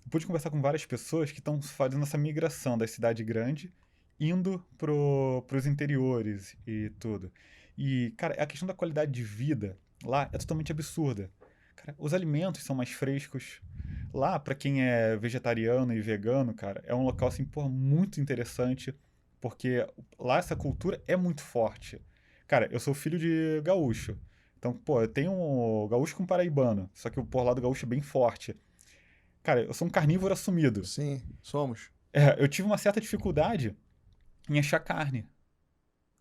eu pude conversar com várias pessoas que estão fazendo essa migração da cidade grande, indo pros interiores e tudo. E, cara, a questão da qualidade de vida lá é totalmente absurda. Cara, os alimentos são mais frescos. Lá, pra quem é vegetariano e vegano, cara, é um local, assim, porra, muito interessante, porque lá essa cultura é muito forte. Cara, eu sou filho de gaúcho. Então, pô, eu tenho um gaúcho com paraibano, só que o por lá do gaúcho é bem forte. Cara, eu sou um carnívoro assumido. Sim, somos. Eu tive uma certa dificuldade em achar carne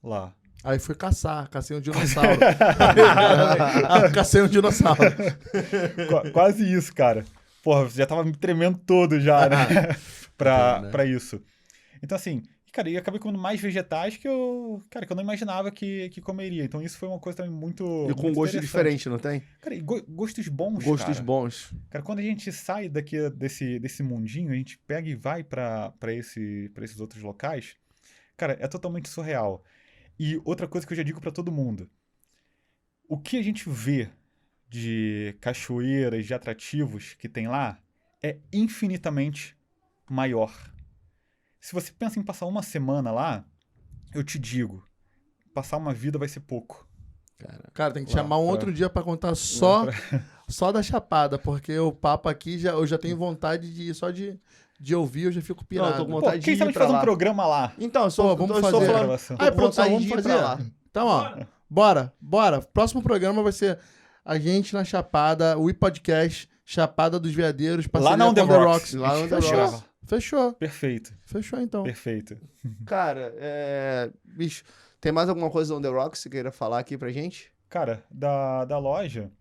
lá. Aí fui cacei um dinossauro. Cacei um dinossauro. Quase isso, cara. porra, já tava me tremendo todo já, né? Entendo, né? pra isso. Então, assim, cara, eu acabei comendo mais vegetais que eu não imaginava que comeria. Então, isso foi uma coisa também muito E com muito gosto interessante. diferente, não tem? Cara, e gostos bons, Gostos cara. bons. Cara, quando a gente sai desse mundinho, a gente pega e vai pra esses outros locais, cara, é totalmente surreal. E outra coisa que eu já digo pra todo mundo. O que a gente vê de cachoeiras, de atrativos que tem lá, é infinitamente maior. Se você pensa em passar uma semana lá, eu te digo, passar uma vida vai ser pouco. Cara, tem que Lá, chamar um outro dia pra contar só da Chapada, porque o papo aqui, eu já tenho vontade de ir só de ouvir, eu já fico Não, pirado. eu tô com Pô, vontade quem de sabe a ir gente pra faz um lá. programa lá. Então, vamos eu só fazer. falando. Gravação. Tô Aí, com produção, vontade vamos de ir fazer? pra lá. Então, ó, bora. Próximo programa vai ser a gente na Chapada, o iPodcast, Chapada dos Veadeiros, Lá na On com The Rocks. Lá no The Fechou. Rocks. Fechou. Perfeito, Então. perfeito. Cara, bicho, tem mais alguma coisa do On The Rocks que você queira falar aqui pra gente? Cara, da loja,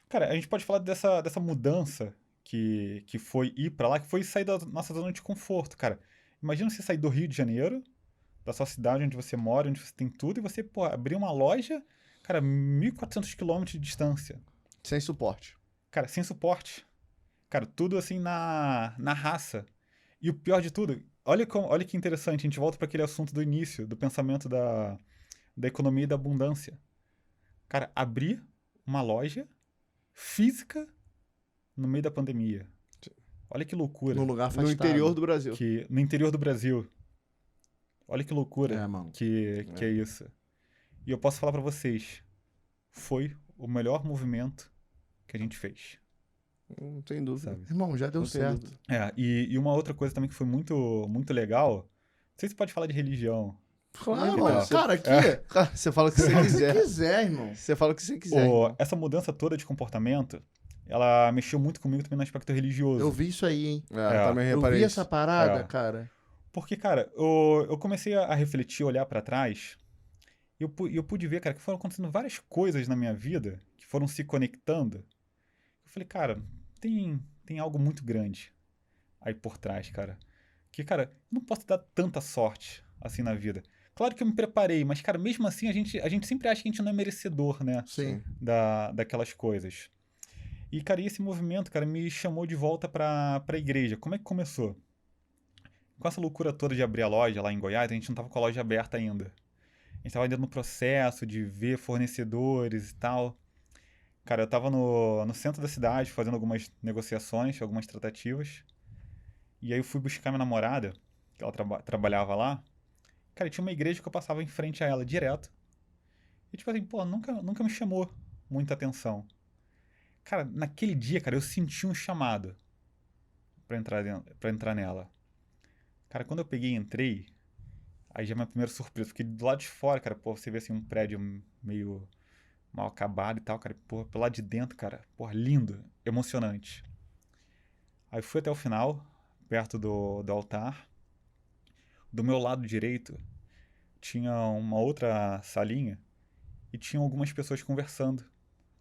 cara, a gente pode falar dessa mudança que foi ir pra lá, que foi sair da nossa zona de conforto, cara. Imagina você sair do Rio de Janeiro, da sua cidade onde você mora, onde você tem tudo, e você, pô, abrir uma loja, cara, 1.400 quilômetros de distância. Sem suporte. Cara, sem suporte. Cara, tudo assim na raça. E o pior de tudo, olha que interessante, a gente volta para aquele assunto do início, do pensamento da economia e da abundância. Cara, abrir uma loja física no meio da pandemia. Olha que loucura. No lugar afastado. No interior do Brasil. No interior do Brasil. Olha que loucura É, mano. que é isso. E eu posso falar para vocês, foi o melhor movimento que a gente fez. Não tem dúvida. Sabe? Irmão, já deu Não tem certo. dúvida. E uma outra coisa também que foi muito, muito legal, não sei se pode falar de religião. Claro, Não, mano. você- Cara, aqui... Cara, você fala o que você Se você quiser. quiser, irmão. Você fala o que você quiser. irmão. Essa mudança toda de comportamento, ela mexeu muito comigo também no aspecto religioso. Eu vi isso aí, hein? Também Eu reparei vi isso. essa parada, É. cara. Porque, cara, eu comecei a refletir, olhar pra trás, e eu pude ver, cara, que foram acontecendo várias coisas na minha vida que foram se conectando. Eu falei, cara, tem algo muito grande aí por trás, cara. Que, cara, eu não posso dar tanta sorte assim na vida. Claro que eu me preparei, mas, cara, mesmo assim a gente sempre acha que a gente não é merecedor, né? Sim. Daquelas coisas. E, cara, esse movimento, cara, me chamou de volta pra igreja. Como é que começou? Com essa loucura toda de abrir a loja lá em Goiás, a gente não tava com a loja aberta ainda. A gente tava ainda no processo de ver fornecedores e tal. Cara, eu tava no centro da cidade fazendo algumas negociações, algumas tratativas. E aí eu fui buscar minha namorada, que ela trabalhava lá. Cara, e tinha uma igreja que eu passava em frente a ela direto. E tipo assim, pô, nunca me chamou muita atenção. Cara, naquele dia, cara, eu senti um chamado pra entrar nela. Cara, quando eu peguei e entrei, aí já é a minha primeira surpresa. Fiquei do lado de fora, cara, pô, você vê assim um prédio meio mal acabado e tal, cara, pô, pelo lado de dentro, cara, pô, lindo, emocionante. Aí fui até o final, perto do altar. Do meu lado direito tinha uma outra salinha e tinham algumas pessoas conversando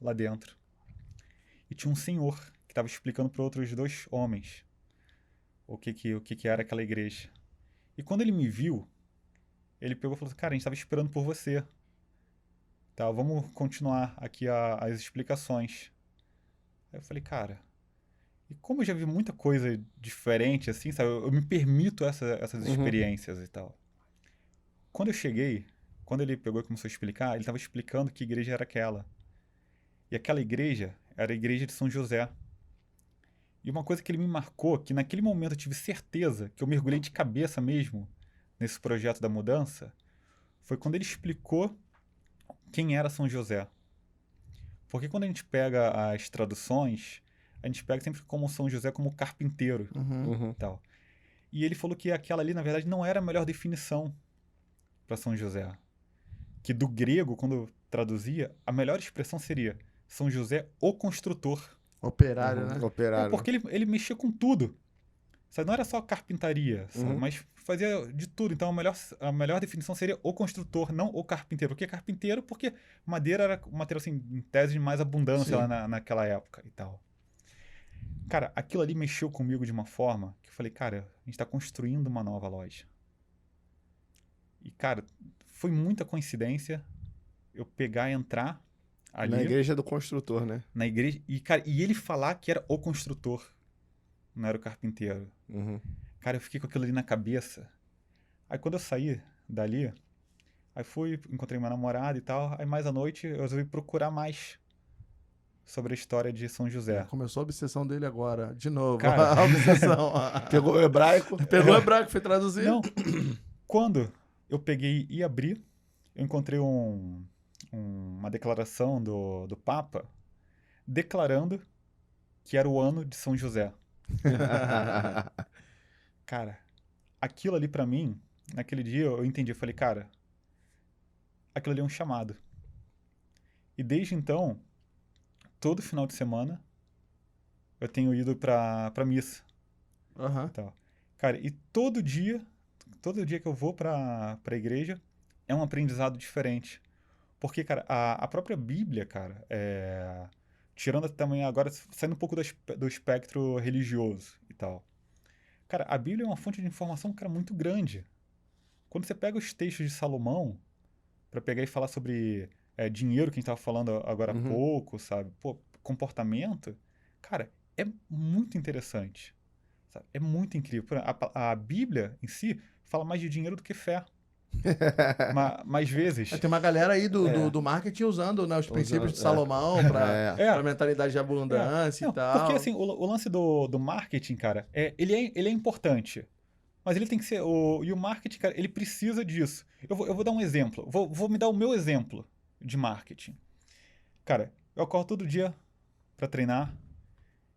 lá dentro. E tinha um senhor que estava explicando para outros dois homens o que era aquela igreja. E quando ele me viu, ele pegou e falou assim, cara, a gente estava esperando por você. Tá, vamos continuar aqui as explicações. Aí eu falei, cara, e como eu já vi muita coisa diferente, assim, sabe? Eu me permito essas experiências e tal. Quando eu cheguei, quando ele pegou e começou a explicar, ele estava explicando que igreja era aquela. E aquela igreja era a igreja de São José. E uma coisa que ele me marcou, que naquele momento eu tive certeza que eu mergulhei de cabeça mesmo nesse projeto da mudança, foi quando ele explicou quem era São José. Porque quando a gente pega as traduções, a gente pega sempre como São José como carpinteiro e tal. E ele falou que aquela ali, na verdade, não era a melhor definição para São José. Que do grego, quando traduzia, a melhor expressão seria São José, o construtor. Operário, né? Operário. Porque ele mexia com tudo. Sabe? Não era só carpintaria, sabe? Mas fazia de tudo. Então a melhor definição seria o construtor, não o carpinteiro. Por que carpinteiro? Porque madeira era um material, assim, em tese de mais abundância lá naquela época e tal. Cara, aquilo ali mexeu comigo de uma forma que eu falei, cara, a gente tá construindo uma nova loja. E, cara, foi muita coincidência eu pegar e entrar ali Na igreja do construtor, né? na igreja e, cara, e ele falar que era o construtor, não era o carpinteiro. Uhum. Cara, eu fiquei com aquilo ali na cabeça. Aí quando eu saí dali, aí encontrei minha namorada e tal, aí mais à noite eu resolvi procurar mais sobre a história de São José. Começou a obsessão dele agora, de novo. Cara. A obsessão. Pegou o hebraico. Pegou o hebraico, foi traduzir? Não, quando eu peguei e abri, eu encontrei uma declaração do Papa declarando que era o ano de São José. Cara, aquilo ali pra mim, naquele dia eu entendi, eu falei, cara, aquilo ali é um chamado. E desde então, todo final de semana, eu tenho ido pra missa. Aham. E tal. Cara, e todo dia que eu vou pra igreja, é um aprendizado diferente. Porque, cara, a própria Bíblia, cara, tirando também agora, saindo um pouco do espectro religioso e tal. Cara, a Bíblia é uma fonte de informação, cara, muito grande. Quando você pega os textos de Salomão, pra pegar e falar sobre dinheiro, que a gente tava falando agora há pouco, sabe? Pô, comportamento, cara, é muito interessante. Sabe? É muito incrível. A Bíblia em si fala mais de dinheiro do que fé. Mais vezes. Tem uma galera aí do marketing usando, né, os princípios de Salomão pra mentalidade de abundância Não, e tal. porque assim, o lance do marketing, cara, ele é importante. Mas ele tem que ser. E o marketing, cara, ele precisa disso. Eu vou dar um exemplo. Vou me dar o meu exemplo de marketing. Cara, eu acordo todo dia pra treinar.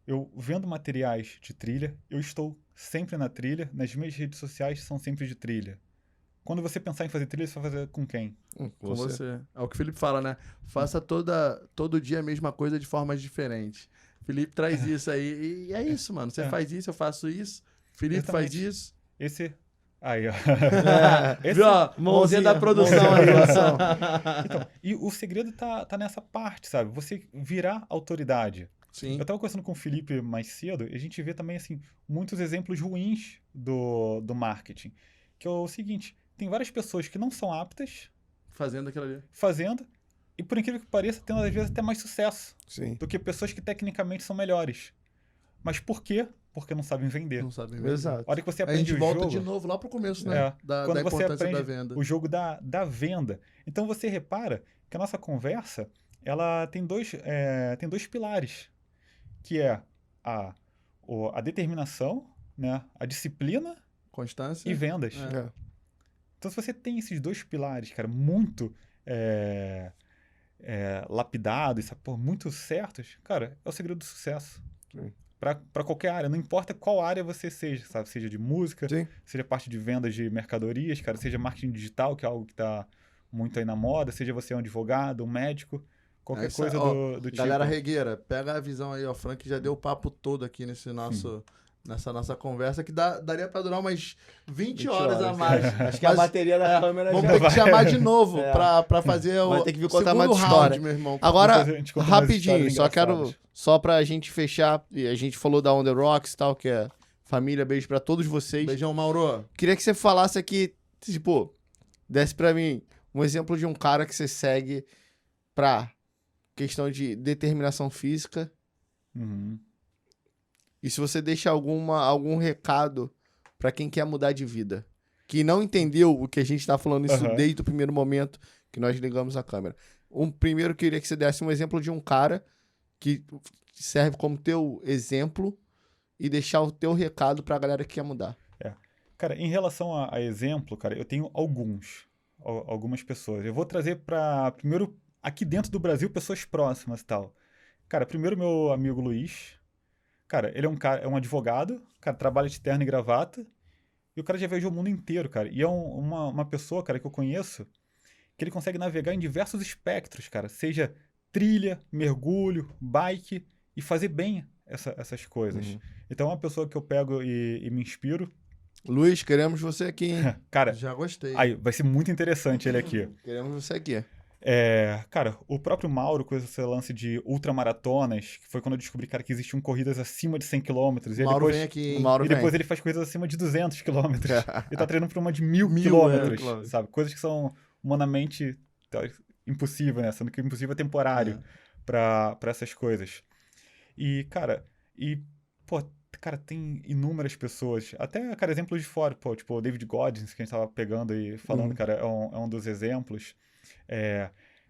Eu vendo materiais de trilha. Eu estou sempre na trilha. Nas minhas redes sociais são sempre de trilha. Quando você pensar em fazer trilha, você vai fazer com quem? Com você. É o que o Felipe fala, né? Faça todo dia a mesma coisa de formas diferentes. Felipe traz isso aí. E é isso, mano. Você faz isso, eu faço isso. Felipe faz isso. Aí, ó. Viu? Mãozinha da produção aí. Então, e o segredo tá nessa parte, sabe? Você virar autoridade. Sim. Eu tava conversando com o Felipe mais cedo e a gente vê também, assim, muitos exemplos ruins do marketing. Que é o seguinte, tem várias pessoas que não são aptas Fazendo aquilo ali. E por incrível que pareça, tendo às vezes até mais sucesso Sim. do que pessoas que tecnicamente são melhores. Mas por quê? Porque não sabem vender. Não sabem mesmo. Exato. A hora que você A aprende gente o volta jogo, de novo lá pro começo, né? Da quando você importância aprende da venda. o jogo da venda. Então você repara que a nossa conversa, ela tem dois pilares, que é a determinação, né? A disciplina Constância. e vendas. É. Então se você tem esses dois pilares, cara, muito lapidados, muito certos, cara, é o segredo do sucesso. Sim. Para qualquer área, não importa qual área você seja, sabe? Seja de música, Sim. seja parte de vendas de mercadorias, cara, seja marketing digital, que é algo que está muito aí na moda, seja você um advogado, um médico, qualquer Essa- coisa ó, do tipo. Galera Regueira, pega a visão aí, ó. O Frank já deu o papo todo aqui nessa nossa conversa, que daria pra durar umas 20 horas a mais. Acho que a bateria da câmera Vamos já ter que chamar de novo É. pra fazer o Vai ter que vir contar segundo mais round, história. meu irmão. Agora, Depois a gente conta umas rapidinho, histórias só pra gente fechar, e a gente falou da On The Rocks e tal, que é família, beijo pra todos vocês. Beijão, Mauro. Queria que você falasse aqui, tipo, desse pra mim um exemplo de um cara que você segue pra questão de determinação física. Uhum. E se você deixa algum recado pra quem quer mudar de vida, que não entendeu o que a gente tá falando isso Aham. desde o primeiro momento que nós ligamos a câmera. Primeiro, eu queria que você desse um exemplo de um cara que serve como teu exemplo e deixar o teu recado pra galera que quer mudar. Cara, em relação a exemplo, cara, eu tenho algumas pessoas. Eu vou trazer primeiro, aqui dentro do Brasil, pessoas próximas e tal. Cara, primeiro meu amigo Luiz. Cara, ele é um advogado, cara, trabalha de terno e gravata. E o cara já viajou o mundo inteiro, cara. E é uma pessoa, cara, que eu conheço, que ele consegue navegar em diversos espectros, cara. Seja trilha, mergulho, bike, e fazer bem essas coisas. Uhum. Então é uma pessoa que eu pego e me inspiro. Luiz, queremos você aqui, hein? Cara, Já gostei. aí, vai ser muito interessante ele aqui. Queremos você aqui. Cara, o próprio Mauro com esse lance de ultramaratonas, que foi quando eu descobri, cara, que existiam corridas acima de 100 km. E Mauro depois, vem aqui, O hein? Mauro e vem. depois ele faz coisas acima de 200 km. Ele tá treinando pra uma de 1000 1000 km, quilômetros. sabe? Coisas que são humanamente impossíveis, né? Sendo que o impossível é temporário pra essas coisas. E, cara, pô, cara, tem inúmeras pessoas, até, cara, exemplos de fora, pô, tipo, o David Goggins, que a gente tava pegando e falando, cara, é um dos exemplos.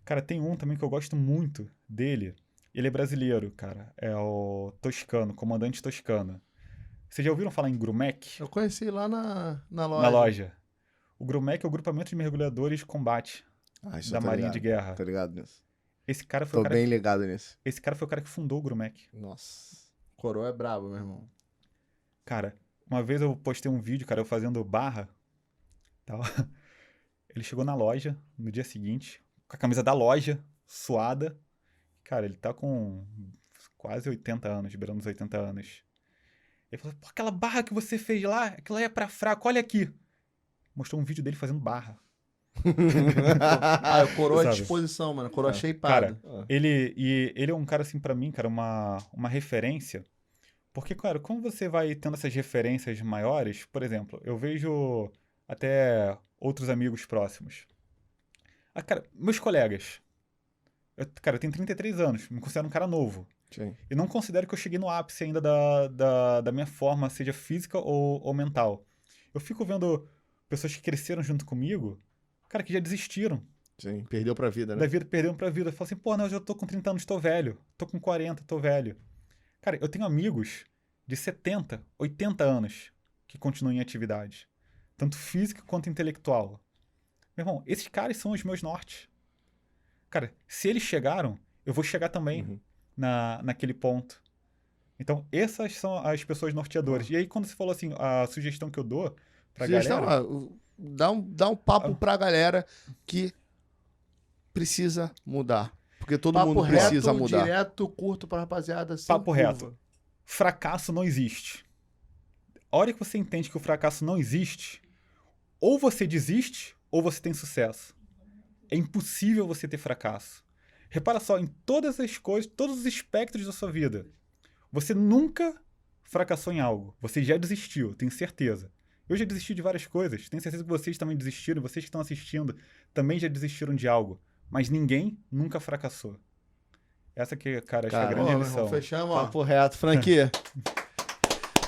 Cara, tem um também que eu gosto muito dele, ele é brasileiro, cara, é o Toscano, Comandante Toscano. Vocês já ouviram falar em Grumec? Eu conheci lá na loja. Na loja. O Grumec é o grupamento de mergulhadores de combate Isso da eu tô Marinha ligado, de Guerra. Tô ligado nisso. Esse cara foi Tô o cara bem ligado nisso. esse cara foi o cara que fundou o Grumec. Nossa. Coroa é brabo, meu irmão. Cara, uma vez eu postei um vídeo, cara, eu fazendo barra, tal. Ele chegou na loja no dia seguinte, com a camisa da loja, suada. Cara, ele tá com quase 80 anos, beirando os 80 anos. Ele falou, pô, aquela barra que você fez lá, aquilo aí é pra fraco, olha aqui. Mostrou um vídeo dele fazendo barra. O coroa à Sabe? disposição, mano. Coroa shapeada. Cara, ele é um cara, assim, pra mim, cara, uma referência. Porque, cara, como você vai tendo essas referências maiores, por exemplo, eu vejo até outros amigos próximos. Cara, meus colegas. Cara, eu tenho 33 anos, me considero um cara novo. Sim. E não considero que eu cheguei no ápice ainda da minha forma, seja física ou mental. Eu fico vendo pessoas que cresceram junto comigo, cara, que já desistiram Sim, perdeu pra vida, da né? vida, perderam pra vida. Eu falo assim, pô, não, eu já tô com 30 anos, tô velho. Tô com 40, tô velho. Cara, eu tenho amigos de 70, 80 anos que continuam em atividade. Tanto física quanto intelectual. Meu irmão, esses caras são os meus nortes. Cara, se eles chegaram, eu vou chegar também naquele ponto. Então, essas são as pessoas norteadoras. E aí, quando você falou assim, a sugestão que eu dou pra galera... Dá um papo pra galera que precisa mudar. Porque todo Papo mundo reto, precisa mudar. direto, curto pra rapaziada. sem Papo curva. reto. Fracasso não existe. A hora que você entende que o fracasso não existe, ou você desiste, ou você tem sucesso. É impossível você ter fracasso. Repara só, em todas as coisas, todos os espectros da sua vida, você nunca fracassou em algo. Você já desistiu, tenho certeza. Eu já desisti de várias coisas. Tenho certeza que vocês também desistiram, vocês que estão assistindo também já desistiram de algo. Mas ninguém nunca fracassou. Essa que, cara, acho que é a Cara, grande Ó, meu irmão, lição. fechamos, ó. Papo reto. Franquia.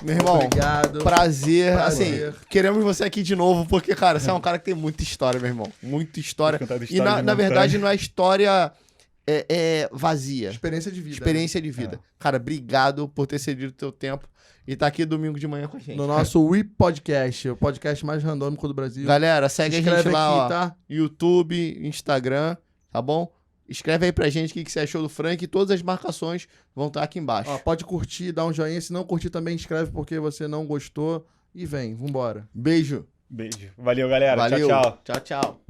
Meu irmão, Obrigado. prazer. Prazer. Assim, queremos você aqui de novo, porque, cara, você é um cara que tem muita história, meu irmão. Muita história. Vou contar E, história de na verdade, montanha. não é história vazia. Experiência de vida. Experiência de vida. Cara, obrigado por ter cedido o teu tempo e tá aqui domingo de manhã com a gente. No nosso We Podcast, o podcast mais randômico do Brasil. Galera, segue a gente Escreve lá, aqui, ó. tá? YouTube, Instagram, tá bom? Escreve aí pra gente o que você achou do Frank e todas as marcações vão estar aqui embaixo. Ó, pode curtir, dá um joinha. Se não curtir também, escreve porque você não gostou. E vem, vambora. Beijo. Beijo. Valeu, galera. Valeu. Tchau, tchau. Tchau, tchau.